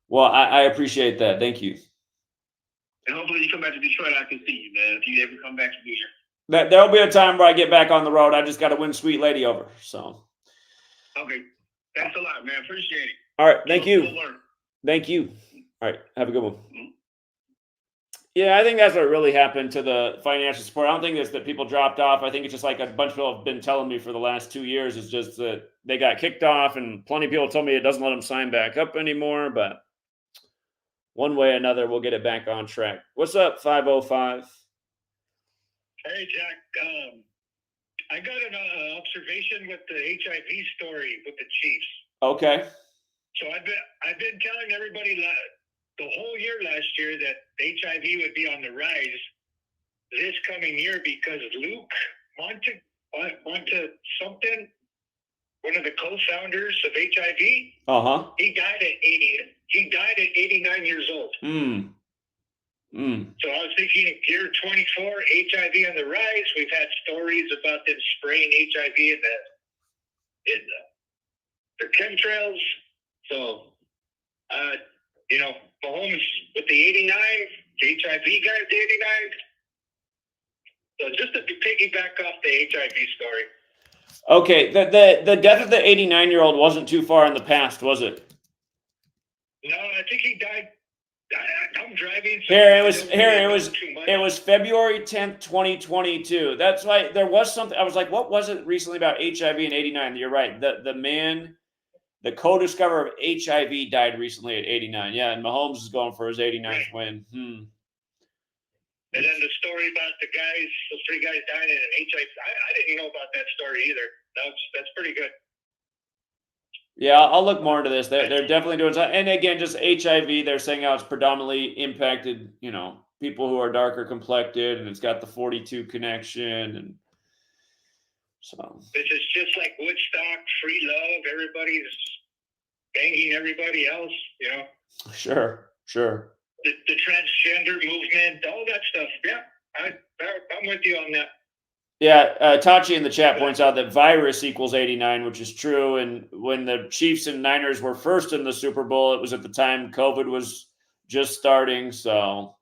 Well, I appreciate that. Thank you. And hopefully you come back to Detroit, I can see you, man. If you ever come back here. There'll be a time where I get back on the road. I just got to win Sweet Lady over. So. Okay. Thanks a lot, man. Appreciate it. All right. Thank you. Thank you. All right. Have a good one. Mm-hmm. Yeah, I think that's what really happened to the financial support. I don't think it's that people dropped off. I think it's just like a bunch of people have been telling me for the last 2 years. It's just that they got kicked off, and plenty of people told me it doesn't let them sign back up anymore. But one way or another, we'll get it back on track. What's up, 505? Hey, Jack. I got an observation with the HIV story with the Chiefs. Okay. So I've been telling everybody the whole year last year that HIV would be on the rise this coming year because Luke Monte something, one of the co-founders of HIV, he died at 89 years old. So I was thinking, year 24, HIV on the rise. We've had stories about them spraying HIV in the chemtrails. So, Mahomes with the 89, the HIV guy at the 89. So just to piggyback off the HIV story. Okay, the death of the 89-year-old wasn't too far in the past, was it? No, I think he died. I'm driving. So It was February 10th, 2022. That's why there was something. I was like, what was it recently about HIV in 89? You're right. The man, the co-discoverer of HIV, died recently at 89. Yeah, and Mahomes is going for his 89th win. And then the story about those 3 guys dying in HIV. I didn't know about that story either. That's pretty good. Yeah, I'll look more into this. They're definitely doing something. And again, just HIV, they're saying how it's predominantly impacted, people who are darker complected, and it's got the 42 connection. And so. This is just like Woodstock, free love. Everybody's banging everybody else, Sure. The transgender movement, all that stuff. Yeah, I'm with you on that. Yeah, Tachi in the chat points out that virus equals 89, which is true. And when the Chiefs and Niners were first in the Super Bowl, it was at the time COVID was just starting. So,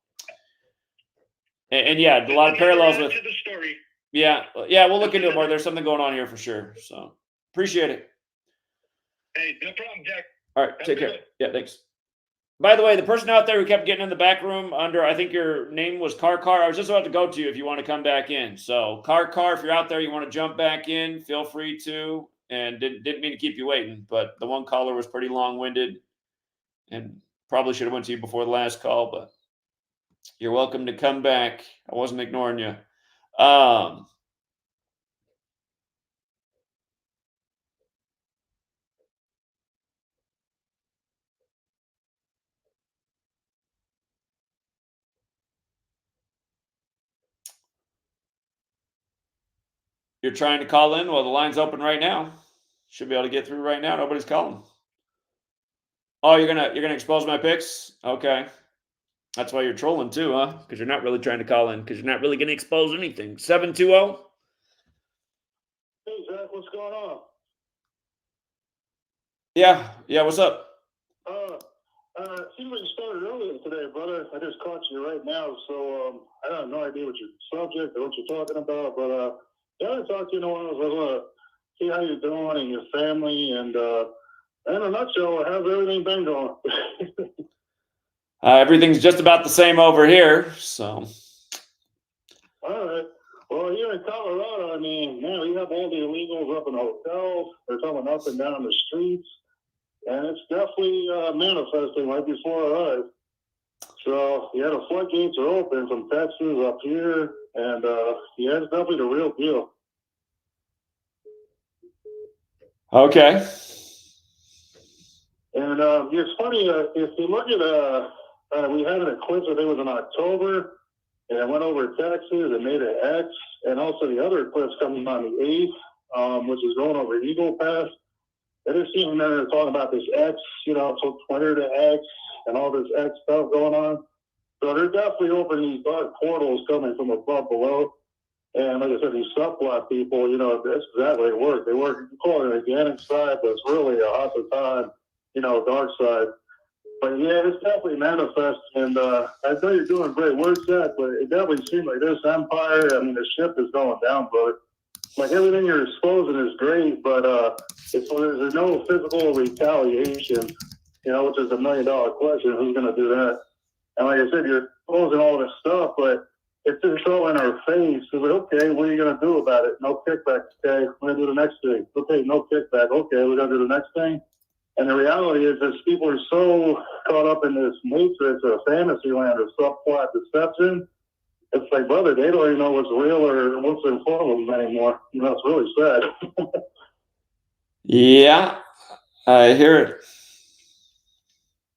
and yeah, a lot of parallels with the story. Yeah, we'll look into it more. There's something going on here for sure. So, appreciate it. Hey, no problem, Jack. All right, take care. Yeah, thanks. By the way, the person out there who kept getting in the back room under, I think your name was Car. I was just about to go to you if you want to come back in. So Car, if you're out there, you want to jump back in, feel free to. And didn't mean to keep you waiting, but the one caller was pretty long-winded and Probably should have went to you before the last call, but you're welcome to come back. I wasn't ignoring you. You're trying to call in? Well, the line's open right now. Should be able to get through right now. Nobody's calling. Oh, you're gonna expose my picks? Okay. That's why you're trolling too, huh? Because you're not really trying to call in, because you're not really gonna expose anything. 720? Hey, Zach, what's going on? Yeah, what's up? Seems like you started earlier today, brother. I just caught you right now, so I have no idea what your subject or what you're talking about, but yeah, I talked to you in a while. I want to see how you're doing and your family, and in a nutshell, how's everything been going? Everything's just about the same over here, so. All right. Well, here in Colorado, I mean, man, we have all the illegals up in hotels. They're coming up and down the streets. And it's definitely manifesting right before our eyes. So, yeah, the floodgates are open from Texas up here. And, yeah, it's definitely the real deal. Okay. And it's funny, if you look at, we had an eclipse, I think it was in October, and it went over Texas and made an X. And also the other eclipse coming on the 8th, which is going over Eagle Pass. They just seem they're talking about this X, so Twitter to X and all this X stuff going on. So they're definitely opening these dark portals coming from above below. And like I said, these subplot people, that's exactly what they work. They work, you call it an organic side, but it's really a Hasatan, dark side. But yeah, it's definitely manifest. And I know you're doing great work, Zach, but it definitely seems like this empire, I mean, the ship is going down, brother. Like everything you're exposing is great, but there's no physical retaliation, which is $1 million question. Who's going to do that? And like I said, you're exposing all this stuff, but it's just so in our face. So okay, what are you going to do about it? No kickback. Okay, we're going to do the next thing. Okay, no kickback. Okay, we're going to do the next thing. And the reality is that people are so caught up in this matrix or fantasy land or subplot deception. It's like, brother, they don't even know what's real or what's in front of them anymore. It's really sad. Yeah, I hear it.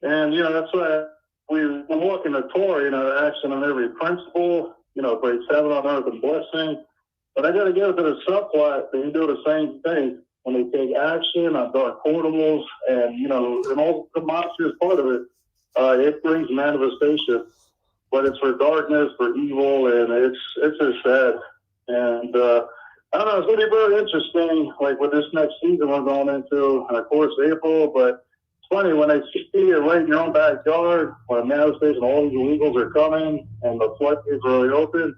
And, that's why we're walking the Torah, action on every principle, breaks heaven on earth and blessing. But I got to give it to the subplot. They do the same thing when they take action on dark portals and, and all the monstrous part of it. It brings manifestation. But it's for darkness, for evil, and it's just sad. And I don't know, it's going to be very interesting, like with this next season we're going into, and of course April. But it's funny when they see it right in your own backyard, when manifestation, all these illegals are coming, and the floodgates are really open.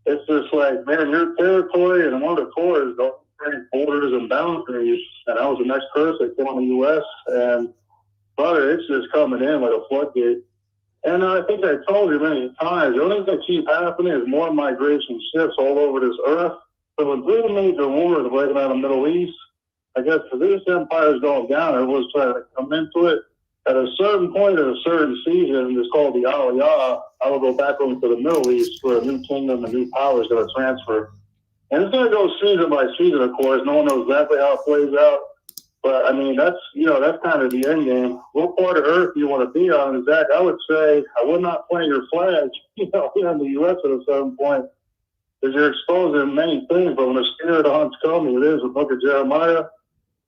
It's just like, man, your territory, and one of the Torahs don't bring borders and boundaries. And that was the next curse that came on the U.S. And brother, it's just coming in like a floodgate. And I think I told you many times, the only thing that keeps happening is more migration ships all over this earth. So when three major wars are breaking out in the Middle East, I guess for this empire is going down, everyone's trying to come into it. At a certain point in a certain season, it's called the Aliyah, I will go back over to the Middle East where a new kingdom, a new power is going to transfer. And it's going to go season by season, of course. No one knows exactly how it plays out. But I mean, that's kind of the end game. What part of Earth do you want to be on? And Zach, I would say I would not plant your flag, here in the U.S. at a certain point, because you're exposing many things. But when the spirit of hunts coming, it is the book of Jeremiah.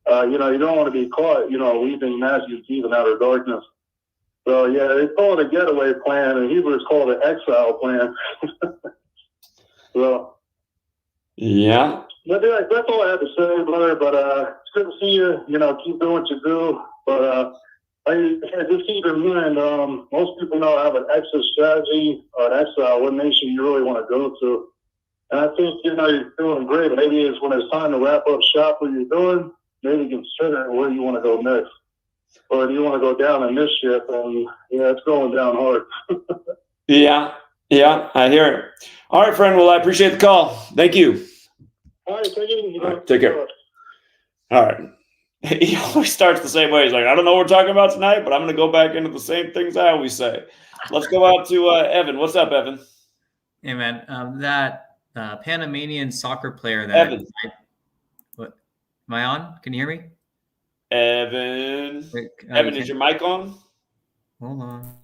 You don't want to be caught, weaving Matthew's even out of darkness. So yeah, they call it a getaway plan, and Hebrews call it an exile plan. So. Yeah. But yeah, that's all I have to say, brother. But it's good to see you. Keep doing what you do. But I just keep in mind, most people know I have an exit strategy or an exile. What nation you really want to go to? And I think you're doing great. Maybe it's when it's time to wrap up shop. What you're doing, maybe consider where you want to go next, or do you want to go down in this ship? And it's going down hard. Yeah, I hear it. All right, friend. Well, I appreciate the call. Thank you. All right, take it easy. All right, take care. All right. He always starts the same way. He's like, I don't know what we're talking about tonight, but I'm going to go back into the same things I always say. Let's go out to Evan. What's up, Evan? Hey, man, that Panamanian soccer player that... Evan. What? Am I on? Can you hear me? Evan. Wait, Evan, is your mic on? Hold on.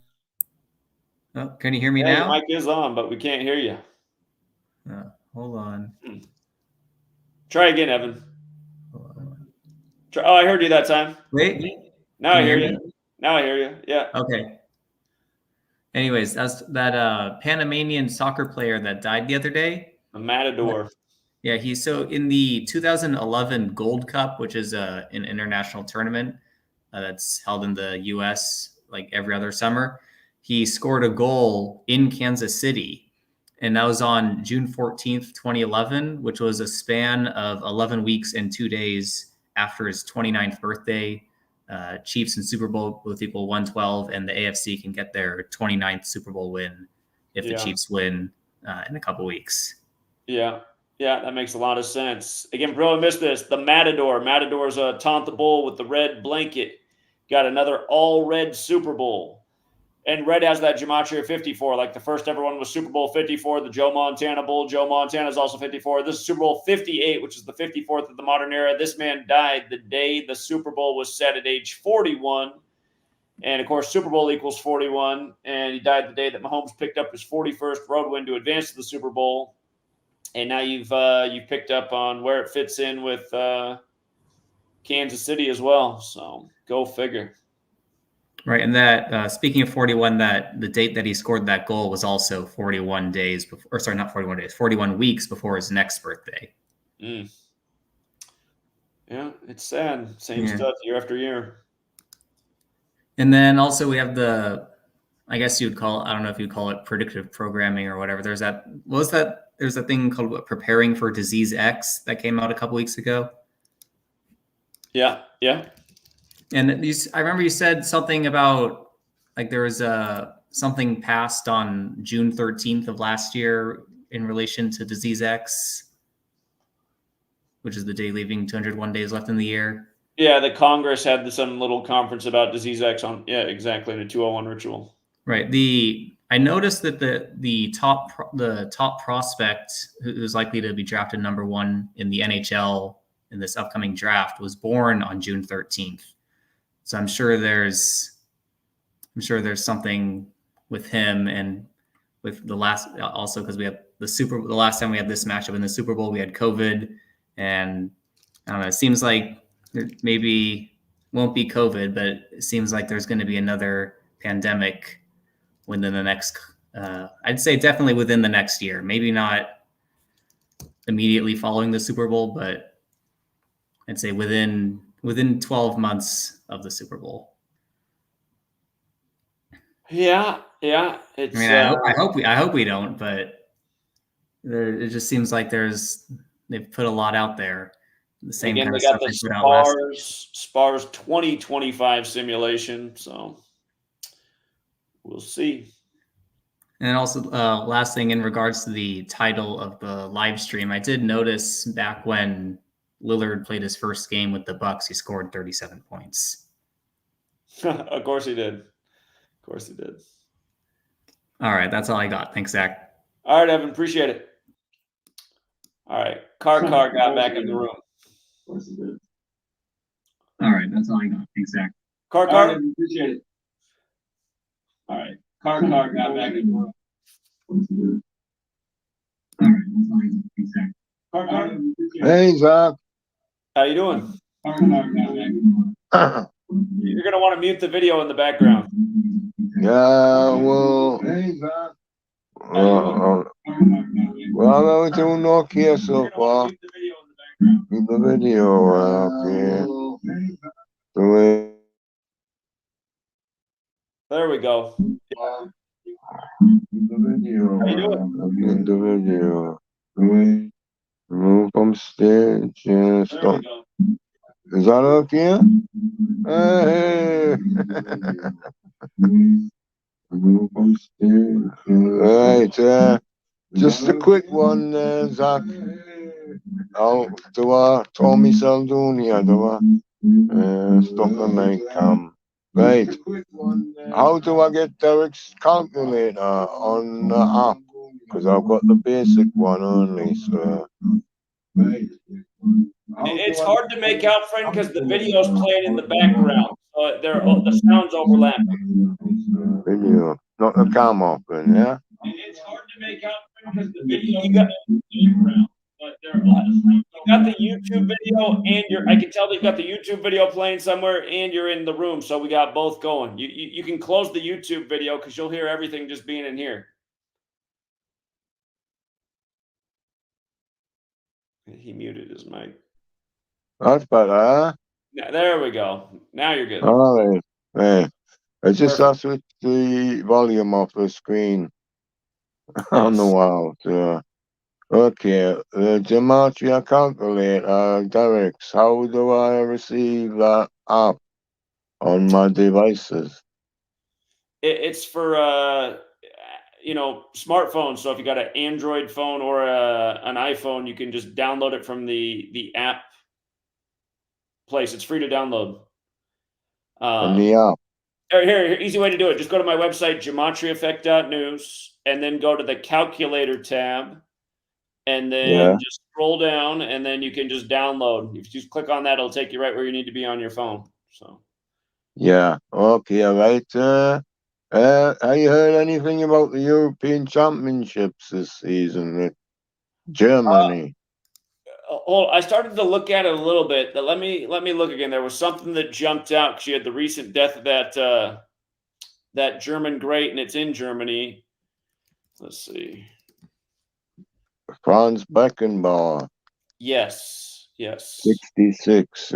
Oh, can you hear me Yeah, now? your mic is on, but we can't hear you. Hold on. Try again, Evan. Oh, I heard you that time. Wait. Now I hear you. Now I hear you. Yeah. Okay. Anyways, that's that Panamanian soccer player that died the other day. A matador. Yeah, he's so in the 2011 Gold Cup, which is an international tournament that's held in the U.S. like every other summer. He scored a goal in Kansas City, and that was on June 14th, 2011, which was a span of 11 weeks and 2 days after his 29th birthday. Chiefs and Super Bowl both equal 112, and the AFC can get their 29th Super Bowl win if the Chiefs win in a couple weeks. Yeah. Yeah, that makes a lot of sense. Again, probably missed this. The Matador. Matador's a taunt the bull with the red blanket. Got another all-red Super Bowl. And red has that Gematria 54. Like the first ever one was Super Bowl 54, the Joe Montana Bull. Joe Montana is also 54. This is Super Bowl 58, which is the 54th of the modern era. This man died the day the Super Bowl was set at age 41. And, of course, Super Bowl equals 41. And he died the day that Mahomes picked up his 41st road win to advance to the Super Bowl. And now you've picked up on where it fits in with Kansas City as well. So go figure. Right, and that speaking of 41, that the date that he scored that goal was also 41 days before, or sorry, not 41 days, 41 weeks before his next birthday. Yeah, it's sad. Same stuff year after year. And then also we have I guess you'd call, I don't know if you'd call it predictive programming or whatever. There's a thing called Preparing for Disease X that came out a couple weeks ago. Yeah. And I remember you said something about like there was something passed on June 13th of last year in relation to Disease X, which is the day leaving 201 days left in the year. Yeah, the Congress had some little conference about Disease X on, exactly, in a 201 ritual. Right. I noticed that the top prospect who's likely to be drafted number 1 in the NHL in this upcoming draft was born on June 13th. So I'm sure there's something with him and with the last, also because we have the last time we had this matchup in the Super Bowl, we had COVID, and I don't know, it seems like there maybe won't be COVID, but it seems like there's going to be another pandemic within the next, I'd say definitely within the next year, maybe not immediately following the Super Bowl, but I'd say within 12 months of the Super Bowl. Yeah. It's, I mean, I hope we don't, but it just seems like they've put a lot out there. The same again, kind they of got stuff the they put out last. SPARS 2025 simulation, so we'll see. And also, last thing in regards to the title of the live stream, I did notice back when Lillard played his first game with the Bucks, he scored 37 points. Of course he did. All right, that's all I got. Thanks, Zach. All right, Evan, appreciate it. All right, Car got back in the room. All right, that's all I got. Thanks, Zach. Car, appreciate it. All right, Car got back in the room. All right, that's all I got. Thanks, Zach. Car. Hey, Zach. How you doing? You're gonna want to mute the video in the background. Yeah, well, well, I'm doing okay so far. Keep the video okay. There we go. Keep the video. How you doing? Keep the video. Move from stage and stop. Is that okay? Hey. Right, just a quick one, Zach. Out to Tommy Saldonia, stuff to make. Right. How do I get Derek's calculator on the app? Because I've got the basic one only. So. It's hard to make out, friend, because the video's playing in the background. So the sound's overlapping. Video, not the cam open, yeah? It's hard to make out because the video you got the YouTube video and I can tell that you got the YouTube video playing somewhere and you're in the room, so we got both going. You can close the YouTube video because you'll hear everything just being in here. He muted his mic. That's better, huh? Yeah, there we go. Now you're good. All right. Hey, I just Perfect. have to switch the volume off the screen on the wall. So. Okay, the Gematria calculator, Derek's. How do I receive that app on my devices? It's for smartphones. So if you got an Android phone or an iPhone, you can just download it from the app place. It's free to download. On the app. Here, easy way to do it. Just go to my website, GematriaEffectNews, and then go to the calculator tab, and then just scroll down, and then you can just download. If you just click on that, it'll take you right where you need to be on your phone. So. Yeah. Okay. Right. Have you heard anything about the European Championships this season with Germany? I started to look at it a little bit. Let me look again. There was something that jumped out because you had the recent death of that German great, and it's in Germany. Let's see. Franz Beckenbauer. Yes. 66.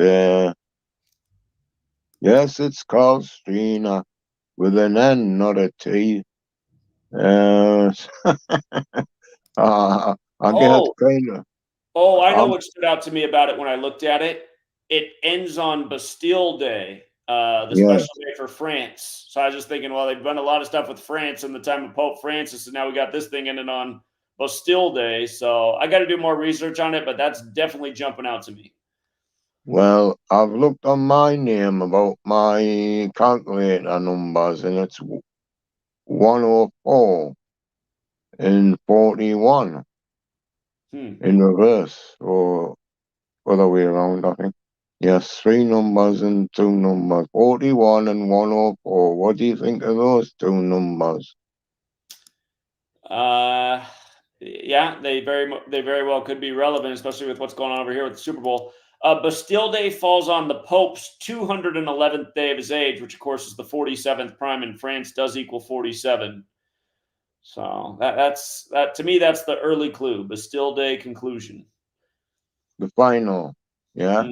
Yes, it's called Strina with an N, not a T. I get kind of. Oh, I know what stood out to me about it when I looked at it. It ends on Bastille Day, the special day for France. So I was just thinking, well, they've done a lot of stuff with France in the time of Pope Francis, and now we got this thing ending on Bastille Day. So I got to do more research on it, but that's definitely jumping out to me. Well, I've looked on my name about my calculator numbers, and it's 104 and 41 in reverse, or other way around, I think. Yes, 3 numbers and 2 numbers, 41 and 104. What do you think of those 2 numbers? Yeah, they very well could be relevant, especially with what's going on over here with the Super Bowl. Bastille Day falls on the Pope's 211th day of his age, which of course is the 47th prime in France, does equal 47. So that's to me, that's the early clue. Bastille Day conclusion. The final, yeah.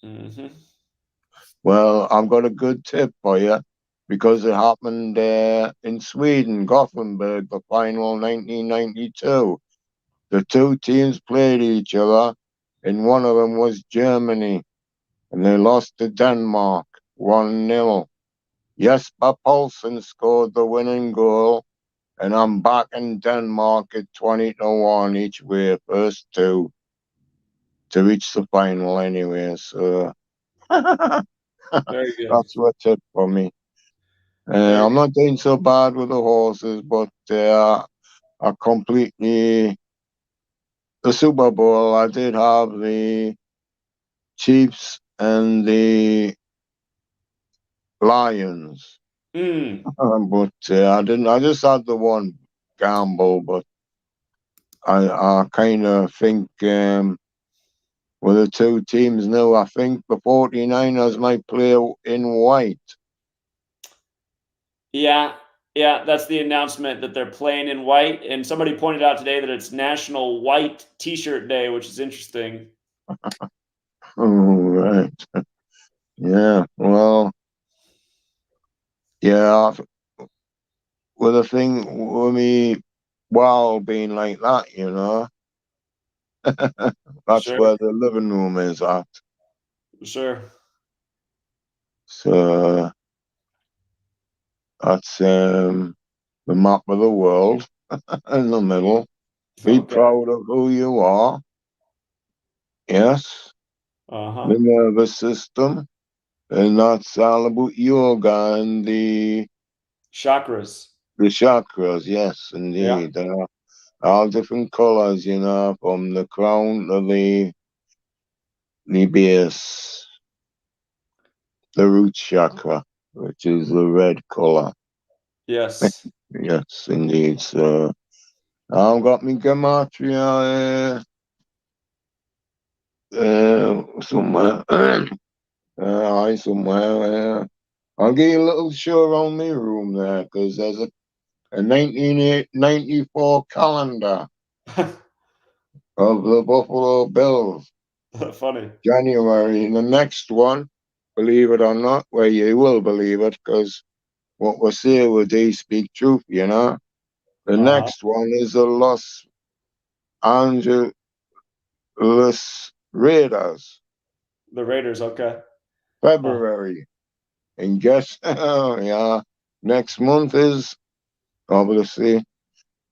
Mm-hmm. Well, I've got a good tip for you because it happened in Sweden, Gothenburg, the final 1992. The 2 teams played each other, and one of them was Germany, and they lost to Denmark 1-0. Jesper Poulsen scored the winning goal, and I'm backing Denmark at 20-1 each way, first 2 to reach the final anyway. So Very good. That's a tip for me. I'm not doing so bad with the horses, but I completely. The Super Bowl, I did have the Chiefs and the Lions. But I didn't. I just had the one gamble, but I kind of think with the 2 teams now, I think the 49ers might play in white. Yeah, that's the announcement that they're playing in white. And somebody pointed out today that it's National White T-shirt Day, which is interesting. Oh, right. Yeah, well, yeah, with a thing with me, being like that, you know, that's where the living room is at. Sure. So that's the map of the world in the middle. Be proud of who you are. Yes. the nervous system, and that's all about yoga and the chakras. The chakras, yes, indeed. All different colors, from the crown to the base, the root chakra, which is the red color. Yes. Yes, indeed. So I've got me gematria somewhere. Somewhere. I'll give you a little show around my room there, because there's a 1994 calendar of the Buffalo Bills. Funny. January. And the next one, believe it or not, well, you will believe it, because what we say with they speak truth, The next one is the Los Angeles Raiders. The Raiders, okay. February. And guess, next month is obviously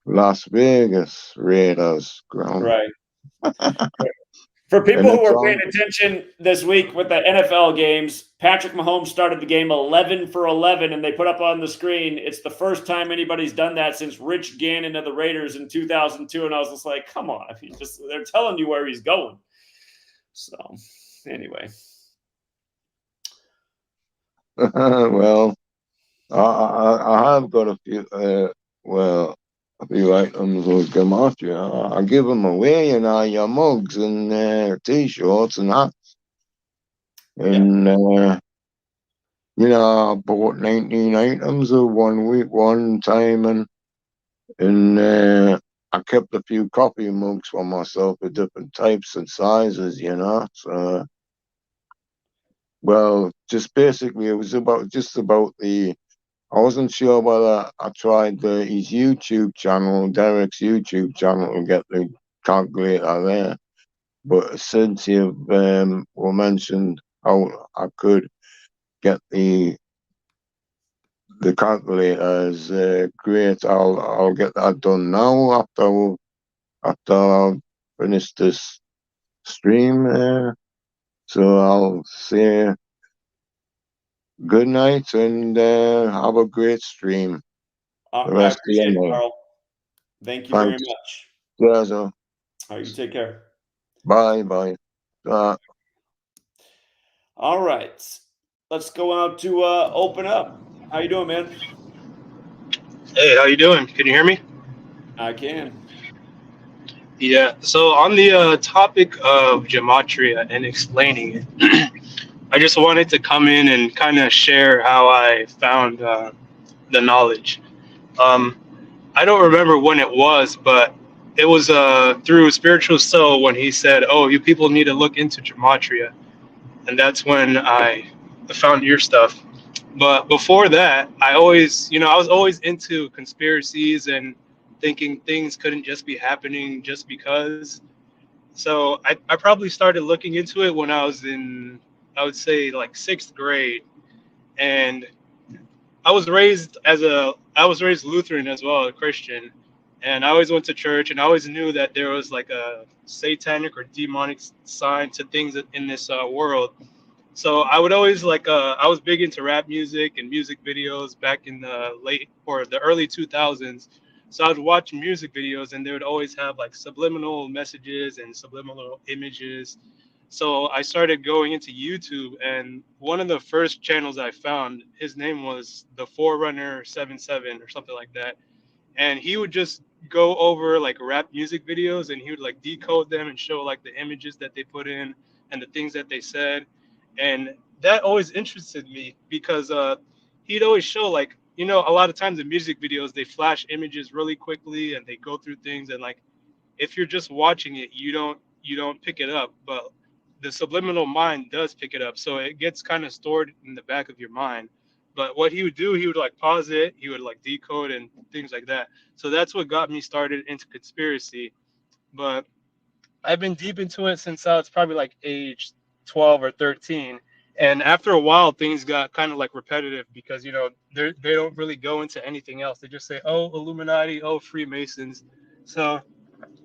Las Vegas Raiders ground. Right. For people who were paying attention this week with the NFL games, Patrick Mahomes started the game 11 for 11, and they put up on the screen, it's the first time anybody's done that since Rich Gannon of the Raiders in 2002. And I was just like, come on. I mean, they're telling you where he's going. So, anyway. Well, I have got a few, a few items of Gematria. I give them away, your mugs and T-shirts and hats. And, I bought 19 items of 1 week, one time, and I kept a few coffee mugs for myself of different types and sizes, So, well, just basically, it was just about I wasn't sure whether I tried his YouTube channel, Derek's YouTube channel, to get the calculator there. But since you've mentioned how I could get the calculator, is great. I'll get that done now after I've finished this stream. So I'll say good night and have a great stream. I appreciate it, Carl. Thank you very much. Yes, All right, you take care. Bye. All right. Let's go out to open up. How you doing, man? Hey, how you doing? Can you hear me? I can. Yeah. So on the topic of gematria and explaining it, I just wanted to come in and kind of share how I found the knowledge. I don't remember when it was, but it was through Spiritual Soul when he said, "Oh, you people need to look into gematria," and that's when I found your stuff. But before that, I was always into conspiracies and thinking things couldn't just be happening just because. So I probably started looking into it when I was in, I would say, like 6th grade. And I was raised Lutheran as well, a Christian. And I always went to church, and I always knew that there was like a satanic or demonic side to things in this world. So I would always I was big into rap music and music videos back in the early 2000s. So I would watch music videos, and they would always have like subliminal messages and subliminal images. So I started going into YouTube, and one of the first channels I found, his name was the Forerunner 77 or something like that. And he would just go over like rap music videos, and he would like decode them and show like the images that they put in and the things that they said. And that always interested me because he'd always show like, a lot of times in music videos, they flash images really quickly and they go through things. And like, if you're just watching it, you don't pick it up, but the subliminal mind does pick it up. So it gets kind of stored in the back of your mind. But what he would do, he would like pause it, he would like decode and things like that. So that's what got me started into conspiracy. But I've been deep into it since I was probably like age 12 or 13. And after a while, things got kind of like repetitive because, they don't really go into anything else. They just say, oh, Illuminati, oh, Freemasons. So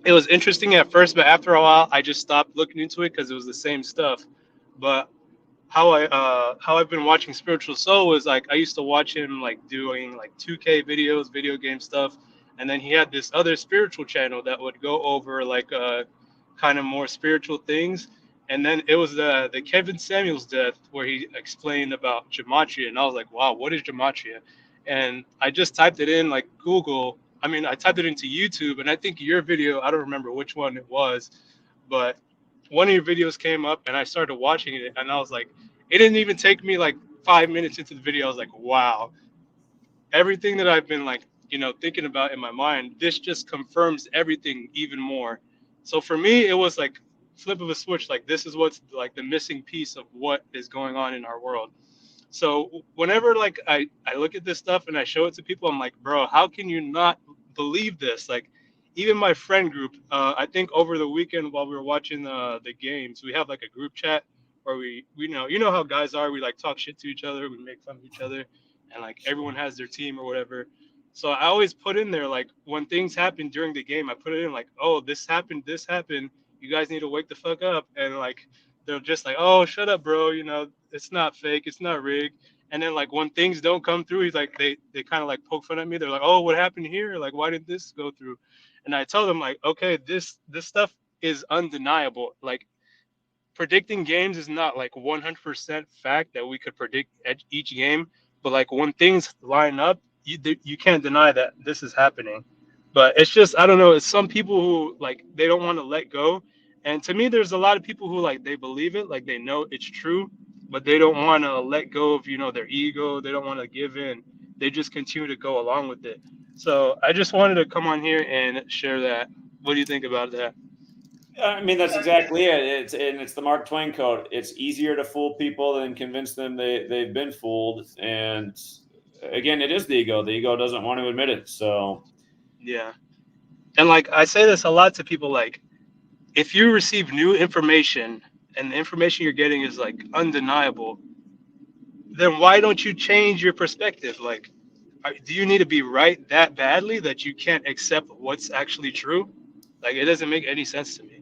it was interesting at first, but after a while, I just stopped looking into it because it was the same stuff. But how I've been watching Spiritual Soul was like I used to watch him like doing like 2K videos, video game stuff, and then he had this other spiritual channel that would go over like kind of more spiritual things. And then it was the Kevin Samuels death where he explained about gematria, and I was like, wow, what is gematria? And I just typed it in like Google. I mean, I typed it into YouTube, and I think your video, I don't remember which one it was, but one of your videos came up, and I started watching it, and I was like, it didn't even take me like 5 minutes into the video. I was like, wow, everything that I've been like, thinking about in my mind, this just confirms everything even more. So for me, it was like flip of a switch. Like this is what's like the missing piece of what is going on in our world. So whenever like I look at this stuff and I show it to people, I'm like, bro, how can you not believe this? Like even my friend group, I think over the weekend while we were watching the games, we have like a group chat where we know how guys are. We like talk shit to each other, we make fun of each other, and like everyone has their team or whatever. So I always put in there like when things happen during the game, I put it in like, oh, this happened. You guys need to wake the fuck up. And like they're just like, oh, shut up, bro. It's not fake. It's not rigged. And then like when things don't come through, he's like they kind of like poke fun at me. They're like, oh, what happened here? Like, why did this go through? And I tell them like, okay, this stuff is undeniable. Like predicting games is not like 100% fact that we could predict each game, but like when things line up, you can't deny that this is happening. But it's just I don't know. It's some people who like they don't want to let go, and to me, there's a lot of people who like they believe it, like they know it's true, but they don't want to let go of their ego. They don't want to give in. They just continue to go along with it. So I just wanted to come on here and share that. What do you think about that? I mean, that's exactly it. It's the Mark Twain quote. It's easier to fool people than convince them they've been fooled. And again, it is the ego. The ego doesn't want to admit it. So Yeah. And like I say this a lot to people, like if you receive new information and the information you're getting is like undeniable, then why don't you change your perspective? Like, do you need to be right that badly that you can't accept what's actually true? Like, it doesn't make any sense to me.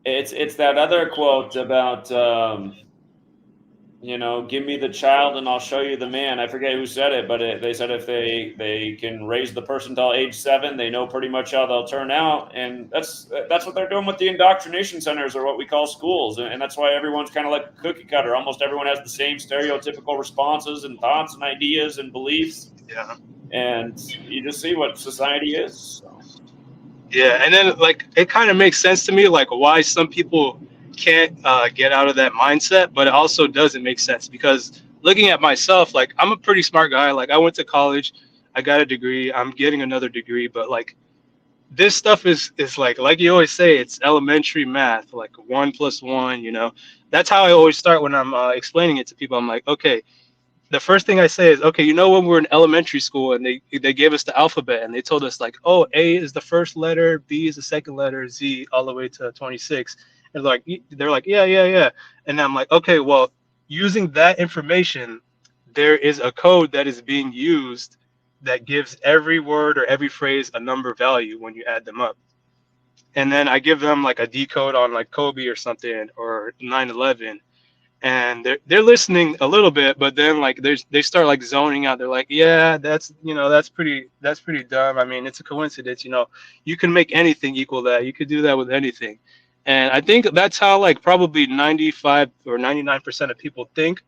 it's that other quote about give me the child and I'll show you the man. I forget who said it, but they said if they can raise the person till age 7, they know pretty much how they'll turn out. And that's what they're doing with the indoctrination centers, or what we call schools. And that's why everyone's kind of like a cookie cutter. Almost everyone has the same stereotypical responses and thoughts and ideas and beliefs. Yeah. And you just see what society is. So. Yeah, and then like it kind of makes sense to me, like why some people can't get out of that mindset, but it also doesn't make sense because looking at myself, like I'm a pretty smart guy. Like I went to college, I got a degree, I'm getting another degree, but like this stuff is like you always say, it's elementary math, like 1 + 1. That's how I always start when I'm explaining it to people. I'm like, okay, the first thing I say is, okay, when we're in elementary school and they gave us the alphabet and they told us like, oh, A is the first letter, B is the second letter, Z all the way to 26. And they're like, yeah. And I'm like, okay, well, using that information, there is a code that is being used that gives every word or every phrase a number value when you add them up. And then I give them like a decode on like Kobe or something or 9/11, and they're listening a little bit, but then like they start like zoning out. They're like, yeah, that's pretty dumb. I mean, it's a coincidence. You can make anything equal that. You could do that with anything. And I think that's how like probably 95 or 99% of people think.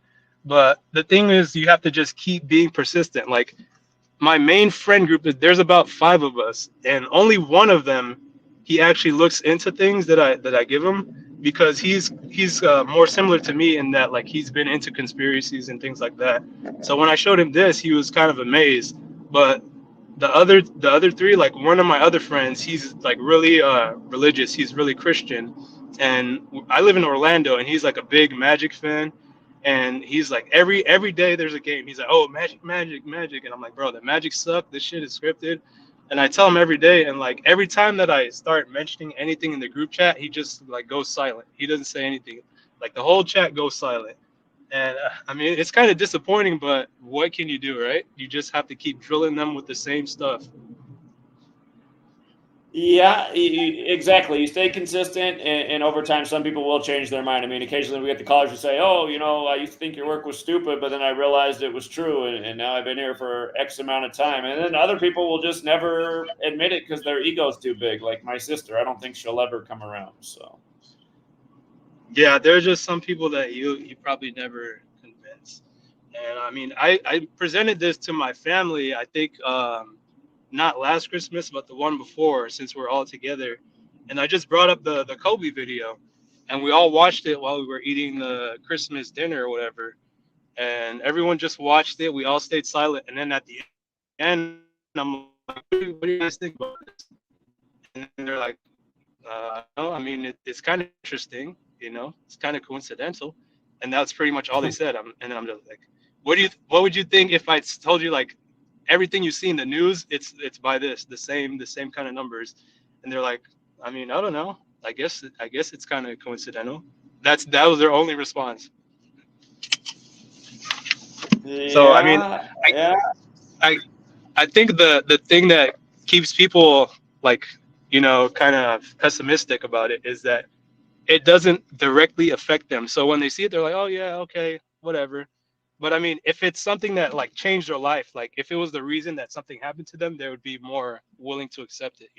But the thing is, you have to just keep being persistent. Like my main friend group, there's about 5 of us, and only one of them, he actually looks into things that I give him, because he's more similar to me in that like he's been into conspiracies and things like that. So when I showed him this, he was kind of amazed. But the other 3, like one of my other friends, he's like really religious. He's really Christian, and I live in Orlando, and he's like a big Magic fan. And he's like, every day there's a game. He's like, oh, magic. And I'm like, bro, the Magic suck. This shit is scripted. And I tell him every day. And like every time that I start mentioning anything in the group chat, he just like goes silent. He doesn't say anything. Like the whole chat goes silent. And I mean, it's kind of disappointing, but what can you do, right? You just have to keep drilling them with the same stuff. Yeah, exactly. You stay consistent, and over time, some people will change their mind. I mean, occasionally we get the callers who say, "Oh, I used to think your work was stupid, but then I realized it was true, and now I've been here for X amount of time." And then other people will just never admit it because their ego's too big. Like my sister, I don't think she'll ever come around. So Yeah, there's just some people that you probably never convince. And I mean, I presented this to my family, I think not last Christmas, but the one before, since we're all together. And I just brought up the Kobe video, and we all watched it while we were eating the Christmas dinner or whatever. And everyone just watched it. We all stayed silent. And then at the end, I'm like, what do you guys think about this? And they're like, no, I mean, it's kind of interesting, it's kind of coincidental. And that's pretty much all they said. And I'm just like, what would you think if I told you like everything you see in the news, it's by the same kind of numbers? And they're like, I mean, I don't know. I guess it's kind of coincidental. That was their only response. So I mean, yeah, yeah, I I think the thing that keeps people like, kind of pessimistic about it is that it doesn't directly affect them. So when they see it, they're like, oh yeah, okay, whatever. But I mean, if it's something that like changed their life, like if it was the reason that something happened to them, they would be more willing to accept it.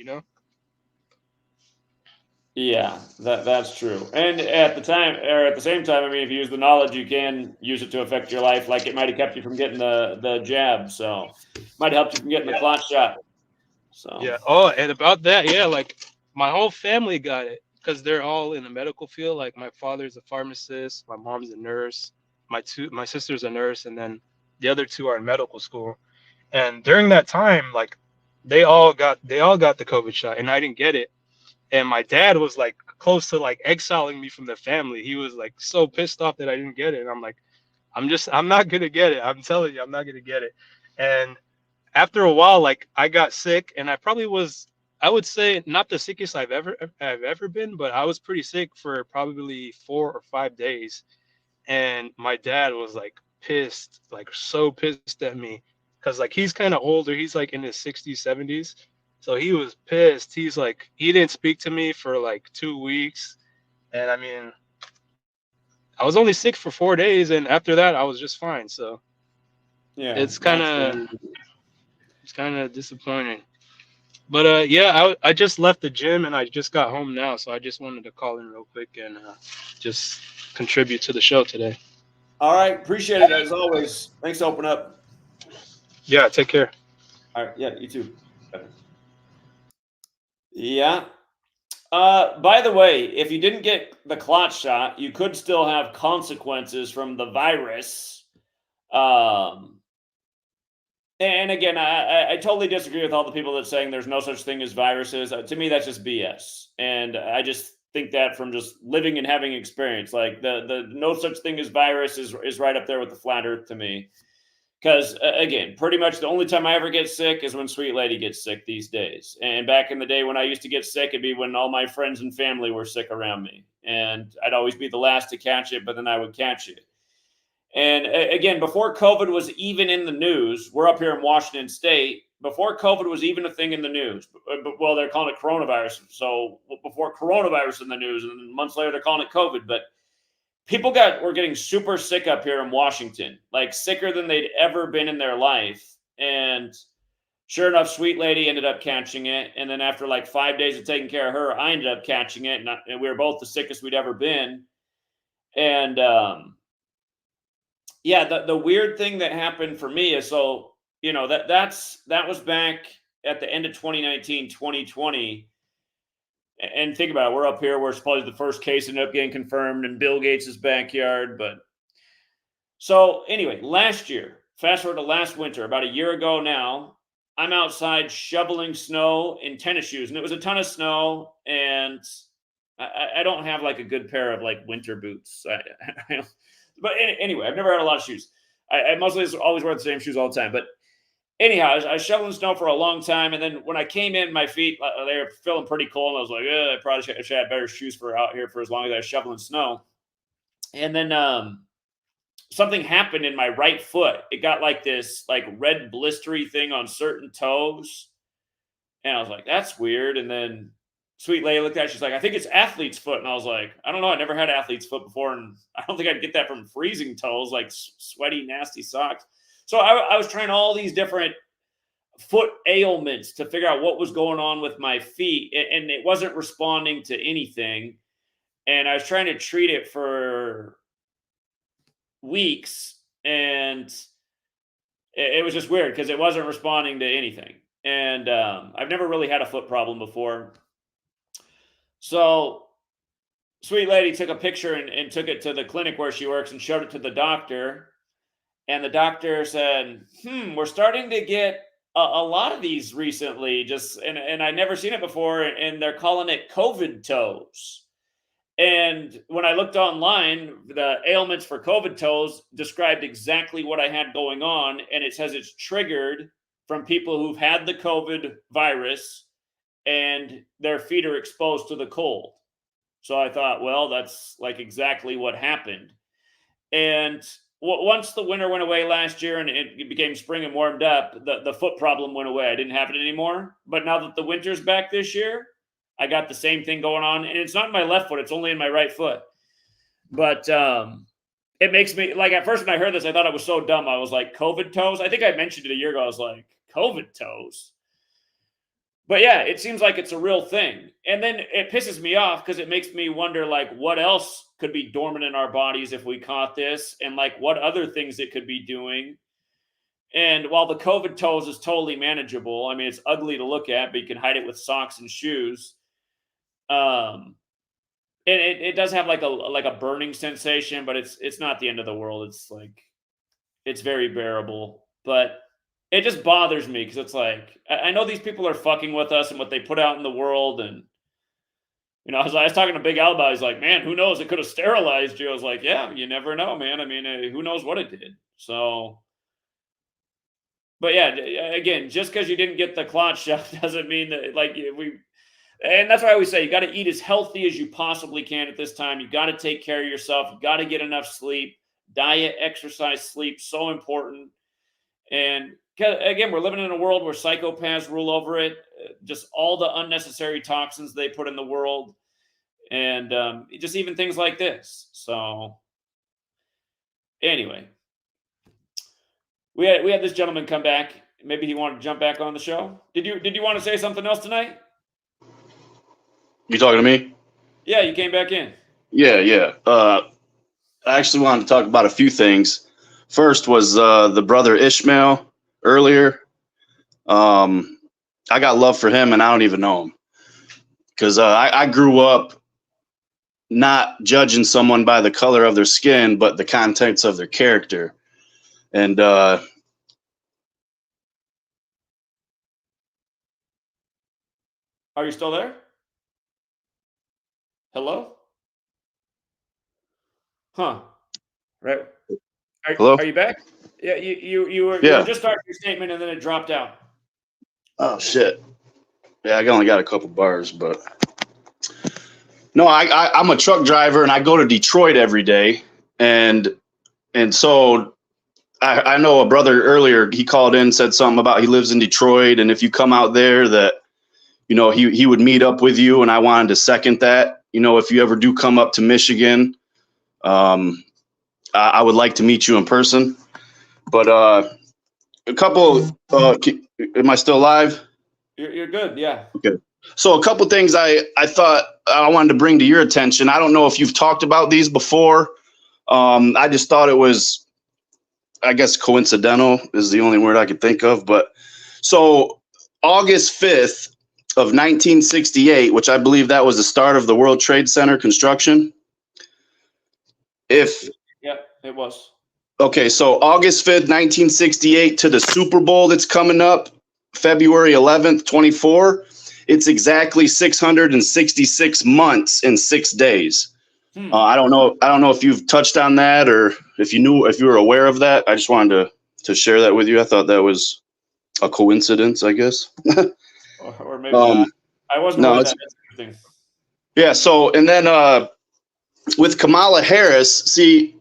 yeah. That's true. And at the time, or at the same time, I mean, if you use the knowledge, you can use it to affect your life. Like it might have kept you from getting the jab, so might have helped you from getting the Yeah. clot shot. So Yeah. Oh, and about that, yeah, like my whole family got it because they're all in the medical field. Like my father's a pharmacist, my mom's a nurse, my sister's a nurse, and then the other two are in medical school. And during that time, like they all got the COVID shot, and I didn't get it. And my dad was like close to like exiling me from the family. He was like so pissed off that I didn't get it. And I'm like, I'm not gonna get it. I'm telling you, I'm not gonna get it. And after a while, like I got sick, and I would say not the sickest I've ever been, but I was pretty sick for probably 4 or 5 days. And my dad was like pissed, like so pissed at me, because like he's kind of older. He's like in his 60s, 70s. So he was pissed. He's like, he didn't speak to me for like 2 weeks. And I mean, I was only sick for 4 days, and after that, I was just fine. So yeah, it's kind of absolutely. it's kind of disappointing. But yeah, I just left the gym and I just got home now, so I just wanted to call in real quick and just contribute to the show today. All right, appreciate it as always. Thanks to open up. Yeah, take care. All right, yeah, you too. Bye. Yeah. By the way, if you didn't get the clot shot, you could still have consequences from the virus. Um, and again, I totally disagree with all the people that saying there's no such thing as viruses. To me, that's just BS. And I just think that from just living and having experience, like the no such thing as virus is right up there with the flat Earth to me. Because again, pretty much the only time I ever get sick is when Sweet Lady gets sick these days. And back in the day when I used to get sick, it'd be when all my friends and family were sick around me, and I'd always be the last to catch it, but then I would catch it. And again, before COVID was even in the news, we're up here in Washington State. Before COVID was even a thing in the news, well, they're calling it coronavirus. So before coronavirus in the news, and months later they're calling it COVID. But people were getting super sick up here in Washington, like sicker than they'd ever been in their life. And sure enough, Sweet Lady ended up catching it. And then after like 5 days of taking care of her, I ended up catching it, and we were both the sickest we'd ever been. And yeah, the weird thing that happened for me is, so that was back at the end of 2019, 2020. And think about it, we're up here, we're supposedly the first case ended up getting confirmed in Bill Gates's backyard. But so anyway, last year, fast forward to last winter, about a year ago now, I'm outside shoveling snow in tennis shoes, and it was a ton of snow. And I don't have like a good pair of like winter boots. But anyway, I've never had a lot of shoes. I mostly always wear the same shoes all the time. But anyhow, I was shoveling snow for a long time, and then when I came in, my feet they were feeling pretty cold, and I was like, I probably should have better shoes for out here for as long as I was shoveling snow. And then something happened in my right foot. It got like this like red blistery thing on certain toes, And I was like, that's weird. And then sweet lady looked at it. She's like, I think it's athlete's foot. And I was like, I don't know. I never had athlete's foot before. And I don't think I'd get that from freezing toes, like sweaty, nasty socks. So I was trying all these different foot ailments to figure out what was going on with my feet. And it wasn't responding to anything. And I was trying to treat it for weeks. And it was just weird because it wasn't responding to anything. And I've never really had a foot problem before. So sweet lady took a picture and took it to the clinic where she works and showed it to the doctor. And the doctor said, we're starting to get a lot of these recently. And I'd never seen it before. And they're calling it COVID toes. And when I looked online, the ailments for COVID toes described exactly what I had going on. And it says it's triggered from people who've had the COVID virus and their feet are exposed to the cold. So I thought, well, that's like exactly what happened. And once the winter went away last year and it became spring and warmed up, the foot problem went away. I didn't have it anymore. But now that the winter's back this year, I got the same thing going on. And it's not in my left foot. It's only in my right foot. But it makes me, like, at first when I heard this, I thought it was so dumb. I was like, COVID toes? I think I mentioned it a year ago. I was like, COVID toes? But yeah, it seems like it's a real thing. And then it pisses me off because it makes me wonder, like, what else could be dormant in our bodies if we caught this? And, like, what other things it could be doing? And while the COVID toes is totally manageable, I mean, it's ugly to look at, but you can hide it with socks and shoes. And it does have like a burning sensation, but it's not the end of the world. It's like, it's very bearable, but it just bothers me because it's like, I know these people are fucking with us and what they put out in the world. And, you know, I was talking to Big Al about it. He's like, man, who knows? It could have sterilized you. I was like, yeah, you never know, man. I mean, who knows what it did? So, but yeah, again, just because you didn't get the clot shot doesn't mean that, like, and that's why I always say you got to eat as healthy as you possibly can at this time. You got to take care of yourself. You got to get enough sleep. Diet, exercise, sleep, so important. And again, we're living in a world where psychopaths rule over it. Just all the unnecessary toxins they put in the world, and just even things like this. So anyway, we had this gentleman come back. Maybe he wanted to jump back on the show. Did you want to say something else tonight? You talking to me? Yeah, you came back in. Yeah. I actually wanted to talk about a few things. First was the brother Ishmael earlier. I got love for him, and I don't even know him because I grew up not judging someone by the color of their skin, but the contents of their character. And are you still there? Hello? Huh. Right. Hello? Are you back? Yeah, you were just starting your statement and then it dropped out. Oh shit. Yeah, I only got a couple bars, but no, I'm a truck driver and I go to Detroit every day. And so I know a brother earlier, he called in, said something about he lives in Detroit, and if you come out there that, you know, he would meet up with you, and I wanted to second that. You know, if you ever do come up to Michigan, I would like to meet you in person. But a couple, am I still live? You're good, yeah. Okay. So a couple things I thought I wanted to bring to your attention. I don't know if you've talked about these before. I just thought it was, I guess, coincidental is the only word I could think of. But so August 5th of 1968, which I believe that was the start of the World Trade Center construction. Yeah, it was. Okay, so August 5th, 1968 to the Super Bowl that's coming up, February 11th, 24. It's exactly 666 months and 6 days. I don't know if you've touched on that or if you were aware of that. I just wanted to share that with you. I thought that was a coincidence, I guess. or maybe not. I wasn't aware of that. That's interesting. Yeah. So, and then with Kamala Harris, see,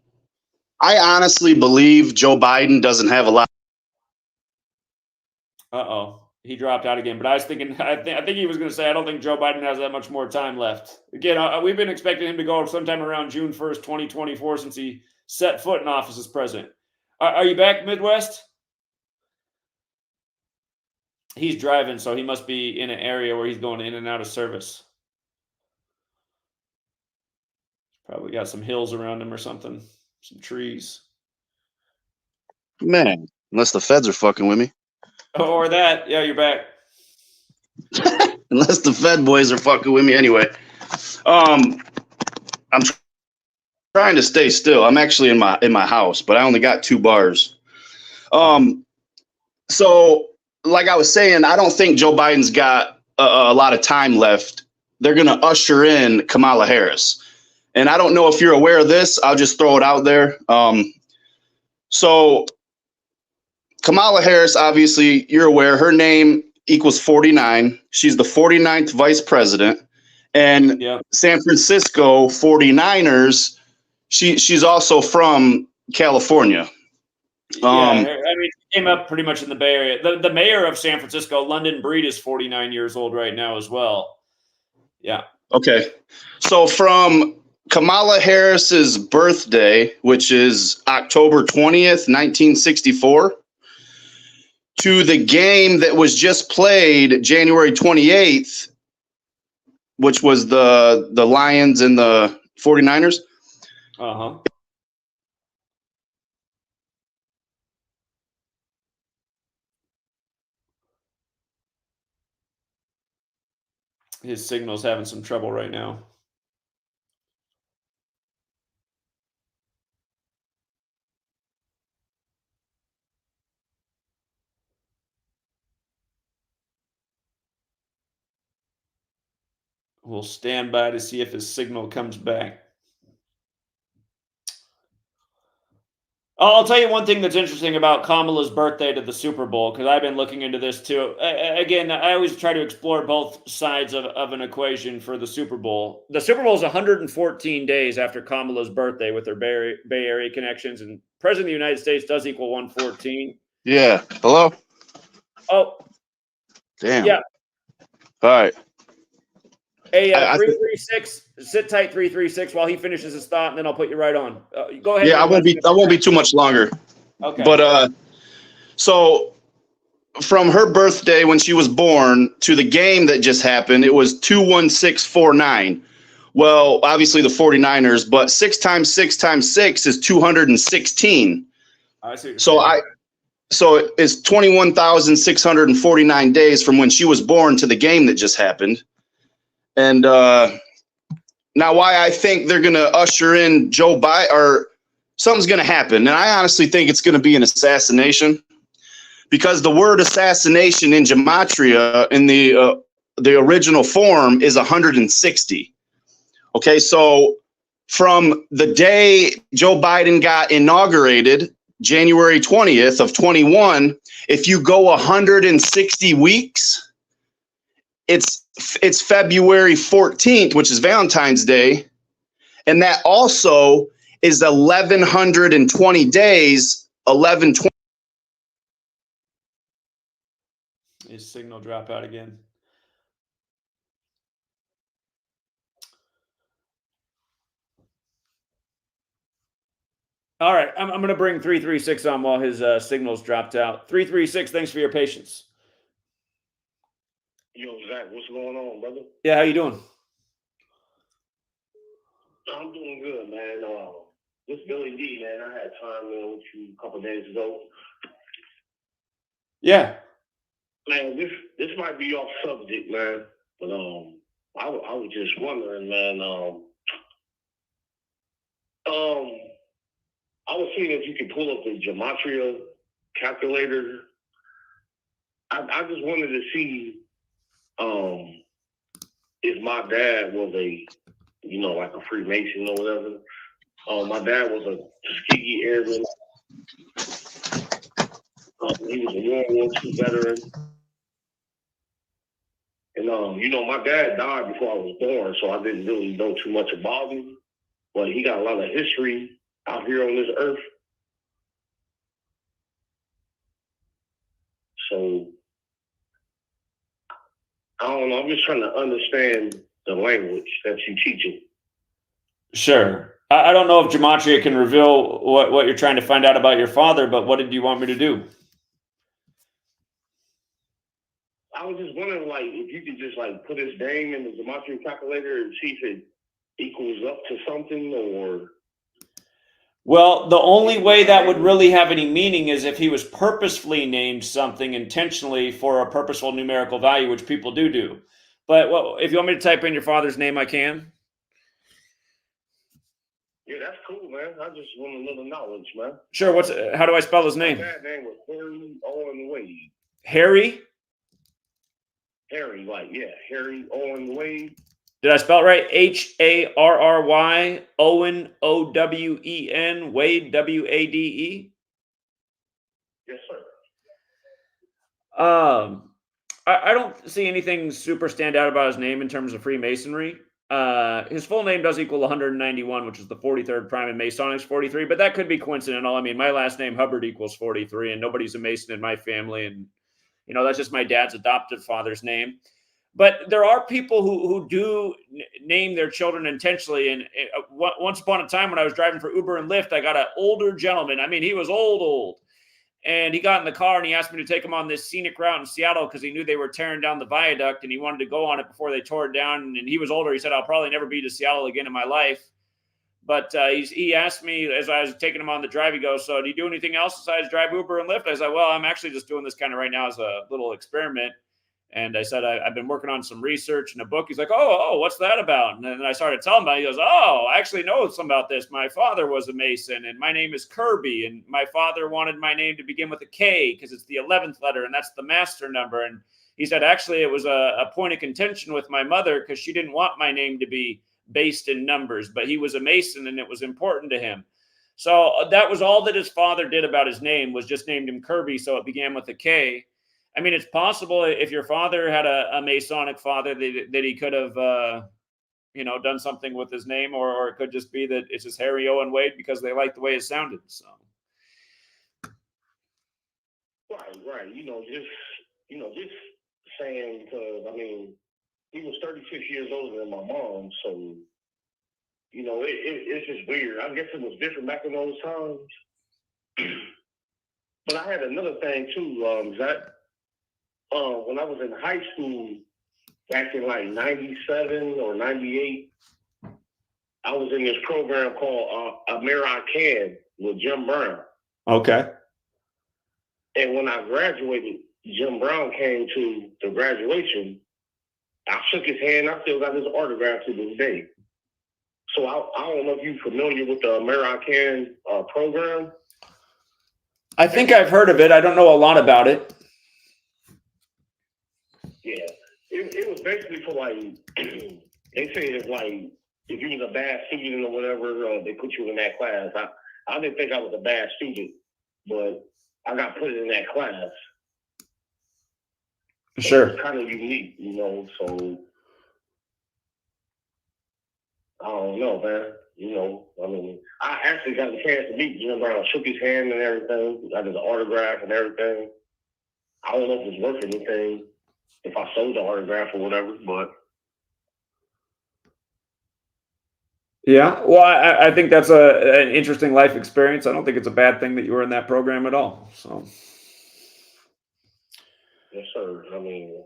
I honestly believe Joe Biden doesn't have a lot. Uh-oh. He dropped out again. But I was thinking, I think he was going to say, I don't think Joe Biden has that much more time left. Again, we've been expecting him to go sometime around June 1st, 2024, since he set foot in office as president. Are you back, Midwest? He's driving, so he must be in an area where he's going in and out of service. Probably got some hills around him or something, some trees. Man, unless the feds are fucking with me. Or that. Yeah, you're back. Unless the Fed boys are fucking with me anyway. I'm trying to stay still. I'm actually in my house, but I only got 2 bars. So like I was saying, I don't think Joe Biden's got a lot of time left. They're going to usher in Kamala Harris. And I don't know if you're aware of this. I'll just throw it out there. So Kamala Harris, obviously, you're aware, her name equals 49. She's the 49th vice president. And San Francisco 49ers, she's also from California. I mean, she came up pretty much in the Bay Area. The mayor of San Francisco, London Breed, is 49 years old right now as well. Yeah. Okay. So from Kamala Harris's birthday, which is October 20th, 1964, to the game that was just played January 28th, which was the Lions and the 49ers. Uh-huh. His signal's having some trouble right now. We'll stand by to see if his signal comes back. I'll tell you one thing that's interesting about Kamala's birthday to the Super Bowl, because I've been looking into this too. Again, I always try to explore both sides of an equation for the Super Bowl. The Super Bowl is 114 days after Kamala's birthday with her Bay Area connections, and President of the United States does equal 114. Yeah. Hello? Oh. Damn. Yeah. All right. Hey, 336, sit tight, 336, while he finishes his thought, and then I'll put you right on. Go ahead. Yeah, I won't be too much longer. Okay. But so from her birthday when she was born to the game that just happened, it was 21649. Well, obviously the 49ers, but 6 times 6 times 6 is 216. I see. So it's 21,649 days from when she was born to the game that just happened. And now why I think they're going to usher in Joe Biden, or something's going to happen. And I honestly think it's going to be an assassination, because the word assassination in Gematria in the original form is 160. Okay, so from the day Joe Biden got inaugurated, January 20th of 21, if you go 160 weeks, it's February 14th, which is Valentine's Day. And that also is 1,120 days, 1120. His signal drop out again. All right, I'm going to bring 336 on while his signal's dropped out. 336, thanks for your patience. Yo, Zach, what's going on, brother? Yeah, how you doing? I'm doing good, man. This Billy D, man, I had time with you a couple of days ago. Yeah. Man, this might be off subject, man, but I was just wondering, man. I was seeing if you could pull up the Gematria calculator. I just wanted to see if my dad was like a Freemason or whatever. My dad was a Tuskegee Airman. He was a World War II veteran. And, my dad died before I was born, so I didn't really know too much about him. But he got a lot of history out here on this earth. So I don't know. I'm just trying to understand the language that you're teaching. Sure. I don't know if Gematria can reveal what you're trying to find out about your father, but what did you want me to do? I was just wondering, like, if you could just like put his name in the Gematria calculator and see if it equals up to something, or. Well, the only way that would really have any meaning is if he was purposefully named something intentionally for a purposeful numerical value, which people do. But if you want me to type in your father's name, I can. Yeah, that's cool, man. I just want a little knowledge, man. Sure. How do I spell his name? My dad's name was Harry Owen Wade. Harry? Harry, like, yeah, Harry Owen Wade. Did I spell it right? Harry Owen Owen Wade Wade. Yes, sir. I don't see anything super stand out about his name in terms of Freemasonry. His full name does equal 191, which is the 43rd prime, and Masonic's 43, but that could be coincidental. I mean, my last name Hubbard equals 43, and nobody's a Mason in my family, and that's just my dad's adopted father's name. But there are people who do name their children intentionally. And once upon a time when I was driving for Uber and Lyft, I got an older gentleman. I mean, he was old. And he got in the car and he asked me to take him on this scenic route in Seattle because he knew they were tearing down the viaduct and he wanted to go on it before they tore it down. And he was older. He said, I'll probably never be to Seattle again in my life. But he asked me as I was taking him on the drive, he goes, so do you do anything else besides drive Uber and Lyft? I said, well, I'm actually just doing this kind of right now as a little experiment. And I said, I've been working on some research and a book. He's like, oh, what's that about? And then I started telling him, he goes, oh, I actually know something about this. My father was a Mason and my name is Kirby. And my father wanted my name to begin with a K because it's the 11th letter and that's the master number. And he said, actually, it was a point of contention with my mother because she didn't want my name to be based in numbers, but he was a Mason and it was important to him. So that was all that his father did about his name, was just named him Kirby. So it began with a K. I mean, it's possible if your father had a Masonic father that he could have, done something with his name, or it could just be that it's just Harry Owen Wade because they like the way it sounded. So. Right. Just saying, because, I mean, he was 36 years older than my mom, so, it's just weird. I guess it was different back in those times. But I had another thing, too, Zach. When I was in high school, back in like 97 or 98, I was in this program called American with Jim Brown. Okay. And when I graduated, Jim Brown came to the graduation. I shook his hand. I still got his autograph to this day. So I don't know if you're familiar with the American program. I think I've heard of it. I don't know a lot about it. Yeah, it was basically for like, they say it's like, if you was a bad student or whatever, they put you in that class. I didn't think I was a bad student, but I got put in that class. Sure. It's kind of unique, so I don't know, man. I mean, I actually got a chance to meet Jim Brown. I shook his hand and everything. I did the autograph and everything. I don't know if it's worth anything, if I sold the autograph or whatever, but. Yeah, well, I think that's an interesting life experience. I don't think it's a bad thing that you were in that program at all. So. Yes, sir. I mean,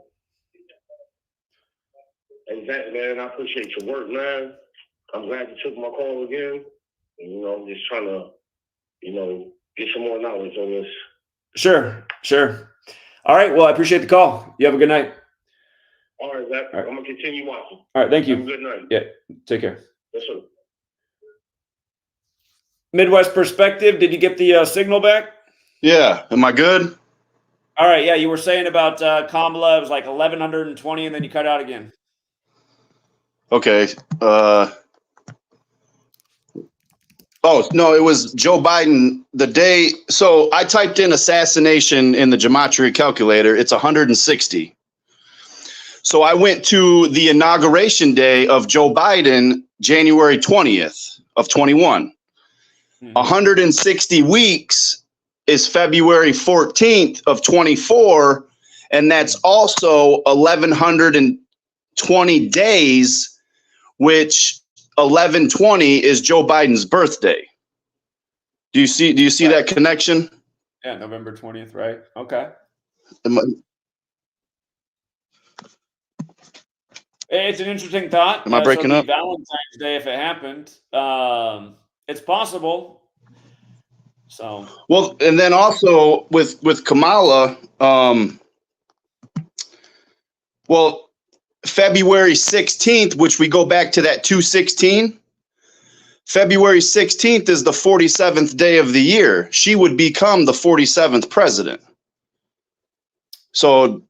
exactly, man. I appreciate your work, man. I'm glad you took my call again. And, just trying to, get some more knowledge on this. Sure. All right. Well, I appreciate the call. You have a good night. All right, Zach. All right. I'm going to continue watching. All right. Thank you. Have a good night. Yeah. Take care. Yes, sir. Midwest Perspective. Did you get the signal back? Yeah. Am I good? All right. Yeah. You were saying about Kamala. It was like 1,120 and then you cut out again. Okay. Oh, no, it was Joe Biden the day. So I typed in assassination in the Gematria calculator. It's 160. So I went to the inauguration day of Joe Biden, January 20th of 21. 160 weeks is February 14th of 24. And that's also 1,120 days, which 11/20 is Joe Biden's birthday. Do you see that connection? Yeah, November 20th, right? Okay. It's an interesting thought. Am I breaking up? Valentine's Day, if it happened, it's possible. So well, and then also with Kamala, well, February 16th, which we go back to that 216. February 16th is the 47th day of the year. She would become the 47th president. So,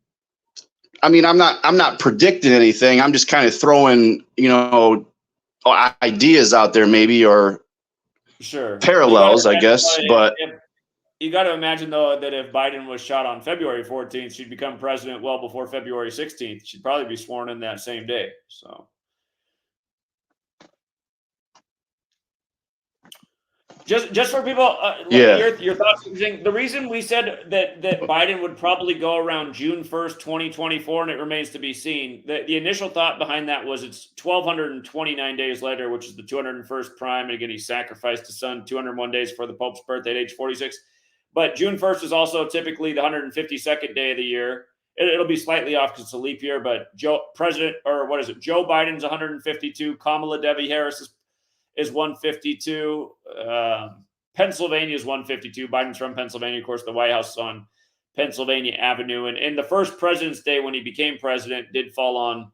I mean, I'm not predicting anything. I'm just kind of throwing, ideas out there, maybe, or sure parallels, I guess. But you got to imagine, though, that if Biden was shot on February 14th, she'd become president well before February 16th. She'd probably be sworn in that same day. So. Just for people, your thoughts. The reason we said that Biden would probably go around June 1st, 2024, and it remains to be seen. The initial thought behind that was it's 1,229 days later, which is the 201st prime. And again, he sacrificed his son 201 days before the Pope's birthday at age 46. But June 1st is also typically the 152nd day of the year. It'll be slightly off because it's a leap year, but Joe Biden's 152. Kamala Devi Harris is 152. Pennsylvania is 152. Biden's from Pennsylvania. Of course, the White House is on Pennsylvania Avenue. And the first President's Day when he became president did fall on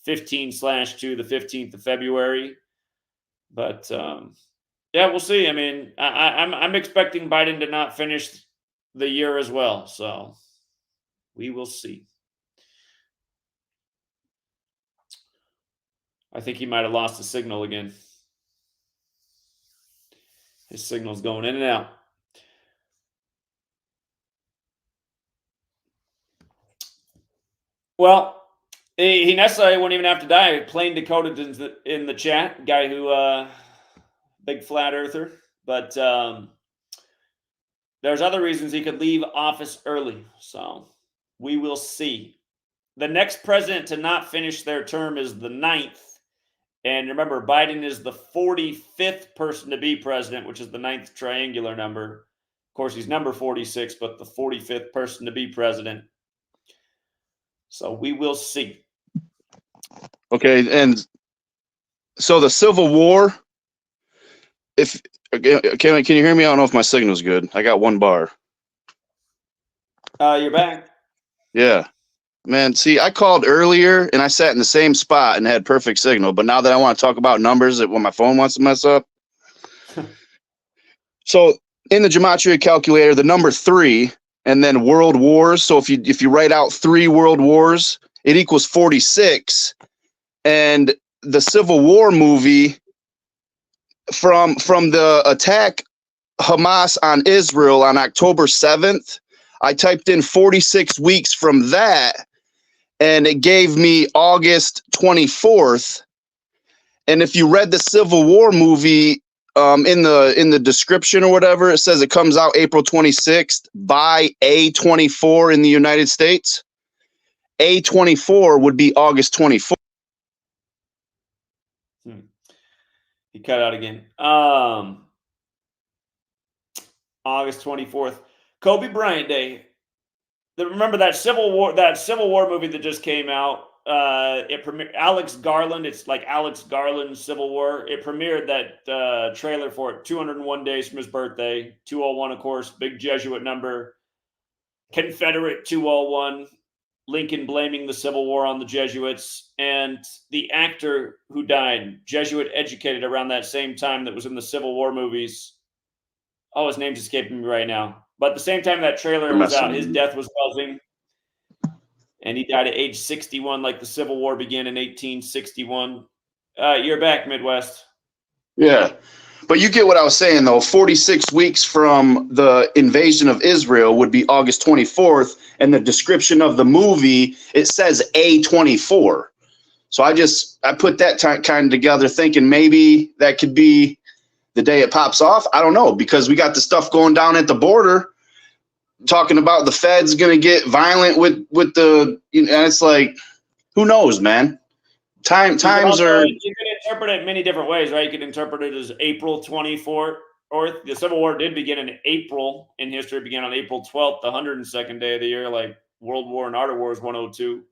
15/2, the 15th of February. But we'll see. I mean, I'm expecting Biden to not finish the year as well. So we will see. I think he might have lost the signal again. His signal's going in and out. Well, he necessarily won't even have to die. Plain Dakota in the chat, guy who, big flat earther. But there's other reasons he could leave office early. So we will see. The next president to not finish their term is the 9th. And remember, Biden is the 45th person to be president, which is the 9th triangular number. Of course, he's number 46, but the 45th person to be president. So we will see. Okay, and so the Civil War, can you hear me? I don't know if my signal's good. I got one bar. You're back. Yeah. Man, see, I called earlier and I sat in the same spot and had perfect signal. But now that I want to talk about numbers, when my phone wants to mess up. So in the Gematria calculator, the number 3 and then world wars. So if you write out 3 world wars, it equals 46. And the Civil War movie from the attack Hamas on Israel on October 7th, I typed in 46 weeks from that. And it gave me August 24th. And if you read the Civil War movie in the description or whatever, it says it comes out April 26th by A24 in the United States. A24 would be August 24th. He cut out again. August 24th. Kobe Bryant Day. Remember that Civil War movie that just came out? It premiered Alex Garland. It's like Alex Garland's Civil War. It premiered that trailer for it 201 days from his birthday. 201, of course, big Jesuit number. Confederate 201. Lincoln blaming the Civil War on the Jesuits. And the actor who died, Jesuit educated around that same time, that was in the Civil War movies. Oh, his name's escaping me right now. But at the same time that trailer was out, his death was buzzing. And he died at age 61, like the Civil War began in 1861. You're back, Midwest. Yeah. But you get what I was saying, though. 46 weeks from the invasion of Israel would be August 24th. And the description of the movie, it says A24. So I put that kind of together thinking maybe that could be the day it pops off. I don't know, because we got the stuff going down at the border. talking about the Fed's going to get violent with the, and it's like, who knows, man? Times are. You can interpret it many different ways, right? You can interpret it as April 24th, or the Civil War did begin in April in history. It began on April 12th, the 102nd day of the year, like World War and Art of War is 102.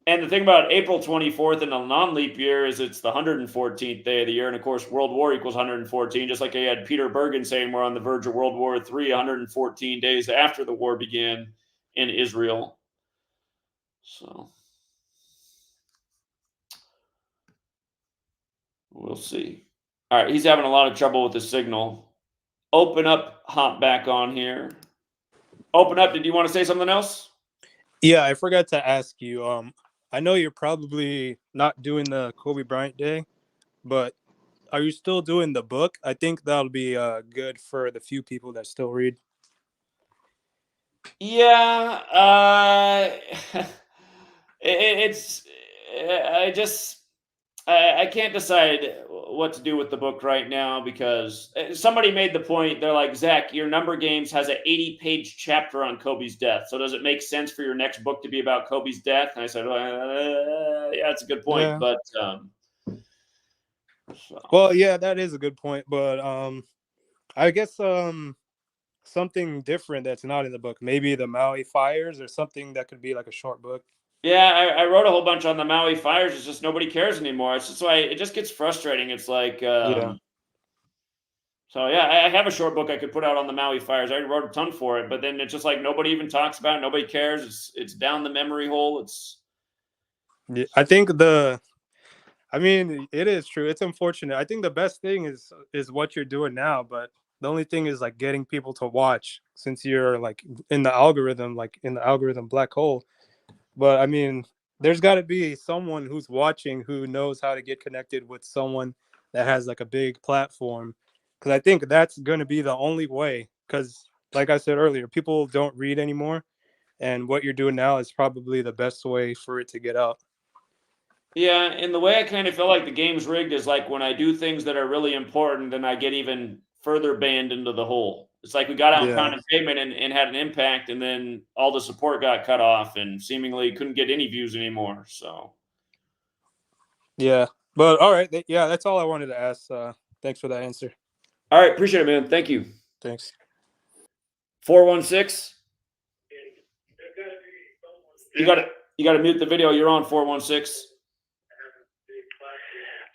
And the thing about April 24th in a non-leap year is it's the 114th day of the year. And of course, World War equals 114, just like I had Peter Bergen saying we're on the verge of World War III, 114 days after the war began in Israel. So we'll see. All right, he's having a lot of trouble with the signal. Open up, hop back on here. Open up, did you want to say something else? Yeah, I forgot to ask you. I know you're probably not doing the Kobe Bryant Day, but are you still doing the book? I think that'll be good for the few people that still read. Yeah, I can't decide what to do with the book right now because somebody made the point. They're like, Zach, your Number Games has an 80-page chapter on Kobe's death. So does it make sense for your next book to be about Kobe's death? And I said, yeah, that's a good point. Yeah. But well, yeah, that is a good point. But I guess something different that's not in the book. Maybe the Maui fires or something that could be like a short book. yeah, I wrote a whole bunch on the Maui fires. It's just nobody cares anymore. It's just why it just gets frustrating. It's like, Yeah. So yeah, I have a short book I could put out on the Maui fires. I already wrote a ton for it, but then it's just like nobody even talks about it. Nobody cares. It's down the memory hole. Yeah, I think it is true. It's unfortunate. I think the best thing is what you're doing now, but the only thing is like getting people to watch since you're like in the algorithm black hole. But I mean, there's got to be someone who's watching who knows how to get connected with someone that has like a big platform, because I think that's going to be the only way. Because like I said earlier, people don't read anymore, and what you're doing now is probably the best way for it to get out. Yeah, and the way I kind of feel like the game's rigged is like when I do things that are really important, then I get even further banned into the hole. It's like we got out Yeah. Pound and Pavement and had an impact, and then all the support got cut off and seemingly couldn't get any views anymore. So Yeah, but all right, yeah, that's all I wanted to ask. Thanks for that answer. all right, appreciate it, man. Thank you. Thanks. 416. You got to mute the video. You're on 416.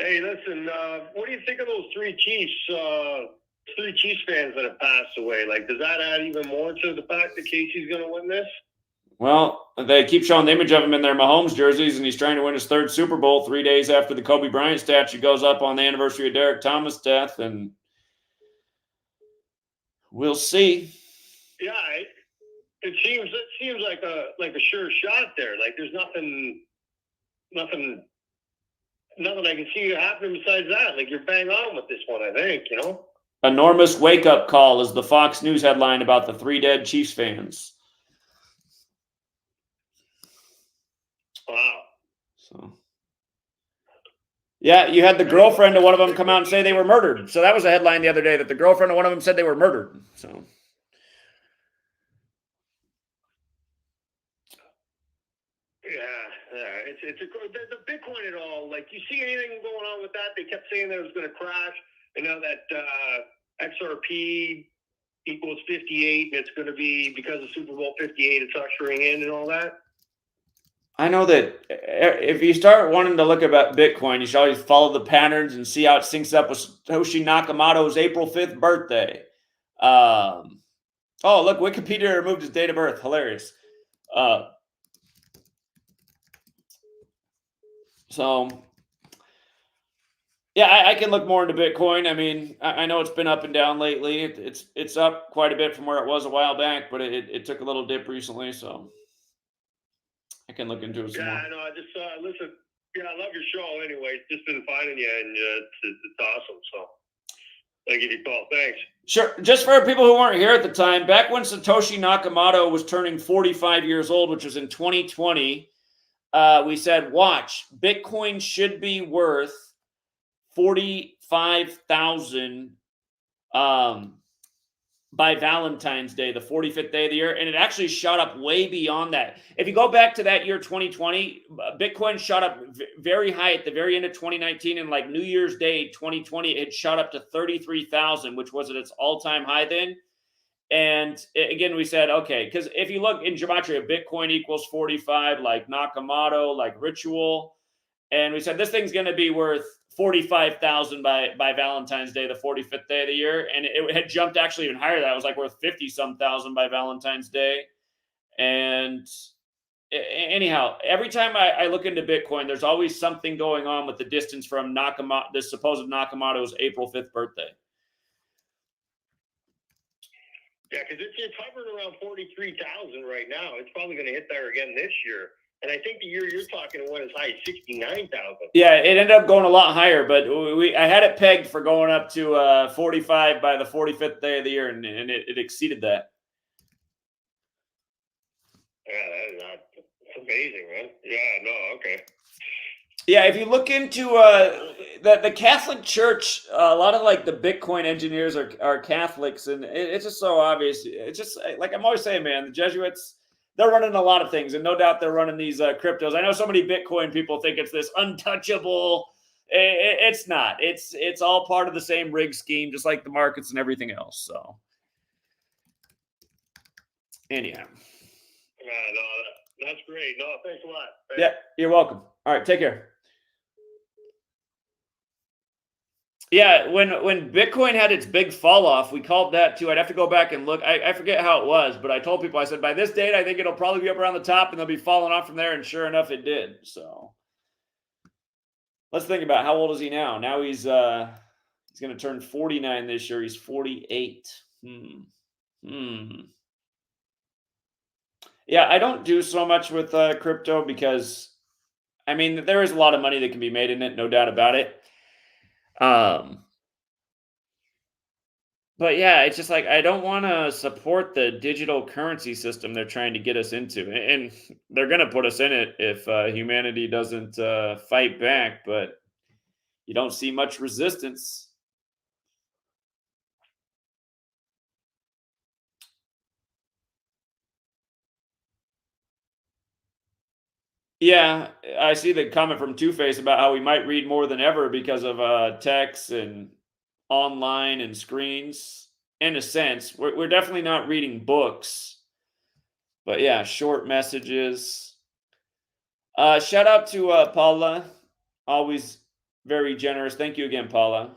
Hey, listen, what do you think of those three Chiefs fans that have passed away? Like, does that add even more to the fact that Casey's going to win this? Well, they keep showing the image of him in their Mahomes jerseys, and he's trying to win his third Super Bowl 3 days after the Kobe Bryant statue goes up on the anniversary of Derek Thomas' death, and we'll see. Yeah, it seems like a sure shot there. Like, there's nothing I can see happening besides that. Like, you're bang on with this one, I think, you know? Enormous wake-up call is the Fox News headline about the 3 dead Chiefs fans. Wow. So, yeah, you had the girlfriend of one of them come out and say they were murdered. So that was a headline the other day that the girlfriend of one of them said they were murdered. So, yeah, it's the Bitcoin at all. Like, you see anything going on with that? They kept saying that it was going to crash, and now that XRP equals 58, and it's going to be because of Super Bowl 58, it's ushering in and all that. I know that if you start wanting to look about Bitcoin, you should always follow the patterns and see how it syncs up with Satoshi Nakamoto's April 5th birthday. Oh, look, Wikipedia removed his date of birth. Hilarious. So, yeah, I can look more into Bitcoin. I mean, I know it's been up and down lately. It's up quite a bit from where it was a while back, but it took a little dip recently, so I can look into it some more. Yeah, I know. I just listen. Yeah, I love your show. Anyway, just been finding you, and it's awesome. So, I give you a call. Thanks. Sure. Just for people who weren't here at the time, back when Satoshi Nakamoto was turning 45 years old, which was in 2020, we said, watch, Bitcoin should be worth 45,000 by Valentine's Day, the 45th day of the year, and it actually shot up way beyond that. If you go back to that year, 2020, Bitcoin shot up very high at the very end of 2019, and like New Year's Day, 2020, it shot up to 33,000, which was at its all-time high then. And again, we said, okay, because if you look in Gematria, Bitcoin equals 45, like Nakamoto, like Ritual, and we said this thing's going to be worth 45,000 by Valentine's Day, the 45th day of the year, and it had jumped actually even higher. That was like worth 50-some thousand by Valentine's Day. And anyhow, every time I look into Bitcoin, there's always something going on with the distance from Nakamoto, this supposed Nakamoto's April 5th birthday. Yeah, because it's hovering around 43,000 right now. It's probably going to hit there again this year. And I think the year you're talking went as high as 69,000. Yeah, it ended up going a lot higher, but I had it pegged for going up to 45 by the 45th day of the year, and it exceeded that. Yeah, that's amazing, man. Yeah, no, okay. Yeah, if you look into the Catholic Church, a lot of like the Bitcoin engineers are Catholics, and it's just so obvious. It's just like I'm always saying, man, the Jesuits, they're running a lot of things, and no doubt they're running these cryptos. I know so many Bitcoin people think it's this untouchable. It's not. It's all part of the same rig scheme, just like the markets and everything else. So, anyhow. No, that's great. No, thanks a lot. Thanks. Yeah, you're welcome. All right, take care. Yeah, when Bitcoin had its big fall off, we called that too. I'd have to go back and look. I forget how it was, but I told people, I said, by this date, I think it'll probably be up around the top and they'll be falling off from there. And sure enough, it did. So let's think about how old is he now? Now he's going to turn 49 this year. He's 48. Yeah, I don't do so much with crypto because, I mean, there is a lot of money that can be made in it, no doubt about it. But yeah, it's just like I don't want to support the digital currency system they're trying to get us into, and they're going to put us in it if humanity doesn't fight back. But you don't see much resistance. Yeah, I see the comment from Two-Face about how we might read more than ever because of texts and online and screens. In a sense, we're definitely not reading books. But yeah, short messages. Shout out to Paula. Always very generous. Thank you again, Paula.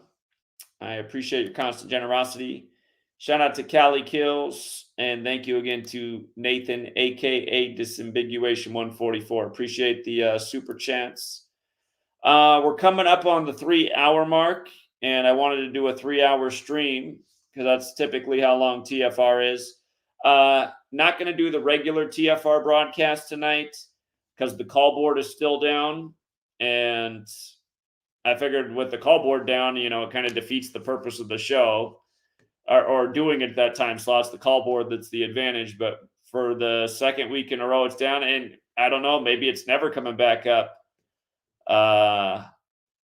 I appreciate your constant generosity. Shout out to Callie Kills, and thank you again to Nathan, aka Disambiguation 144. Appreciate the super chats. We're coming up on the 3-hour mark, and I wanted to do a 3-hour stream because that's typically how long TFR is. Not going to do the regular TFR broadcast tonight because the call board is still down, and I figured with the call board down, it kind of defeats the purpose of the show. Or doing it at that time slot's the call board that's the advantage. But for the second week in a row, it's down. And I don't know, maybe it's never coming back up. I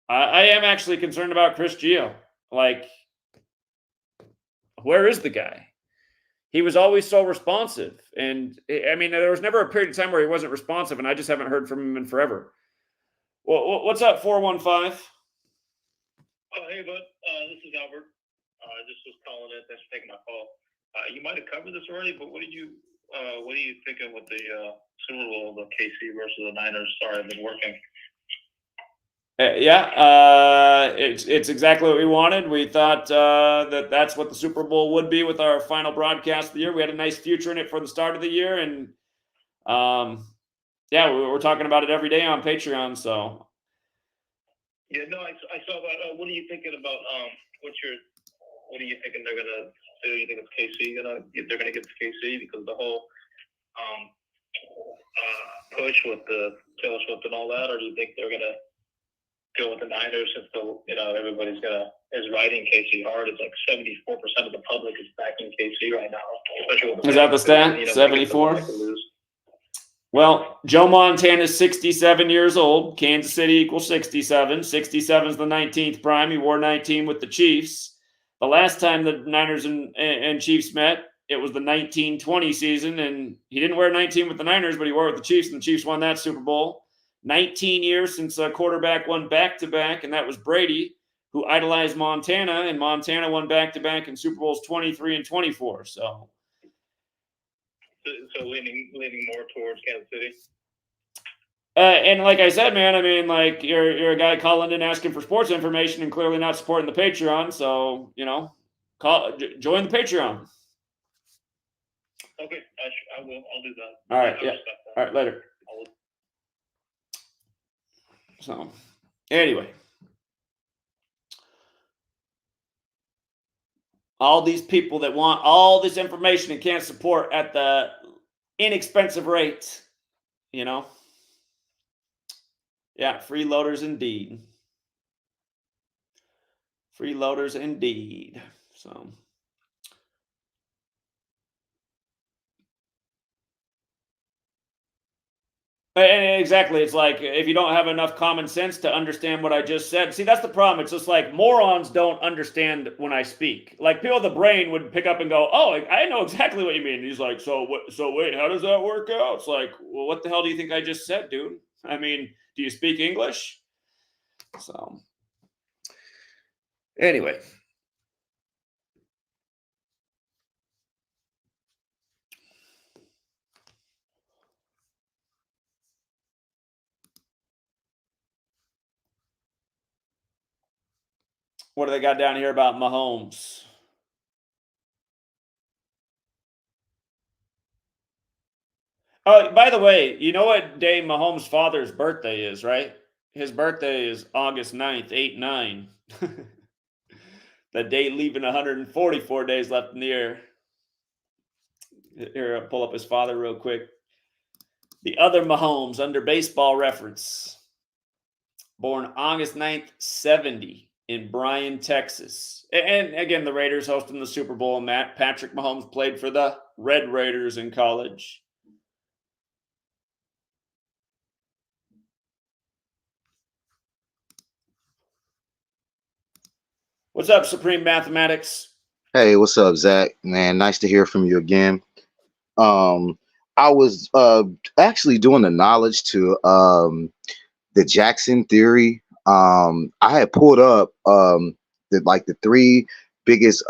am actually concerned about Chris Geo. Like, where is the guy? He was always so responsive. And, I mean, there was never a period of time where he wasn't responsive, and I just haven't heard from him in forever. Well, what's up, 415? Oh, hey, bud. This is Albert. Just was calling it. Thanks for taking my call. You might have covered this already, but what are you thinking with the Super Bowl, the KC versus the Niners? Sorry, I've been working. It's exactly what we wanted. We thought that's what the Super Bowl would be with our final broadcast of the year. We had a nice future in it for the start of the year, and we're talking about it every day on Patreon. So yeah, no, I saw that. What are you thinking about? What are you thinking they're gonna do? You think it's KC they're gonna get to KC because the whole push with the Taylor Swift and all that, or do you think they're gonna go with the Niners since everybody's is riding KC hard? It's like 74% of the public is backing KC right now. Especially with is that the stat? 74. Well, Joe Montana is 67 years old. Kansas City equals 67. 67 is the 19th prime. He wore 19 with the Chiefs. the last time the Niners and Chiefs met, it was the 1920 season, and he didn't wear 19 with the Niners, but he wore it with the Chiefs, and the Chiefs won that Super Bowl. 19 years since a quarterback won back-to-back, and that was Brady, who idolized Montana, and Montana won back-to-back in Super Bowls 23 and 24. So leaning more towards Kansas City. And like I said, man, I mean, like you're a guy calling in asking for sports information and clearly not supporting the Patreon. So join the Patreon. Okay, I will. I'll do that. All right, yeah. All right, later. So, anyway, all these people that want all this information and can't support at the inexpensive rate, Yeah, freeloaders indeed. Freeloaders indeed. So. And exactly. It's like if you don't have enough common sense to understand what I just said. See, that's the problem. It's just like morons don't understand when I speak. Like people with the brain would pick up and go, "Oh, I know exactly what you mean." And he's like, "So wait, how does that work out?" It's like, "Well, what the hell do you think I just said, dude? I mean, do you speak English?" So anyway. What do they got down here about Mahomes? Oh, by the way, you know what day Mahomes' father's birthday is, right? His birthday is August 9th, 8-9. The day leaving 144 days left in the year. Here, I'll pull up his father real quick. The other Mahomes under Baseball Reference. Born August 9th, 70 in Bryant, Texas. And again, the Raiders hosting the Super Bowl. Patrick Mahomes played for the Red Raiders in college. What's up, Supreme Mathematics? Hey, what's up, Zach? Man, nice to hear from you again. I was actually doing the knowledge to the Jackson theory. I had pulled up the three biggest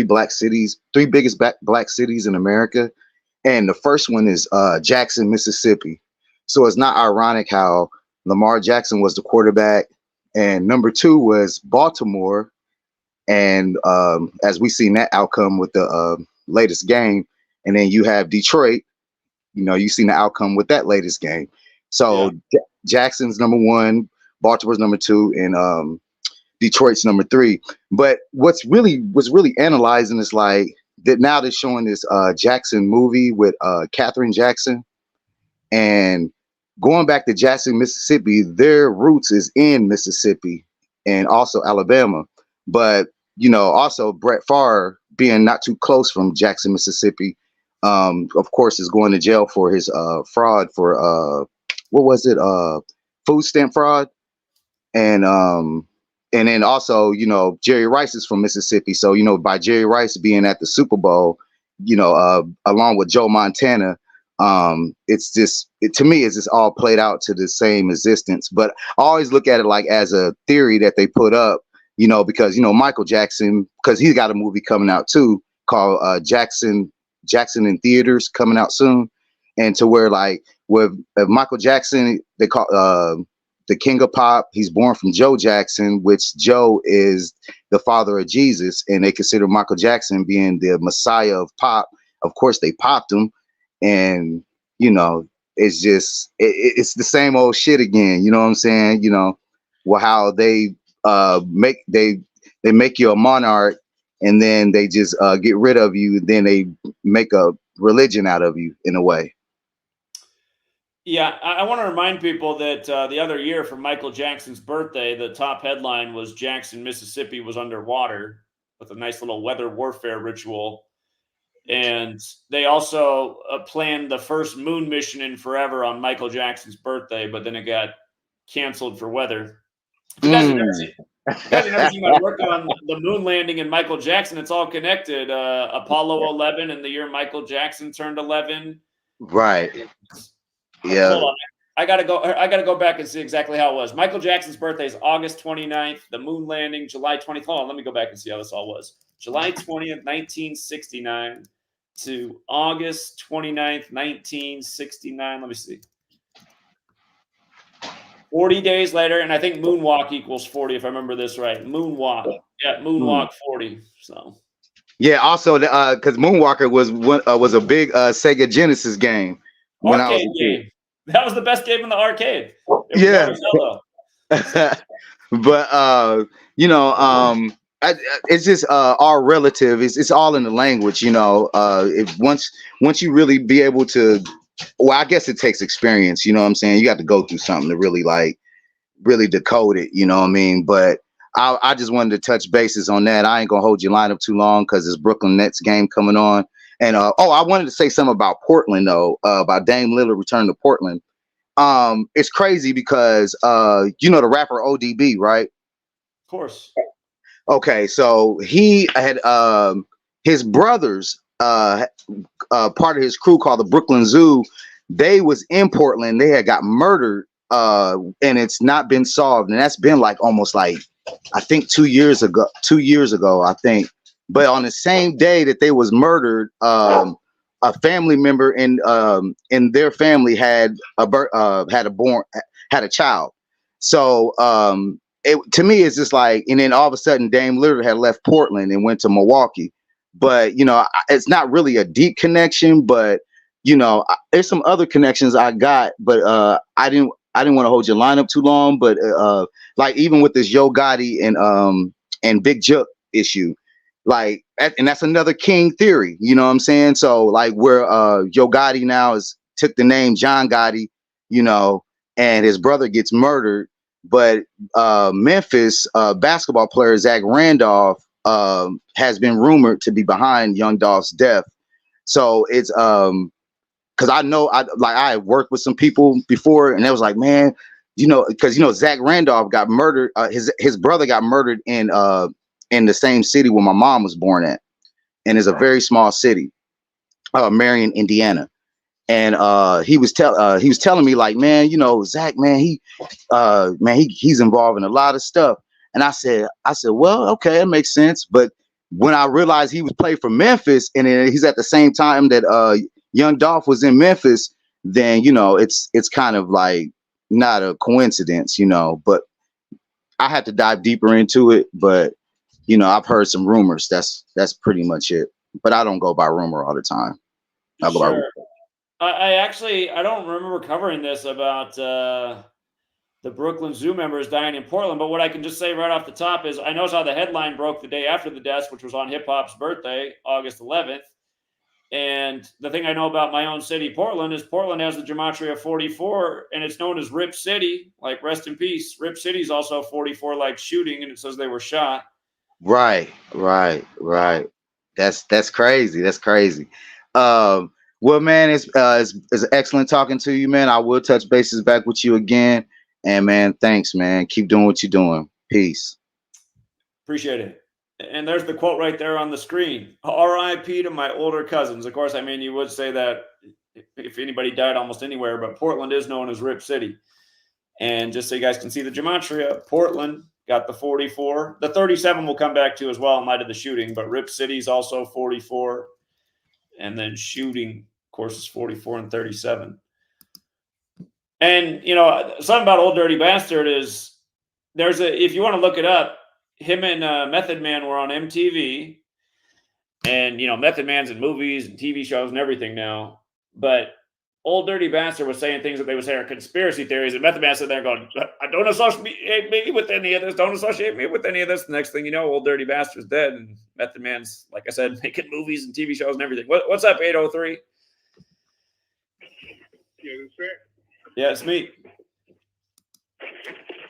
black cities in America, and the first one is Jackson, Mississippi. So it's not ironic how Lamar Jackson was the quarterback, and number two was Baltimore. And as we seen that outcome with the latest game, and then you have Detroit, you've seen the outcome with that latest game. So Jackson's number one, Baltimore's number two, and Detroit's number three. But was really analyzing is like that now they're showing this Jackson movie with Katherine Jackson, and going back to Jackson, Mississippi, their roots is in Mississippi and also Alabama. But also Brett Favre being not too close from Jackson, Mississippi, of course, is going to jail for his fraud for what was it? Food stamp fraud. And then also, Jerry Rice is from Mississippi. So, by Jerry Rice being at the Super Bowl, along with Joe Montana, to me, it's just all played out to the same existence. But I always look at it like as a theory that they put up, because, Michael Jackson, because he's got a movie coming out too called Jackson in theaters coming out soon. And to where like with Michael Jackson, they call the king of pop. He's born from Joe Jackson, which Joe is the father of Jesus. And they consider Michael Jackson being the messiah of pop. Of course, they popped him. And, it's just, it's the same old shit again. You know what I'm saying? How they make you a monarch, and then they just get rid of you. Then they make a religion out of you in a way. Yeah, I want to remind people that the other year for Michael Jackson's birthday, the top headline was Jackson, Mississippi was underwater with a nice little weather warfare ritual. And they also planned the first moon mission in forever on Michael Jackson's birthday, but then it got canceled for weather. If You guys have never seen my work on the moon landing and Michael Jackson. It's all connected. Apollo 11 and the year Michael Jackson turned 11. Right. Yeah. Hold on. I gotta go back and see exactly how it was. Michael Jackson's birthday is August 29th. The moon landing, July 20th. Hold on, let me go back and see how this all was. July 20th, 1969 to August 29th, 1969. Let me see. 40 days later, and I think moonwalk equals 40, if I remember this right. Moonwalk. Yeah, moonwalk 40. So Yeah. Also, because Moonwalker was a big Sega Genesis game when I was arcade a kid. game. That was the best game in the arcade. It was Yeah. hard as hell, though. But it's just all relative. It's all in the language, if once you really be able to, well, I guess it takes experience, you know what I'm saying? You got to go through something to really decode it, you know what I mean? But I just wanted to touch bases on that. I ain't gonna hold your lineup too long because it's Brooklyn Nets game coming on. And I wanted to say something about Portland though, about Dame Lillard returning to Portland. It's crazy because the rapper ODB, right? Of course. Okay, so he had his brothers, part of his crew called the Brooklyn Zoo. They was in Portland. They had got murdered, and it's not been solved. And that's been like almost like I think 2 years ago. 2 years ago, I think. But on the same day that they was murdered, a family member in their family had a child. So to me, it's just like, and then all of a sudden, Dame Lillard had left Portland and went to Milwaukee. But it's not really a deep connection. But there's some other connections I got. But I didn't want to hold your lineup too long. But like even with this Yo Gotti and Big Jook issue, like, and that's another King theory. You know what I'm saying? So like where Yo Gotti now took the name John Gotti, and his brother gets murdered. But Memphis basketball player Zach Randolph has been rumored to be behind Young Dolph's death. So it's because I worked with some people before, and they was like, man, because Zach Randolph got murdered. His brother got murdered in the same city where my mom was born at, and it's a very small city, Marion, Indiana. And he was telling me like, man, Zach, man, he's involved in a lot of stuff. And I said, well, okay, that makes sense. But when I realized he was playing for Memphis, and then he's at the same time that Young Dolph was in Memphis, then it's kind of like not a coincidence, But I had to dive deeper into it. But I've heard some rumors. That's pretty much it. But I don't go by rumor all the time. I go by rumor. I don't remember covering this about the Brooklyn Zoo members dying in Portland, but what I can just say right off the top is I noticed how the headline broke the day after the deaths, which was on hip hop's birthday, August 11th. And the thing I know about my own city, Portland, is Portland has the Gematria 44, and it's known as Rip City, like rest in peace. Rip City is also 44, like shooting, and it says they were shot. Right. That's crazy. That's crazy. Well, man, it's excellent talking to you, man. I will touch bases back with you again. And man, thanks, man. Keep doing what you're doing. Peace. Appreciate it. And there's the quote right there on the screen. R.I.P. to my older cousins. Of course, I mean, you would say that if anybody died almost anywhere, but Portland is known as Rip City. And just so you guys can see the Gematria, Portland got the 44. The 37 will come back to as well in light of the shooting, but Rip City is also 44. And then shooting, of course, is 44 and 37. And, something about Old Dirty Bastard is if you want to look it up, him and Method Man were on MTV. And, Method Man's in movies and TV shows and everything now. But Old Dirty Bastard was saying things that they would say are conspiracy theories. And Method Man sat there going, I don't associate me with any of this. Don't associate me with any of this. The next thing you know, Old Dirty Bastard's dead. And Method Man's, like I said, making movies and TV shows and everything. What's up, 803? Yeah, that's it. Yeah, it's me.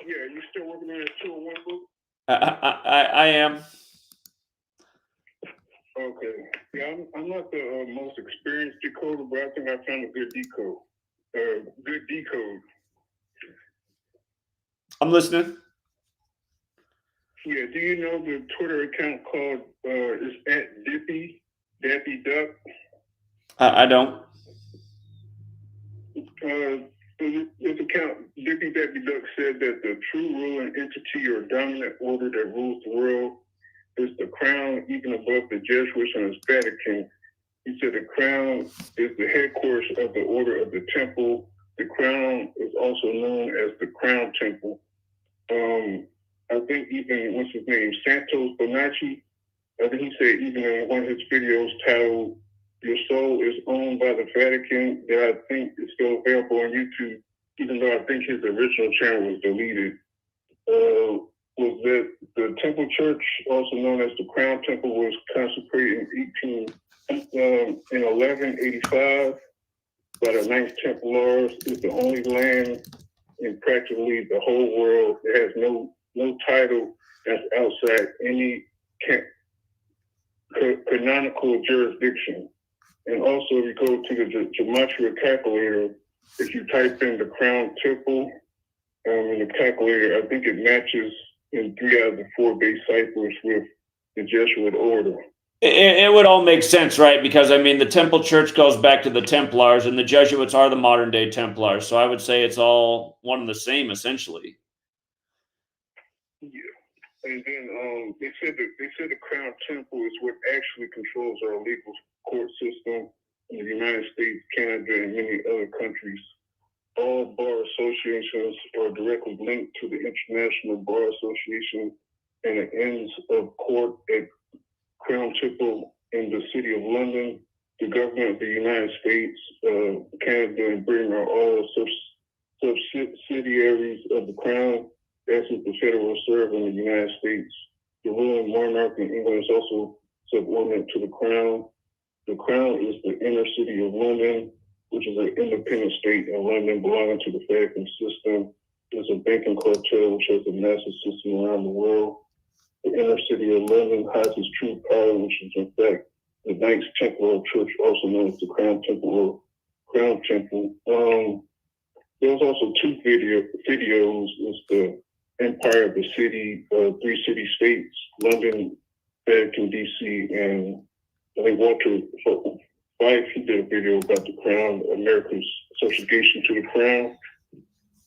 Yeah, you still working on that 201 book? I am. Okay. Yeah, I'm not the most experienced decoder, but I think I found a good decode. I'm listening. Yeah, do you know the Twitter account called is at Daffy Duck? I don't. This account, Daffy Duck, said that the true ruling entity or dominant order that rules the world is the crown, even above the Jesuits and its Vatican. He said the crown is the headquarters of the order of the temple. The crown is also known as the crown temple. I think even, what's his name, Santos Bonacci, I think he said even in one of his videos titled, "Your Soul is Owned by the Vatican," that I think is still available on YouTube, even though I think his original channel was deleted, was that the Temple Church, also known as the Crown Temple, was consecrated in 1185 by the Knights Templars. It's the only land in practically the whole world that has no title that's outside any canonical jurisdiction. And also, if you go to the Gematria calculator, if you type in the Crown Temple in the calculator, I think it matches in 3 out of the 4 base ciphers with the Jesuit order. It would all make sense, right? Because, I mean, the Temple Church goes back to the Templars, and the Jesuits are the modern-day Templars. So I would say it's all one and the same, essentially. Yeah. And then they said the Crown Temple is what actually controls our legal court system in the United States, Canada, and many other countries. All bar associations are directly linked to the International Bar Association, and the ends of court at Crown Temple in the City of London. The government of the United States, Canada, and Britain are all subsidiaries of the Crown, as is the Federal Reserve in the United States. The ruling monarch in England is also subordinate to the Crown. The Crown is the inner city of London, which is an independent state in London belonging to the Vatican system. There's a banking cartel which has a massive system around the world. The inner city of London hides its true power, which is in fact the Knights Templar Church, also known as the Crown Temple or Crown Temple. There's also 2 videos. It's the Empire of the City, 3 city-states, London, Vatican, D.C., and I think Walter Fife, he did a video about the Crown, America's subjugation to the Crown.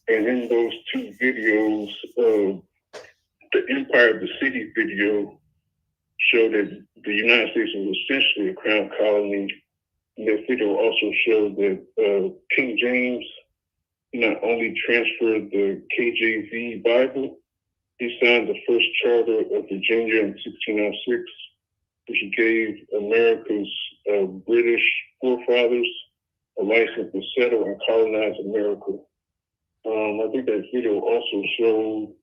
And in those 2 videos, the Empire of the City video showed that the United States was essentially a crown colony. And that video also showed that King James not only transferred the KJV Bible, he signed the first charter of Virginia in 1606, which gave America's British forefathers a license to settle and colonize America. I think that video also showed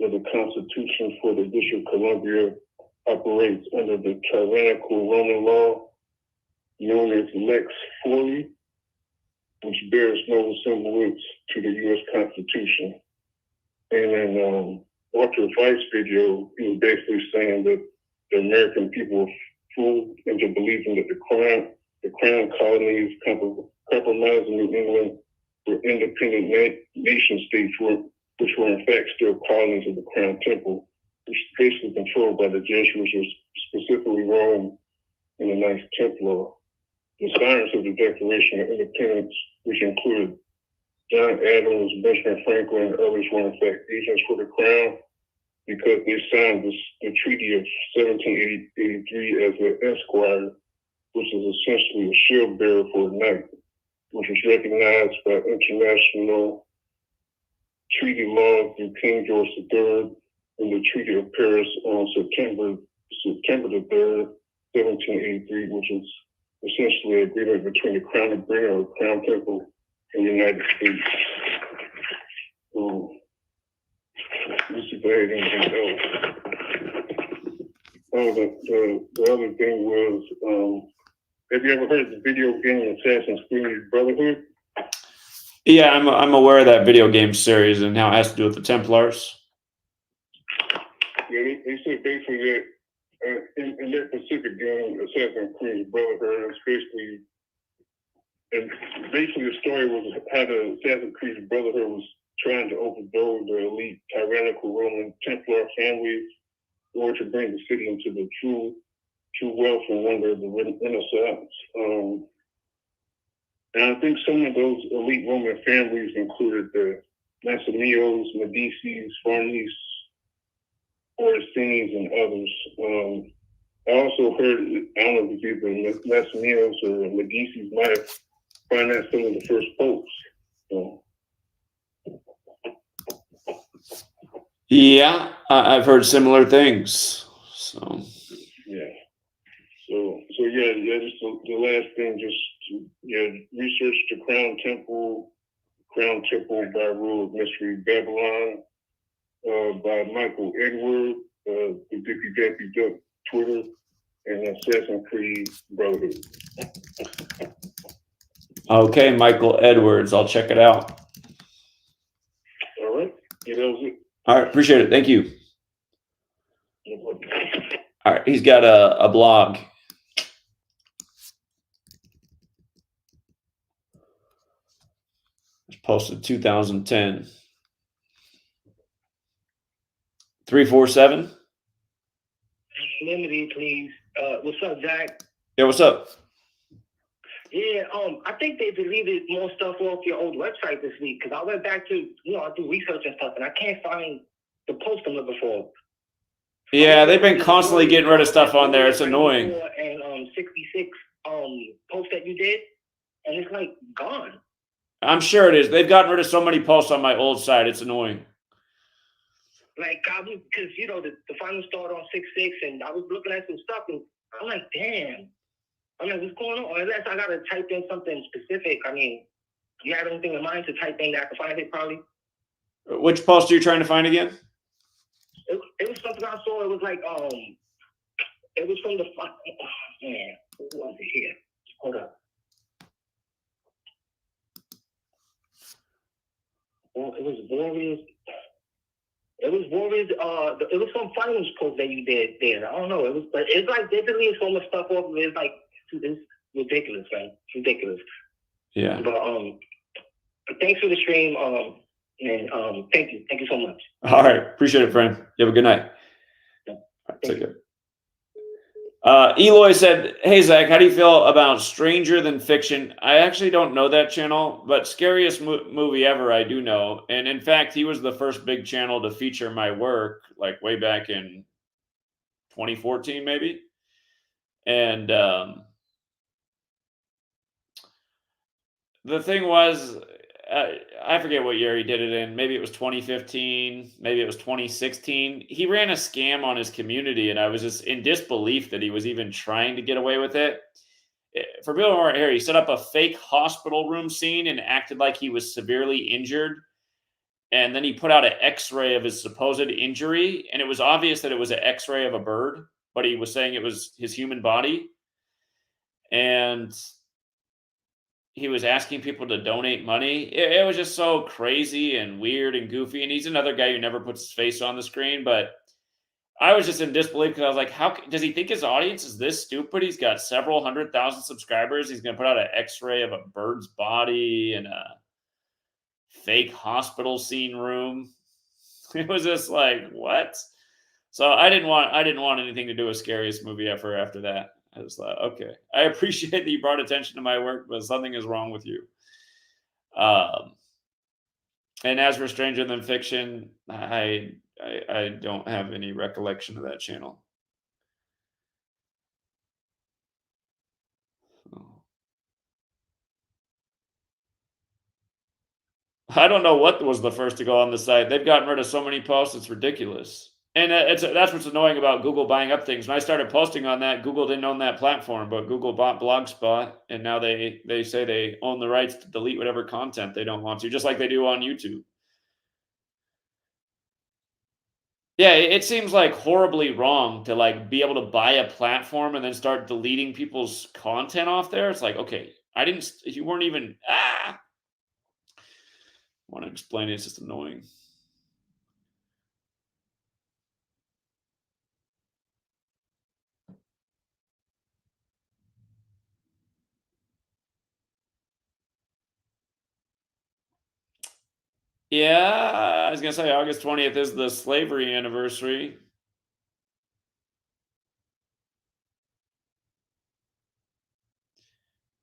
that the Constitution for the District of Columbia operates under the tyrannical Roman law known as Lex Florii, which bears no resemblance to the U.S. Constitution. And in Walter Fife's video, he was basically saying that the American people were fooled into believing that the crown colonies compromising New England were independent nation states, which were in fact still colonies of the Crown Temple, which is basically controlled by the Jesuits, specifically Rome and the Knights Templar. The signers of the Declaration of Independence, which included John Adams, Benjamin Franklin, and others, were in fact agents for the Crown because they signed the Treaty of 1783 as an esquire, which is essentially a shield bearer for a knight, which was recognized by international treaty law through King George III in the Treaty of Paris on September the 3rd, 1783, which is essentially an agreement between the Crown of Britain or Crown Temple and the United States. Let's see if I had anything else. The other thing was, have you ever heard of the video game Assassin's Creed Brotherhood? Yeah, I'm aware of that video game series and how it has to do with the Templars. Yeah, they said basically that in their specific game, Assassin's Creed Brotherhood, basically the story was how the Assassin's Creed Brotherhood was trying to overthrow the elite tyrannical Roman Templar families, or to bring the city into the true wealth and wonder of the Renaissance. And I think some of those elite Roman families included the Massimios, Medicis, Farnese, Orsini's, and others. I also heard, I don't know if it's either Massimios or Medicis might have financed some of the first popes. So. Yeah, I've heard similar things. So yeah, so yeah. Just the last thing, research the Crown Temple by Rule of Mystery Babylon, by Michael Edward, the Dippy Dappy Duck Twitter, and Assassin's Creed Brotherhood. okay, Michael Edwards, I'll check it out. All right, yeah, that was it. All right, appreciate it. Thank you. All right, he's got a blog. It's posted 2010. 347. Limited, please. What's up, Zach? Yeah, what's up? Yeah, I think they deleted more stuff off your old website this week because I went back to, I do research and stuff, and I can't find the post I'm looking for. Yeah, they've been constantly getting rid of stuff on there. It's annoying. And 66 posts that you did, and it's like gone. I'm sure it is. They've gotten rid of so many posts on my old site. It's annoying. Like, because, the final started on 6-6, and I was looking at some stuff, and I'm like, damn. I'm like, what's going on? Unless I got to type in something specific. I mean, do you have anything in mind to type in that I can find it, probably? Which post are you trying to find again? It was something I saw. It was like, it was from the, man, what was it here? Hold up. Well, it was Warriors. It was Warriors. It was some finals post that you did there. I don't know. But it's like they deleted so much stuff off of it. It's like, it's ridiculous, man. It's ridiculous. Yeah. But thanks for the stream. And thank you so much. All right, appreciate it, friend. You have a good night. All right, take care. Eloy said, "Hey Zach, how do you feel about Stranger Than Fiction?" I actually don't know that channel, but Scariest Movie Ever I do know. And in fact, he was the first big channel to feature my work, like way back in 2014, maybe. And the thing was, I forget what year he did it in. Maybe it was 2015. Maybe it was 2016. He ran a scam on his community, and I was just in disbelief that he was even trying to get away with it. For people who aren't here, he set up a fake hospital room scene and acted like he was severely injured. And then he put out an X-ray of his supposed injury, and it was obvious that it was an X-ray of a bird, but he was saying it was his human body. And he was asking people to donate money. It was just so crazy and weird and goofy. And he's another guy who never puts his face on the screen. But I was just in disbelief because I was like, how does he think his audience is this stupid? He's got several 100,000 subscribers. He's going to put out an X-ray of a bird's body in a fake hospital scene room. It was just like, what? So I didn't want anything to do with Scariest Movie Ever after that. I just thought, okay, I appreciate that you brought attention to my work, but something is wrong with you. And as for Stranger Than Fiction, I don't have any recollection of that channel. I don't know what was the first to go on the site. They've gotten rid of so many posts, it's ridiculous. And that's what's annoying about Google buying up things. When I started posting on that, Google didn't own that platform, but Google bought Blogspot, and now they say they own the rights to delete whatever content they don't want to, just like they do on YouTube. Yeah, it seems like horribly wrong to like be able to buy a platform and then start deleting people's content off there. It's like, okay, you weren't even, I want to explain it, it's just annoying. Yeah, I was going to say August 20th is the slavery anniversary.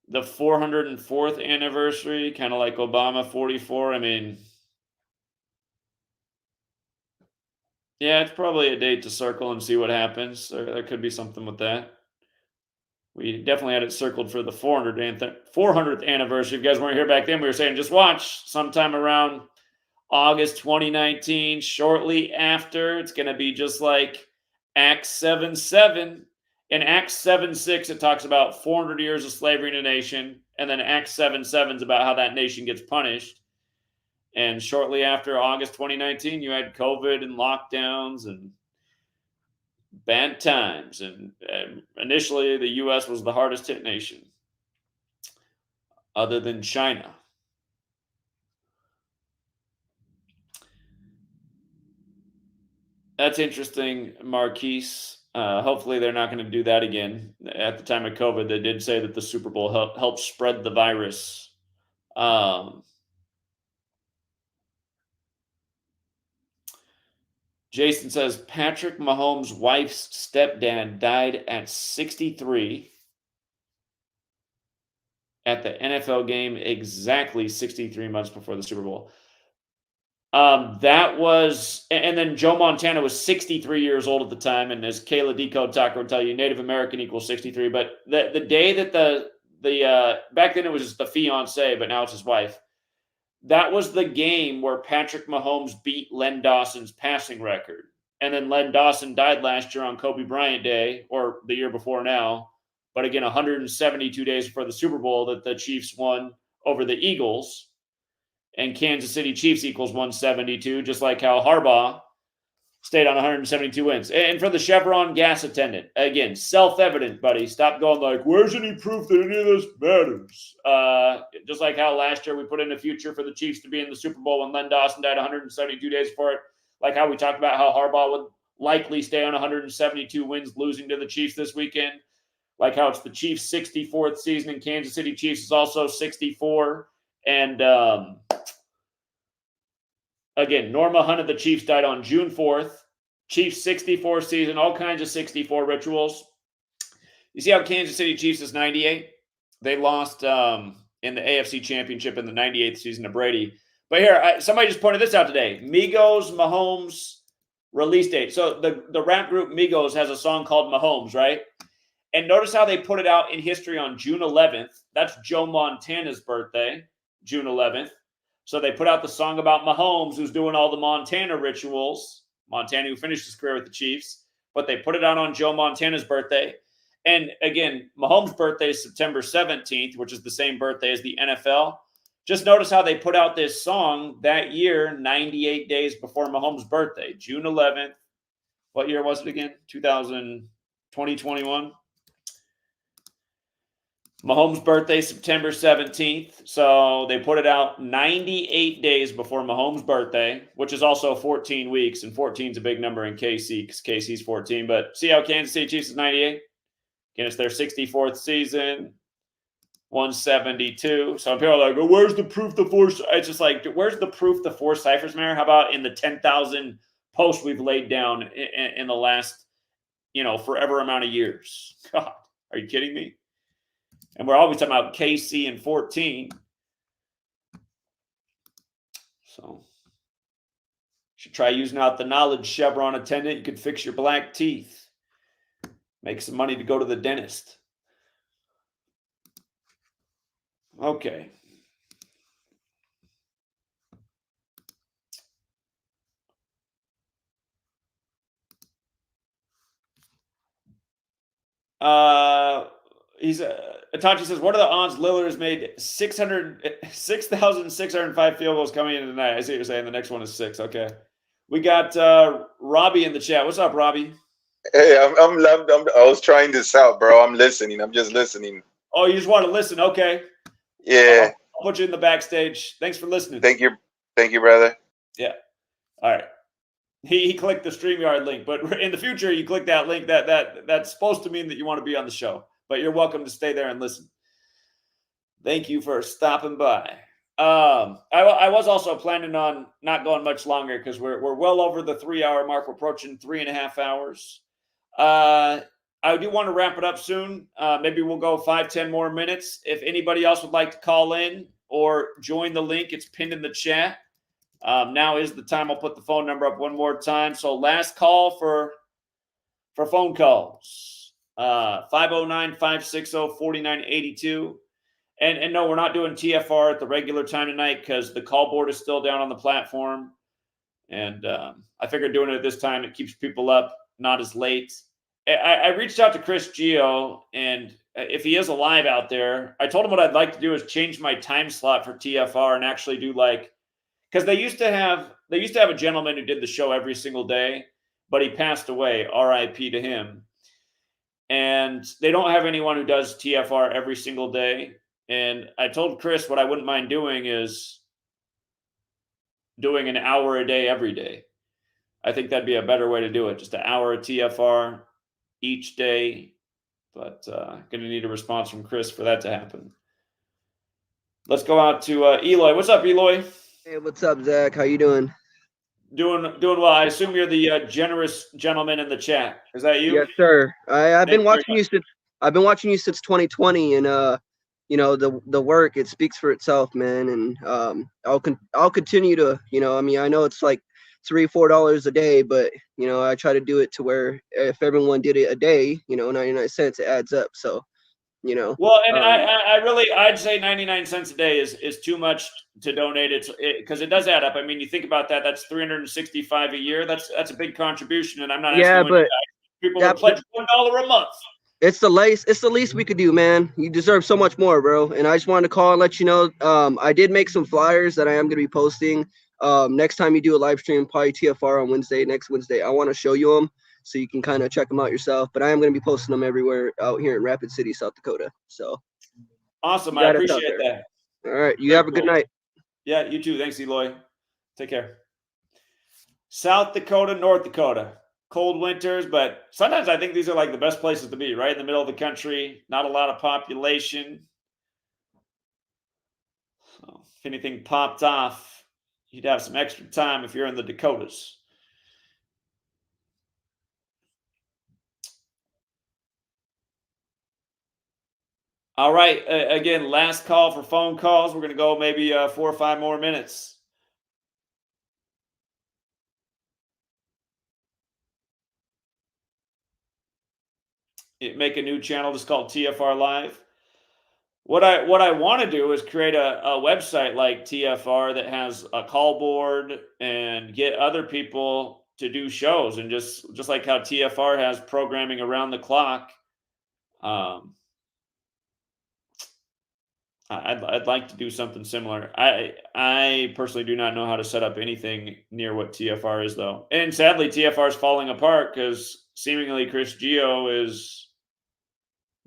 The 404th anniversary, kind of like Obama 44. I mean, yeah, it's probably a date to circle and see what happens. There could be something with that. We definitely had it circled for the 400th anniversary. If you guys weren't here back then, we were saying just watch sometime around August 2019, shortly after. It's going to be just like Acts 7:7. In Acts 7:6, it talks about 400 years of slavery in a nation. And then Acts 7:7 is about how that nation gets punished. And shortly after August 2019, you had COVID and lockdowns and bad times. And initially, the U.S. was the hardest hit nation, other than China. That's interesting, Marquise. Hopefully, they're not going to do that again. At the time of COVID, they did say that the Super Bowl helped spread the virus. Jason says Patrick Mahomes' wife's stepdad died at 63 at the NFL game, exactly 63 months before the Super Bowl. That was, and then Joe Montana was 63 years old at the time, and as Kayla Decode Tucker would tell you, Native American equals 63. But the day that the back then it was just the fiance, but now it's his wife. That was the game where Patrick Mahomes beat Len Dawson's passing record, and then Len Dawson died last year on Kobe Bryant Day, or the year before now. But again, 172 days before the Super Bowl, that the Chiefs won over the Eagles. And Kansas City Chiefs equals 172, just like how Harbaugh stayed on 172 wins. And for the Chevron gas attendant, again, self-evident, buddy. Stop going like, where's any proof that any of this matters? Just like how last year we put in a future for the Chiefs to be in the Super Bowl when Len Dawson died 172 days for it. Like how we talked about how Harbaugh would likely stay on 172 wins, losing to the Chiefs this weekend. Like how it's the Chiefs' 64th season, and Kansas City Chiefs is also 64. And again, Norma Hunt of the Chiefs died on June 4th. Chiefs 64 season, all kinds of 64 rituals. You see how Kansas City Chiefs is 98? They lost in the AFC Championship in the 98th season to Brady. But here, somebody just pointed this out today. Migos, Mahomes release date. So the rap group Migos has a song called Mahomes, right? And notice how they put it out in history on June 11th. That's Joe Montana's birthday, June 11th. So they put out the song about Mahomes, who's doing all the Montana rituals. Montana, who finished his career with the Chiefs. But they put it out on Joe Montana's birthday. And again, Mahomes' birthday is September 17th, which is the same birthday as the NFL. Just notice how they put out this song that year, 98 days before Mahomes' birthday, June 11th. What year was it again? 2021. Mahomes' birthday, September 17th. So they put it out 98 days before Mahomes' birthday, which is also 14 weeks. And 14 is a big number in KC because KC's 14. But see how Kansas City Chiefs is 98? Again, it's their 64th season, 172. So people are like, oh, where's the proof the four? It's just like, where's the proof the four ciphers, Mayor? How about in the 10,000 posts we've laid down in the last, forever amount of years? God, are you kidding me? And we're always talking about KC and 14. So you should try using out the knowledge, Chevron attendant. You could fix your black teeth. Make some money to go to the dentist. Okay. Itachi says, what are the odds Lillard has made 6,605 field goals coming in tonight? I see what you're saying. The next one is 6. Okay. We got Robbie in the chat. What's up, Robbie? Hey, I was trying this out, bro. I'm listening. I'm just listening. Oh, you just want to listen? Okay. Yeah. I'll put you in the backstage. Thanks for listening. Thank you, brother. Yeah. All right. He clicked the StreamYard link, but in the future, you click that link. That's supposed to mean that you want to be on the show. But you're welcome to stay there and listen. Thank you for stopping by. I was also planning on not going much longer because we're well over the 3-hour mark. We're approaching 3.5 hours. I do want to wrap it up soon. Maybe we'll go 5-10 more minutes. If anybody else would like to call in or join the link, it's pinned in the chat. Now is the time. I'll put the phone number up one more time. So last call for phone calls. 509-560-4982. And no, we're not doing TFR at the regular time tonight because the call board is still down on the platform. And I figured doing it at this time, it keeps people up, not as late. I reached out to Chris Geo, and if he is alive out there, I told him what I'd like to do is change my time slot for TFR and actually do because they used to have a gentleman who did the show every single day, but he passed away. RIP to him. And they don't have anyone who does TFR every single day. And I told Chris what I wouldn't mind doing is doing an hour a day every day. I think that'd be a better way to do it. Just an hour of TFR each day. But going to need a response from Chris for that to happen. Let's go out to Eloy. What's up, Eloy? Hey, what's up, Zach? How you doing? Doing well. I assume you're the generous gentleman in the chat. Is that you? Yes, sir. I've been watching you since 2020, and the work, it speaks for itself, man. And I'll continue to, I know it's like $3-4 a day, but I try to do it to where if everyone did it a day, 99 cents, it adds up. So Well, and I'd say 99 cents a day is too much to donate. It's because it does add up. I mean, you think about that. That's 365 a year. That's a big contribution, and I'm not asking people to pledge $1 a month. It's the least we could do, man. You deserve so much more, bro. And I just wanted to call and let you know, I did make some flyers that I am going to be posting. Next time you do a live stream, probably TFR on next Wednesday, I want to show you them so you can kind of check them out yourself. But I am going to be posting them everywhere out here in Rapid City, South Dakota. So awesome. I appreciate that. All right. You have a good night. Yeah, you too. Thanks, Eloy. Take care. South Dakota, North Dakota. Cold winters, but sometimes I think these are like the best places to be, right in the middle of the country. Not a lot of population. So if anything popped off, you'd have some extra time if you're in the Dakotas. All right. Again, last call for phone calls. We're going to go maybe 4 or 5 more minutes. Make a new channel just called TFR Live. What I want to do is create a website like TFR that has a call board and get other people to do shows, and just like how TFR has programming around the clock. I'd like to do something similar. I personally do not know how to set up anything near what TFR is, though. And sadly, TFR is falling apart because seemingly Chris Geo is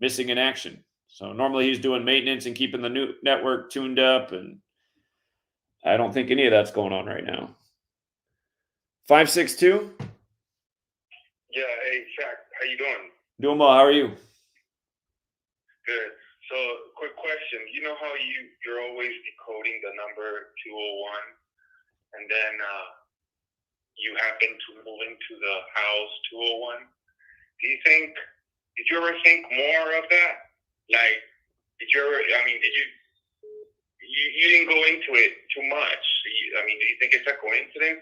missing in action. So normally he's doing maintenance and keeping the new network tuned up, and I don't think any of that's going on right now. 562? Yeah, hey, Shaq, how you doing? Doing well. How are you? Good. So, quick question. You know how you're always decoding the number 201, and then you happen to move into the house 201? Did you ever think more of that? Like, you didn't go into it too much. Do you think it's a coincidence?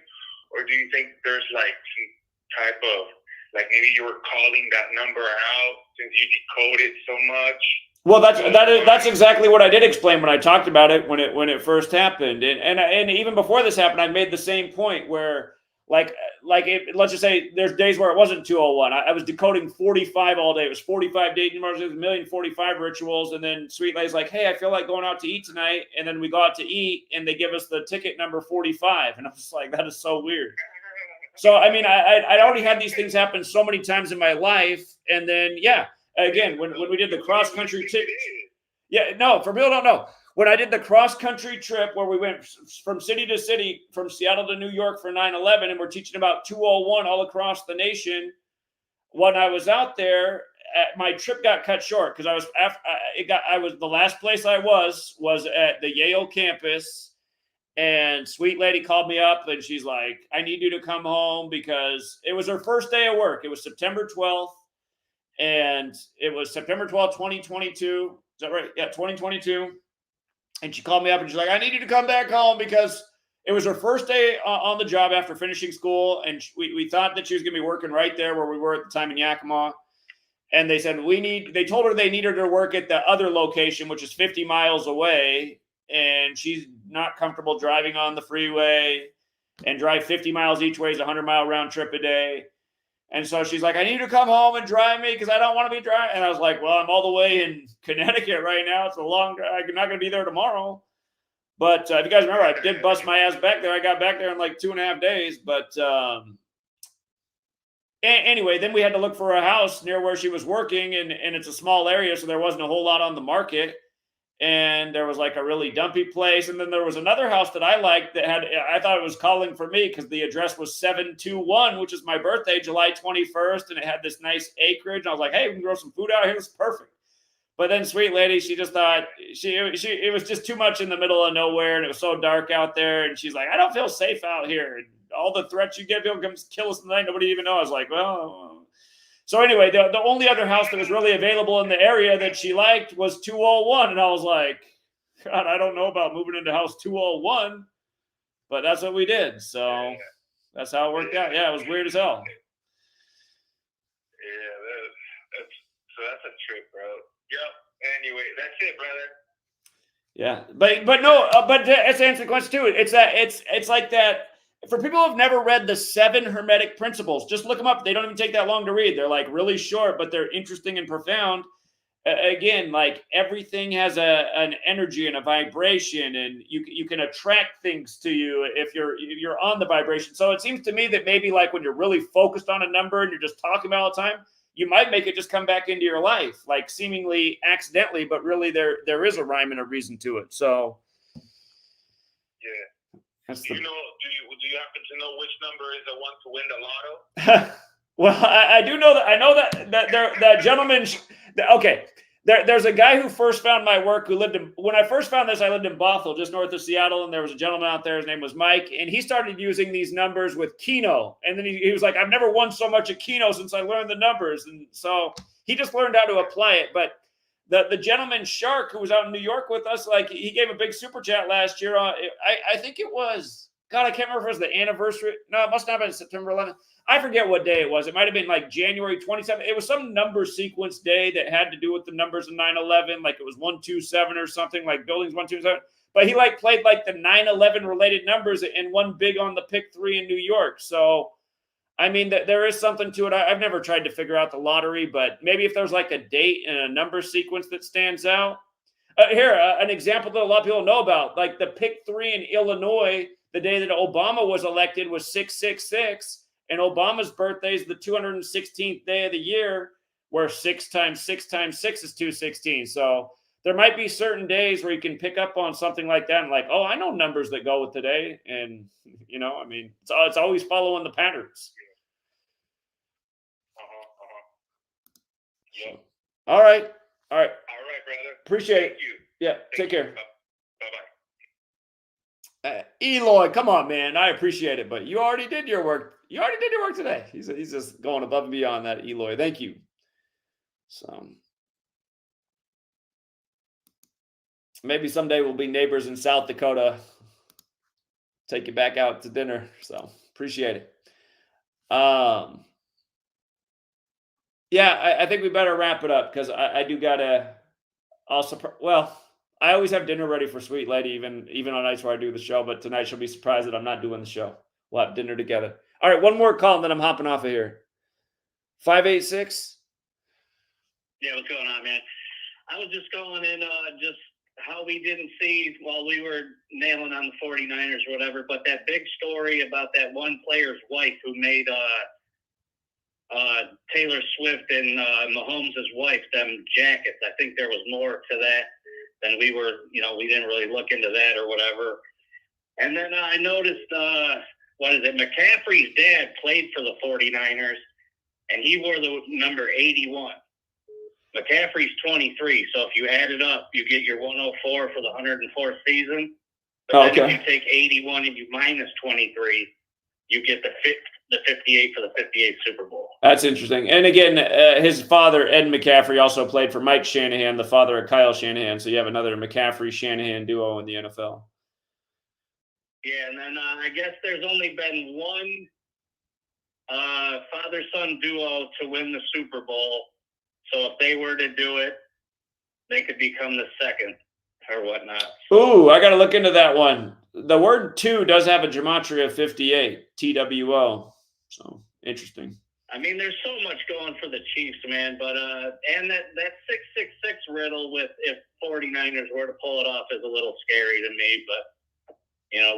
Or do you think there's like some type of, like maybe you were calling that number out since you decoded so much? Well, that's exactly what I did explain when I talked about it when it first happened, and even before this happened, I made the same point where let's just say there's days where it wasn't 201. I was decoding 45 all day. It was 45 dating numbers, it was 1,045 rituals, and then Sweet Lay's like, "Hey, I feel like going out to eat tonight," and then we go out to eat, and they give us the ticket number 45, and I'm just like, that is so weird. So I mean, I already had these things happen so many times in my life, and then again, when we did the cross-country trip, for real, don't know. When I did the cross-country trip where we went from city to city, from Seattle to New York for 9/11, and we're teaching about 201 all across the nation, when I was out there, my trip got cut short because the last place I was at the Yale campus, and sweet lady called me up and she's like, I need you to come home because it was her first day of work. It was September 12th, and it was September 12th, 2022. Is that right? Yeah, 2022. And she called me up and she's like, I need you to come back home because it was her first day on the job after finishing school. And we thought that she was going to be working right there where we were at the time in Yakima. And they said, they told her they needed her to work at the other location, which is 50 miles away. And she's not comfortable driving on the freeway, and drive 50 miles each way is a 100-mile round trip a day. And so she's like, I need you to come home and drive me because I don't want to be driving. And I was like, well, I'm all the way in Connecticut right now. It's a long drive. I'm not going to be there tomorrow. But if you guys remember, I did bust my ass back there. I got back there in like 2.5 days. But anyway, then we had to look for a house near where she was working. And it's a small area, so there wasn't a whole lot on the market. And there was like a really dumpy place. And then there was another house that I liked that I thought it was calling for me because the address was 721, which is my birthday, July 21st. And it had this nice acreage. And I was like, hey, we can grow some food out here. This is perfect. But then sweet lady, she just thought it was just too much in the middle of nowhere. And it was so dark out there. And she's like, I don't feel safe out here. And all the threats you get, people come kill us tonight. Nobody even knows. I was like, well. So anyway, the only other house that was really available in the area that she liked was 201. And I was like, God, I don't know about moving into house 201. But that's what we did. So that's how it worked out. Yeah, it was weird as hell. Yeah, that's a trip, bro. Yep. Anyway, that's it, brother. Yeah, but no, but to answer the question too, it's like that. For people who have never read the 7 Hermetic Principles, just look them up. They don't even take that long to read. They're like really short, but they're interesting and profound. Again, like everything has an energy and a vibration, and you can attract things to you if you're on the vibration. So it seems to me that maybe like when you're really focused on a number and you're just talking about all the time, you might make it just come back into your life, like seemingly accidentally, but really there is a rhyme and a reason to it. So yeah. That's do you happen to know which number is the one to win the lotto? Well, I do know that. I know that gentleman. Okay, there's a guy who first found my work who lived in. When I first found this, I lived in Bothell, just north of Seattle, and there was a gentleman out there. His name was Mike, and he started using these numbers with Keno. And then he was like, "I've never won so much at Keno since I learned the numbers." And so he just learned how to apply it. But the gentleman Shark, who was out in New York with us, like he gave a big super chat last year. I think it was, God, I can't remember if it was the anniversary. No, it must not have been September 11th. I forget what day it was. It might have been like January 27th. It was some number sequence day that had to do with the numbers of 9/11. Like it was 127 or something, like buildings 127. But he like played like the 9/11 related numbers and won big on the pick 3 in New York. So I mean, there is something to it. I've never tried to figure out the lottery, but maybe if there's like a date and a number sequence that stands out. Here, an example that a lot of people know about, like the pick 3 in Illinois, the day that Obama was elected was 666, and Obama's birthday is the 216th day of the year, where 6 times 6 times 6 is 216. So there might be certain days where you can pick up on something like that and like, oh, I know numbers that go with today. And, you know, I mean, it's always following the patterns. Yep. All right, brother. Thank Appreciate it. you. Yeah, take care. Bye-bye. Eloy, come on, man. I appreciate it, but you already did your work. You already did your work today. He's just going above and beyond that, Eloy. Thank you. So maybe someday we'll be neighbors in South Dakota. Take you back out to dinner. So appreciate it. Yeah, I think we better wrap it up because I do gotta also. Well, I always have dinner ready for Sweet Lady, even on nights where I do the show. But tonight she'll be surprised that I'm not doing the show. We'll have dinner together. All right, one more call, and then I'm hopping off of here. 586. Yeah, what's going on, man? I was just going in just how we didn't see while we were nailing on the 49ers or whatever, but that big story about that one player's wife who made Taylor Swift and Mahomes' wife them jackets. I think there was more to that than we didn't really look into that or whatever. And then I noticed, McCaffrey's dad played for the 49ers, and he wore the number 81. McCaffrey's 23. So if you add it up, you get your 104 for the 104th season. But then if you take 81 and you minus 23, you get the 58 for the 58th Super Bowl. That's interesting. And again, his father, Ed McCaffrey, also played for Mike Shanahan, the father of Kyle Shanahan. So you have another McCaffrey-Shanahan duo in the NFL. Yeah, and then I guess there's only been one father-son duo to win the Super Bowl. So if they were to do it, they could become the second or whatnot. Ooh, I got to look into that one. The word 2 does have a gematria of 58, TWO. So interesting. I mean, there's so much going for the Chiefs, man. But and that 666 riddle with if 49ers were to pull it off is a little scary to me. But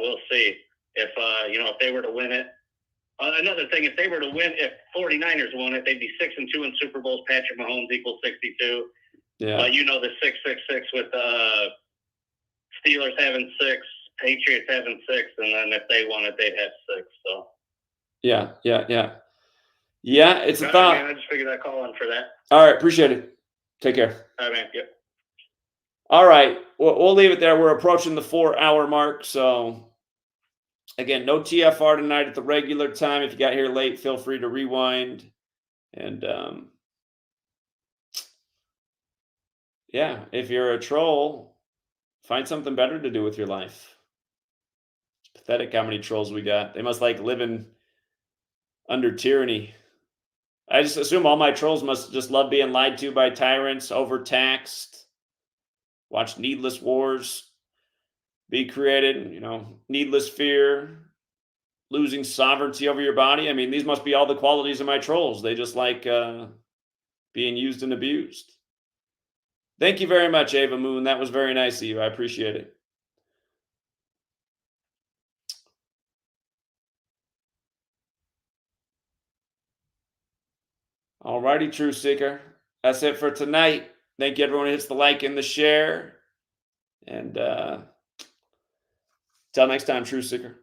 we'll see if if they were to win it. Another thing, if they were to win, if 49ers won it, they'd be 6-2 in Super Bowls. Patrick Mahomes equals 62. Yeah. The 666 with Steelers having 6, Patriots having 6, and then if they won it, they'd have 6. So. Yeah. It's a thought. Man, I just figured I'd call in for that. All right, appreciate it. Take care. All right, man. Yep. All right, we'll leave it there. We're approaching the 4-hour mark, so again, no TFR tonight at the regular time. If you got here late, feel free to rewind. And if you're a troll, find something better to do with your life. It's pathetic how many trolls we got. They must like living under tyranny. I just assume all my trolls must just love being lied to by tyrants, overtaxed, watch needless wars be created, needless fear, losing sovereignty over your body. I mean, these must be all the qualities of my trolls. They just like being used and abused. Thank you very much, Ava Moon. That was very nice of you. I appreciate it. All righty, Truth Seeker. That's it for tonight. Thank you, everyone who hits the like and the share. And till next time, Truth Seeker.